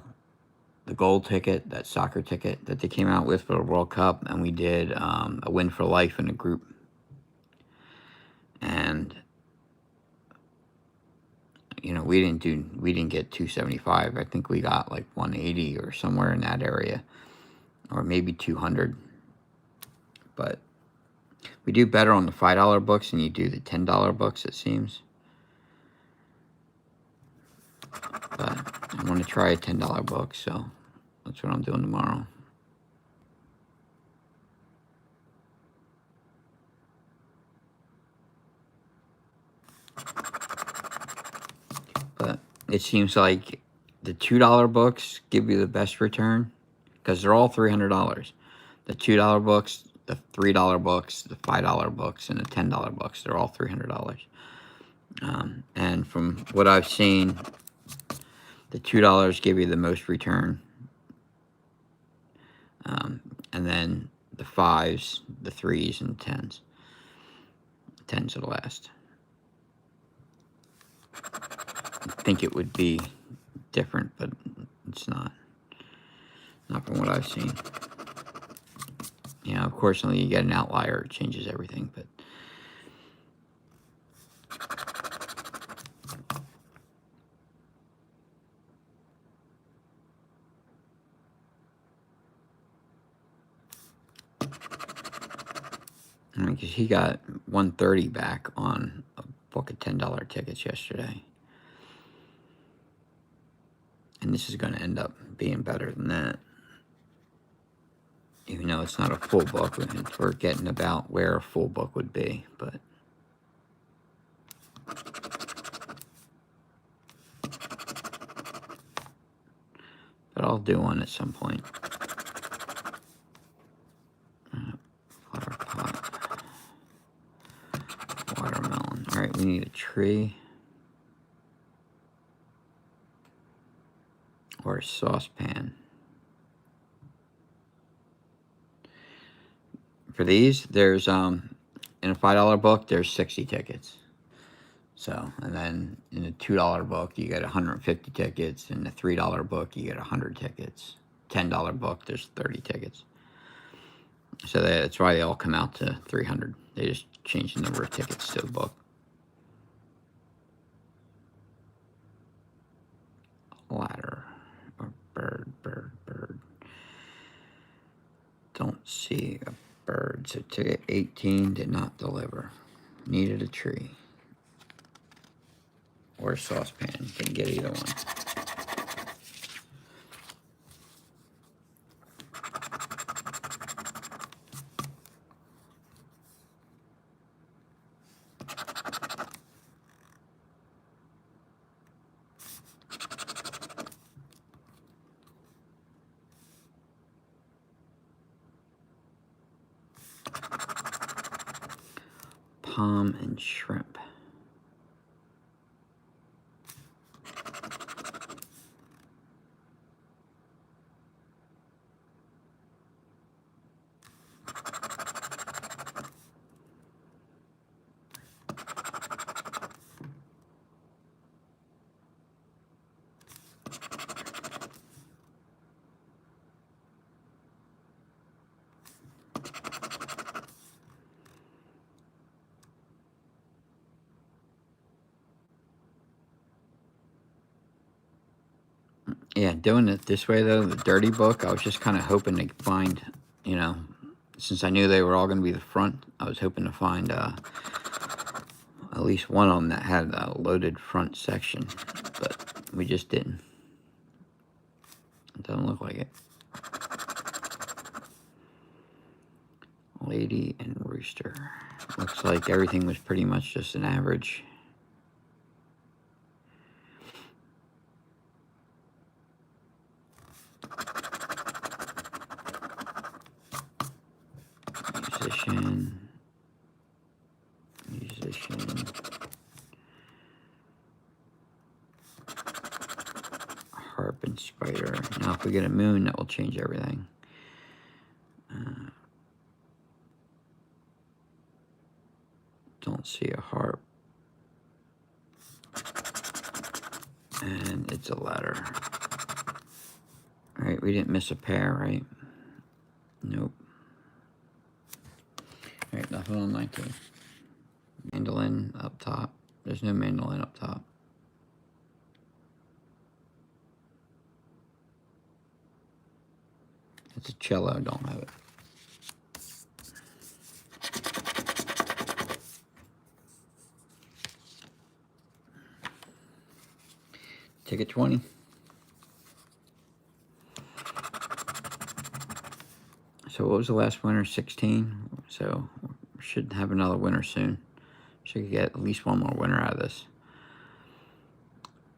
gold ticket, that soccer ticket that they came out with for the World Cup, and we did a win for life in a group. And you know, we didn't get 275. I think we got like 180 or somewhere in that area, or maybe 200. But we do better on the $5 books than you do the $10 books, it seems. But I want to try a $10 book, so that's what I'm doing tomorrow. it seems like the $2 books give you the best return because they're all $300. The $2 books, the $3 books, the $5 books, and the $10 books, they're all $300. And from what I've seen, the $2 give you the most return. And then the 5s, the 3s, and 10s. 10s are the last. I think it would be different, but it's not. Not from what I've seen. You know, of course, when you get an outlier, it changes everything, but because he got 130 back on a book of $10 tickets yesterday. And this is going to end up being better than that. Even though it's not a full book, we're getting about where a full book would be, but I'll do one at some point. Flower pot. Watermelon. Alright, we need a tree. Or a saucepan. For these, there's in a $5 book, there's 60 tickets. So, and then in a $2 book, you get 150 tickets. In the $3 book, you get 100 tickets. $10 book, there's 30 tickets. So that's why they all come out to 300. They just change the number of tickets to the book. Ladder. Or bird. Don't see a bird. So ticket 18 did not deliver. Needed a tree. Or a saucepan. Can get either one. Palm and shrimp. Yeah, doing it this way, though, the dirty book, I was just kind of hoping to find, you know, since I knew they were all going to be the front, I was hoping to find at least one of them that had a loaded front section, but we just didn't. It doesn't look like it. Lady and Rooster. Looks like everything was pretty much just an average. Musician. Harp and spider. Now if we get a moon, that will change everything. Don't see a harp. And it's a ladder. Alright, we didn't miss a pair, right? Nope. Alright, nothing on 19. Mandolin up top. There's no mandolin up top. It's a cello, don't have it. Ticket 20. So what was the last winner? 16. So we should have another winner soon. Should get at least one more winner out of this.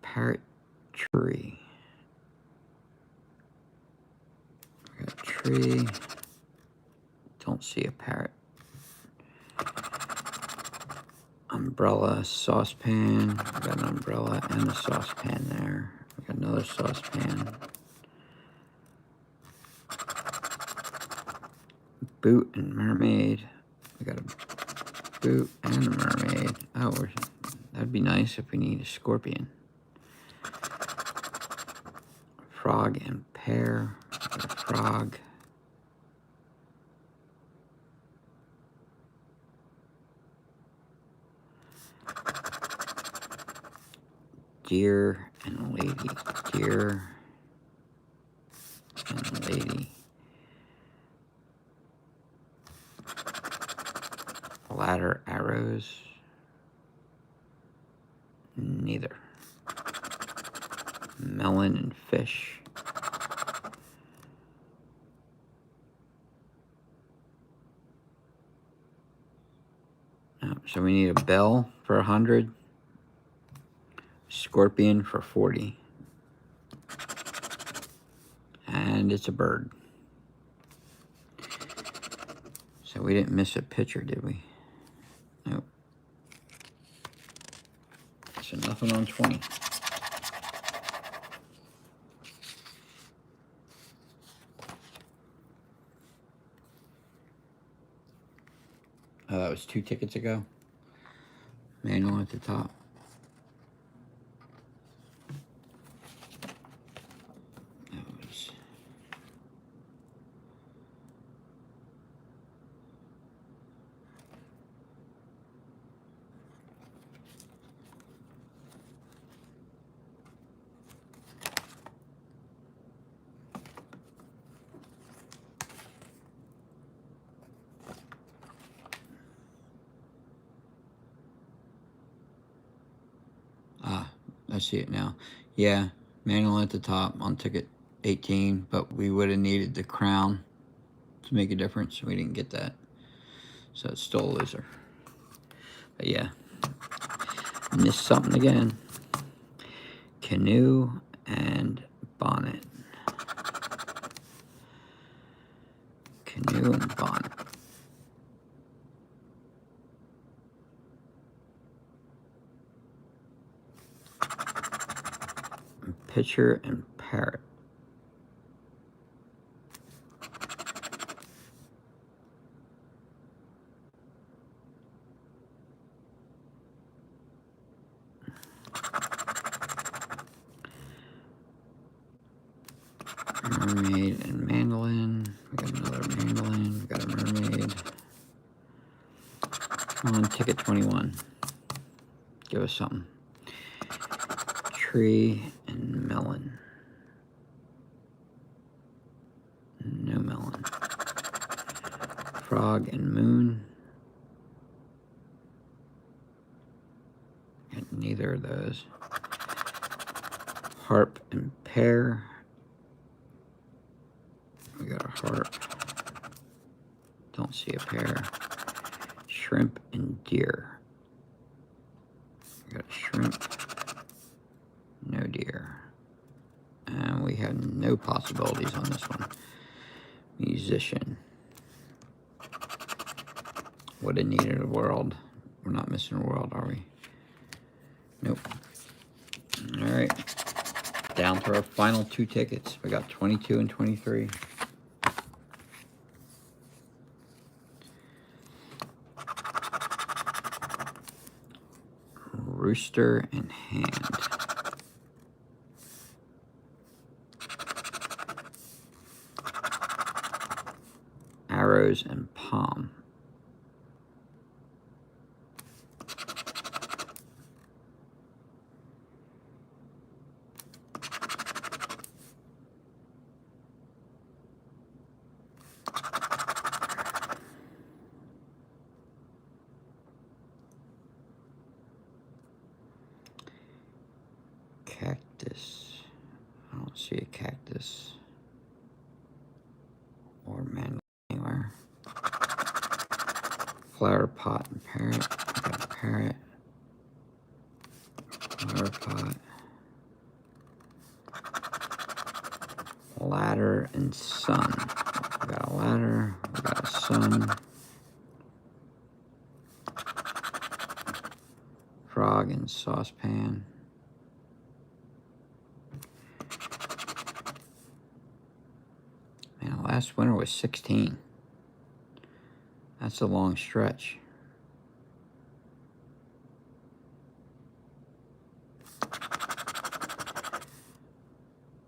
Parrot tree. We got a tree. Don't see a parrot. Umbrella, saucepan. We got an umbrella and a saucepan there. We got another saucepan. Boot and mermaid. We got a boot and a mermaid. Oh, that'd be nice if we need a scorpion. Frog and pear. We got a frog. Deer and a lady. Deer and a lady. Ladder, arrows. Neither. Melon and fish. Oh, so we need a bell for 100. Scorpion for 40. And it's a bird. So we didn't miss a picture, did we? Nope. So nothing on 20. Oh, that was 2 tickets ago. Manual at the top. That was... I see it now. Yeah, manual at the top on ticket 18, but we would have needed the crown to make a difference. We didn't get that. So it's still a loser. But yeah, missed something again. Canoe and bonnet. Canoe and bonnet. Pitcher and parrot. Mermaid and mandolin. We got another mandolin. We got a mermaid. On ticket 21. Give us something. Tree and melon. No melon. Frog and moon. Got neither of those. Harp and pear. We got a harp. Don't see a pear. Shrimp and deer. We got a shrimp. No deer. And we have no possibilities on this one. Musician. Would have needed a world. We're not missing a world, are we? Nope. All right. Down to our final 2 tickets. We got 22 and 23. Rooster and hand. Arrows and palm. Cactus. I don't see a cactus or mandolin anywhere. Flower pot and parrot. We got a parrot. Flower pot. ladder and sun. We got a ladder, we got a sun. Frog and saucepan. Man, last winner was 16. That's a long stretch.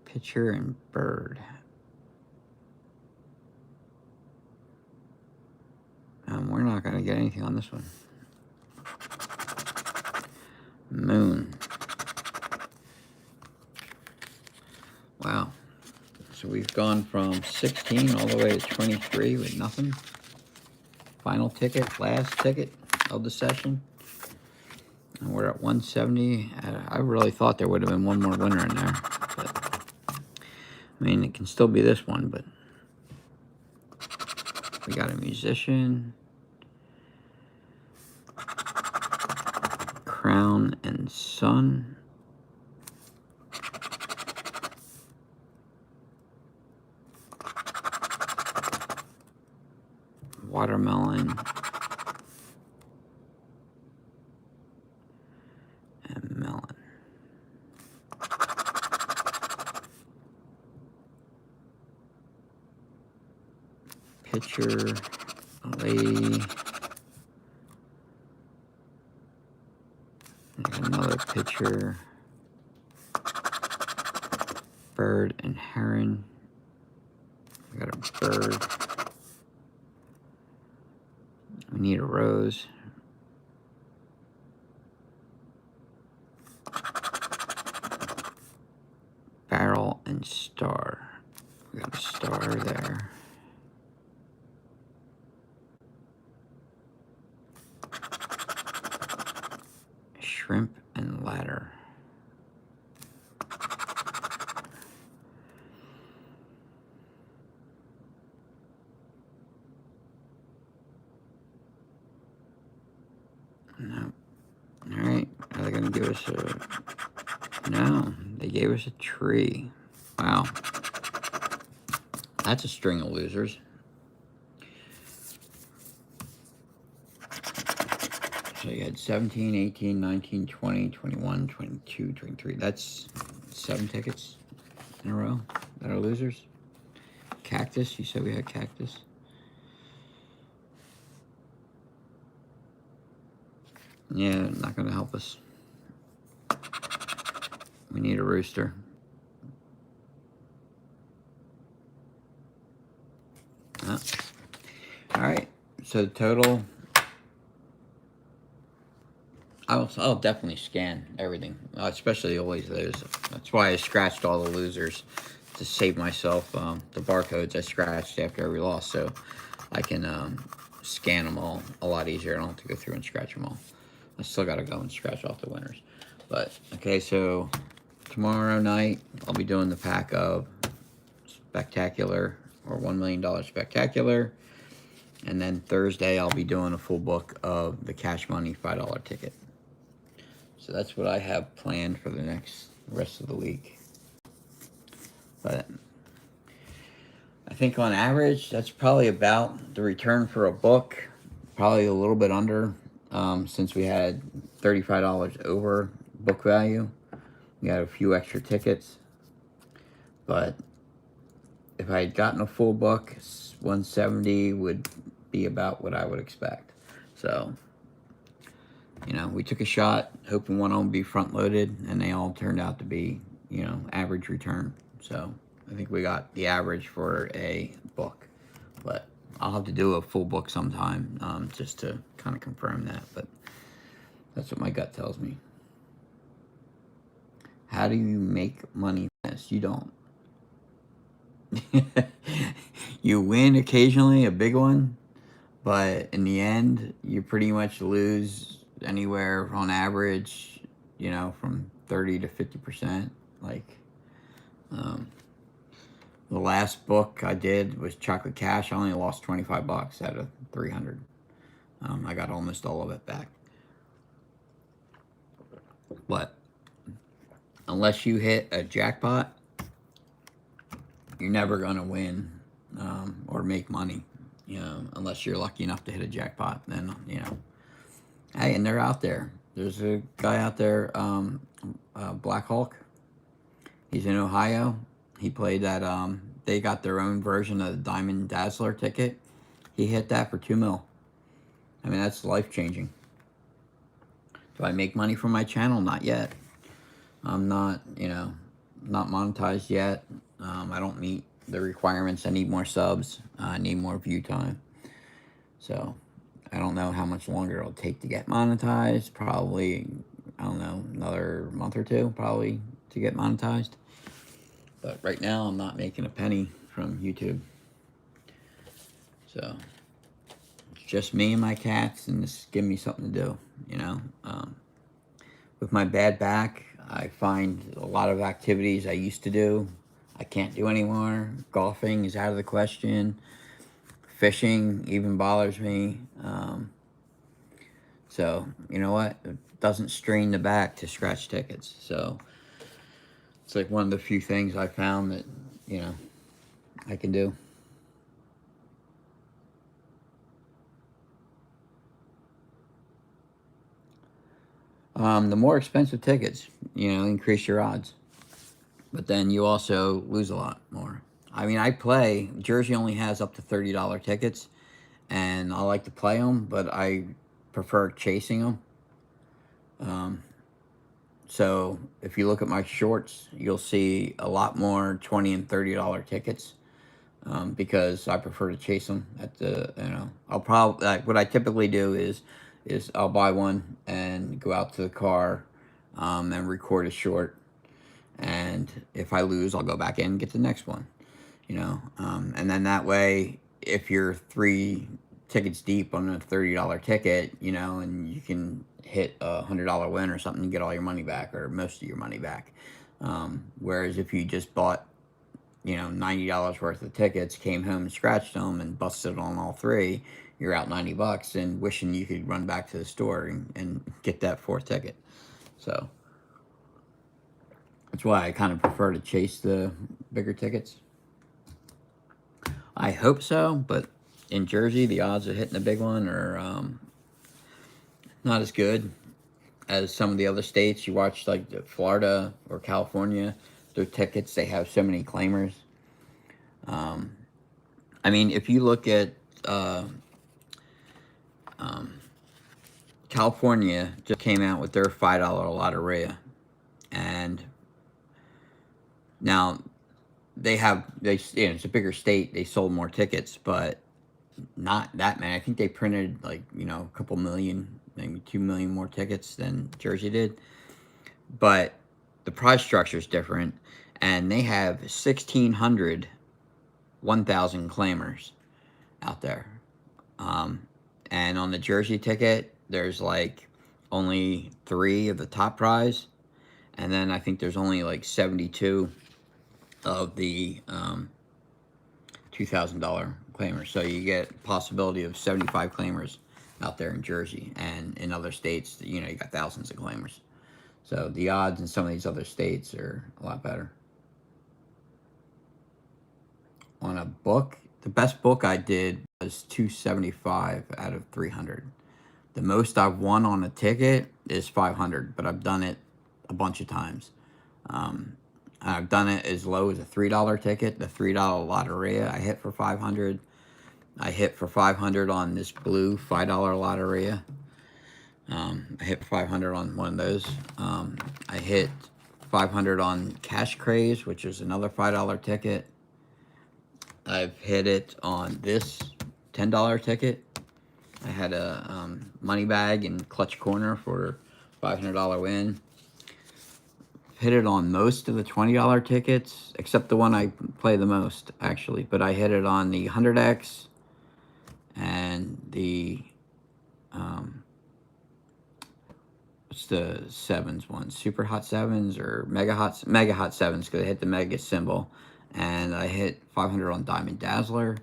Pitcher and bird. We're not going to get anything on this one. Moon. Wow. So we've gone from 16 all the way to 23 with nothing. Final ticket, last ticket of the session. And we're at 170. I really thought there would have been one more winner in there. But, I mean, it can still be this one, but we got a musician. Crown and sun. Watermelon. And melon. Pitcher, a lady. Another pitcher. Bird and heron. We got a bird. We need a rose. Barrel and star. We got a star there. Shrimp and ladder. No. Alright, are they going to give us a... No, they gave us a tree. Wow. That's a string of losers. So you had 17, 18, 19, 20, 21, 22, 23. That's 7 tickets in a row that are losers. Cactus, you said we had cactus. Yeah, not going to help us. We need a rooster. All right, so the total, I'll definitely scan everything, especially always those. That's why I scratched all the losers to save myself the barcodes I scratched after every loss, so I can scan them all a lot easier. I don't have to go through and scratch them all. I still got to go and scratch off the winners. But, okay, so tomorrow night I'll be doing the pack of Spectacular or $1 million Spectacular. And then Thursday I'll be doing a full book of the Cash Money $5 ticket. So that's what I have planned for the rest of the week. But I think on average, that's probably about the return for a book. Probably a little bit under, since we had $35 over book value. We had a few extra tickets. But if I had gotten a full book, 170 would be about what I would expect. So, you know, we took a shot, hoping one of them would be front-loaded, and they all turned out to be, you know, average return. So I think we got the average for a book. But I'll have to do a full book sometime, just to kind of confirm that. But that's what my gut tells me. How do you make money from this? You don't. You win occasionally, a big one, but in the end, you pretty much lose anywhere on average, you know, from 30 to 50%. Like, the last book I did was Chocolate Cash. I only lost 25 bucks out of 300. I got almost all of it back. But unless you hit a jackpot, you're never going to win or make money, unless you're lucky enough to hit a jackpot. Then, hey, and they're out there. There's a guy out there, Black Hulk. He's in Ohio. He played that. They got their own version of the Diamond Dazzler ticket. He hit that for $2 million. I mean, that's life changing. Do I make money from my channel? Not yet. I'm not, not monetized yet. I don't meet the requirements. I need more subs. I need more view time. So I don't know how much longer it'll take to get monetized. Probably, I don't know, another month or two probably to get monetized. But right now I'm not making a penny from YouTube. So it's just me and my cats, and this give me something to do, With my bad back, I find a lot of activities I used to do I can't do anymore. Golfing is out of the question. Fishing even bothers me. So, you know what? It doesn't strain the back to scratch tickets. So, it's like one of the few things I found that, I can do. The more expensive tickets, increase your odds. But then you also lose a lot more. I mean, Jersey only has up to $30 tickets, and I like to play them, but I prefer chasing them. So if you look at my shorts, you'll see a lot more $20 and $30 tickets, because I prefer to chase them at the, I'll probably, what I typically do is I'll buy one and go out to the car, and record a short. And if I lose, I'll go back in and get the next one, and then that way, if you're 3 tickets deep on a $30 ticket, and you can hit a $100 win or something, you get all your money back or most of your money back. Whereas if you just bought, $90 worth of tickets, came home and scratched them and busted on all 3, you're out $90 and wishing you could run back to the store and get that 4th ticket. So that's why I kind of prefer to chase the bigger tickets. I hope so, but in Jersey, the odds of hitting a big one are not as good as some of the other states. You watch like Florida or California, their tickets, they have so many claimers. I mean, if you look at California, just came out with their $5 Loteria, and now it's a bigger state. They sold more tickets, but not that many. I think they printed a couple million, maybe 2 million more tickets than Jersey did. But the prize structure is different, and they have 1,600 1,000 claimers out there. And on the Jersey ticket, there's only 3 of the top prize, and then I think there's only 72 of the $2,000 claimers. So you get possibility of 75 claimers out there in Jersey, and in other states, you got thousands of claimers. So the odds in some of these other states are a lot better. On a book, the best book I did was 275 out of 300. The most I've won on a ticket is 500, but I've done it a bunch of times. I've done it as low as a $3 ticket. The $3 Loteria I hit for 500. I hit for 500 on this blue $5 Loteria. I hit 500 on one of those. I hit 500 on Cash Craze, which is another $5 ticket. I've hit it on this $10 ticket. I had a money bag in Clutch Corner for $500 win. Hit it on most of the $20 tickets, except the one I play the most, actually. But I hit it on the 100X and the, what's the sevens one? Super Hot Sevens or Mega Hot Sevens, because I hit the Mega symbol. And I hit 500 on Diamond Dazzler.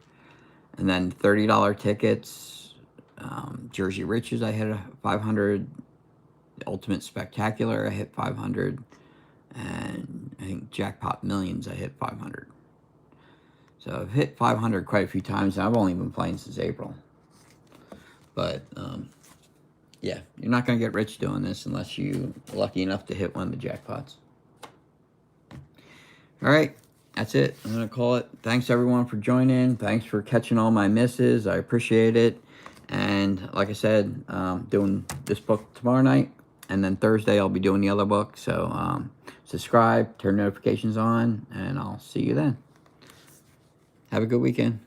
And then $30 tickets, Jersey Riches, I hit 500. Ultimate Spectacular, I hit 500. And I think Jackpot Millions, I hit 500. So I've hit 500 quite a few times, and I've only been playing since April. But, yeah, you're not going to get rich doing this unless you're lucky enough to hit one of the jackpots. All right, that's it. I'm going to call it. Thanks, everyone, for joining. Thanks for catching all my misses. I appreciate it. And like I said, doing this book tomorrow night. And then Thursday, I'll be doing the other book. So subscribe, turn notifications on, and I'll see you then. Have a good weekend.